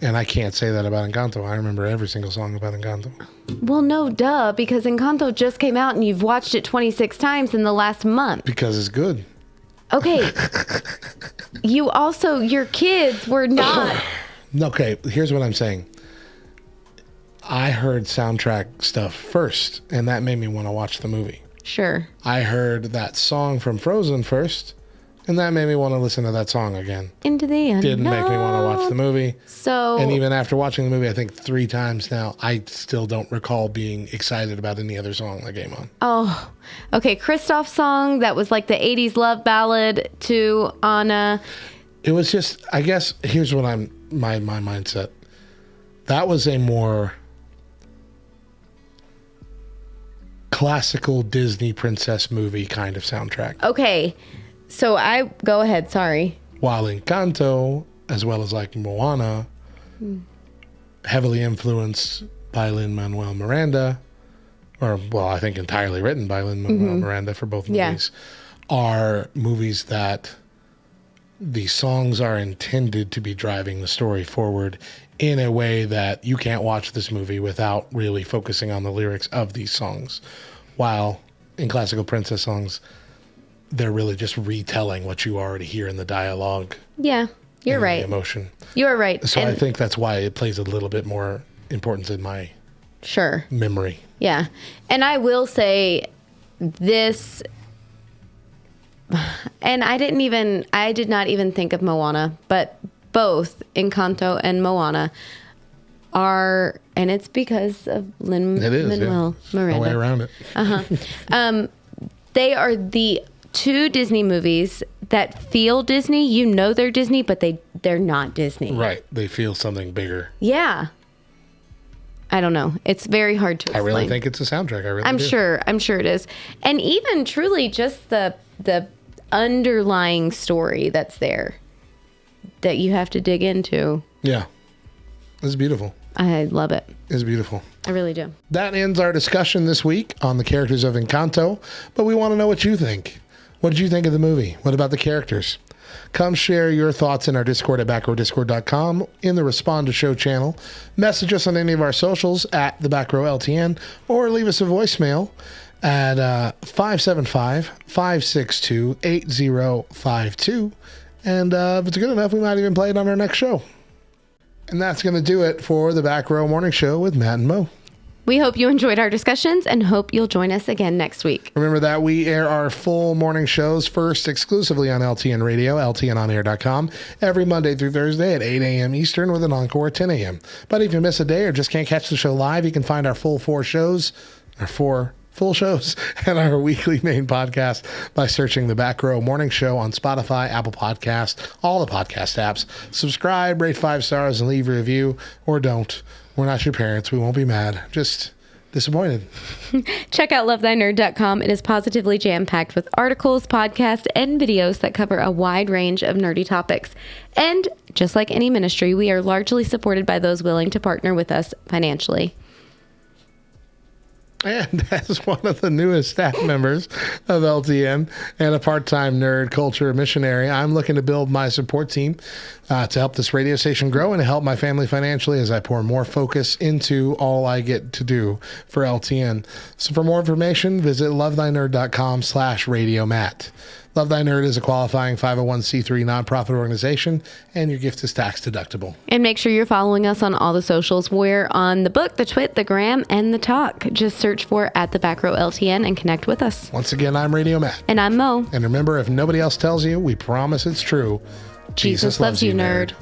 And I can't say that about Encanto. I remember every single song about Encanto. Well, no, duh, because Encanto just came out and you've watched it 26 times in the last month. Because it's good. Okay. Your kids were not... Okay, here's what I'm saying. I heard soundtrack stuff first, and that made me want to watch the movie. Sure. I heard that song from Frozen first, and that made me want to listen to that song again. Into the Unknown. Didn't make me want to watch the movie. So... And even after watching the movie, I think 3 times now, I still don't recall being excited about any other song that came on. Oh, okay. Kristoff's song, that was like the 80s love ballad to Anna. It was just, I guess, here's what my mindset. That was a more classical Disney princess movie kind of soundtrack. Okay, so go ahead. Sorry. While Encanto, as well as like Moana, heavily influenced by Lin-Manuel Miranda, I think entirely written by Lin-Manuel Miranda for both movies, are movies that the songs are intended to be driving the story forward in a way that you can't watch this movie without really focusing on the lyrics of these songs. While in classical princess songs, they're really just retelling what you already hear in the dialogue. Yeah, you're right. The emotion. You're right. So I think that's why it plays a little bit more importance in my memory. Yeah. And I will say this, and I did not even think of Moana, but both Encanto and Moana are, and it's because of Lin-Manuel Miranda. No way around it. They are the two Disney movies that feel Disney. You know they're Disney, but they're not Disney. Right. They feel something bigger. Yeah. I don't know. It's very hard to explain. I really think it's a soundtrack. I'm sure it is. And even truly just the underlying story that's there that you have to dig into. Yeah. It's beautiful. I love it. It's beautiful. I really do. That ends our discussion this week on the characters of Encanto, but we want to know what you think. What did you think of the movie? What about the characters? Come share your thoughts in our Discord at backrowdiscord.com, in the Respond to Show channel. Message us on any of our socials at the BackRowLTN, or leave us a voicemail at 575-562-8052. And if it's good enough, we might even play it on our next show. And that's going to do it for the Back Row Morning Show with Matt and Mo. We hope you enjoyed our discussions and hope you'll join us again next week. Remember that we air our full morning shows first exclusively on LTN Radio, LTNOnAir.com, every Monday through Thursday at 8 a.m. Eastern with an encore at 10 a.m. But if you miss a day or just can't catch the show live, you can find our full four shows and our weekly main podcast by searching the Back Row Morning Show on Spotify, Apple Podcasts, all the podcast apps. Subscribe, rate 5 stars, and leave a review, or don't. We're not your parents. We won't be mad. Just disappointed. Check out lovethynerd.com. It is positively jam-packed with articles, podcasts, and videos that cover a wide range of nerdy topics. And just like any ministry, we are largely supported by those willing to partner with us financially. And as one of the newest staff members of LTN and a part-time nerd culture missionary, I'm looking to build my support team to help this radio station grow and to help my family financially as I pour more focus into all I get to do for LTN. So for more information, visit lovethynerd.com/radiomat. Love Thy Nerd is a qualifying 501c3 nonprofit organization, and your gift is tax deductible. And make sure you're following us on all the socials. We're on the book, the twit, the gram, and the talk. Just search for at the Back Row LTN and connect with us. Once again, I'm Radio Matt. And I'm Mo. And remember, if nobody else tells you, we promise it's true. Jesus loves you, nerd.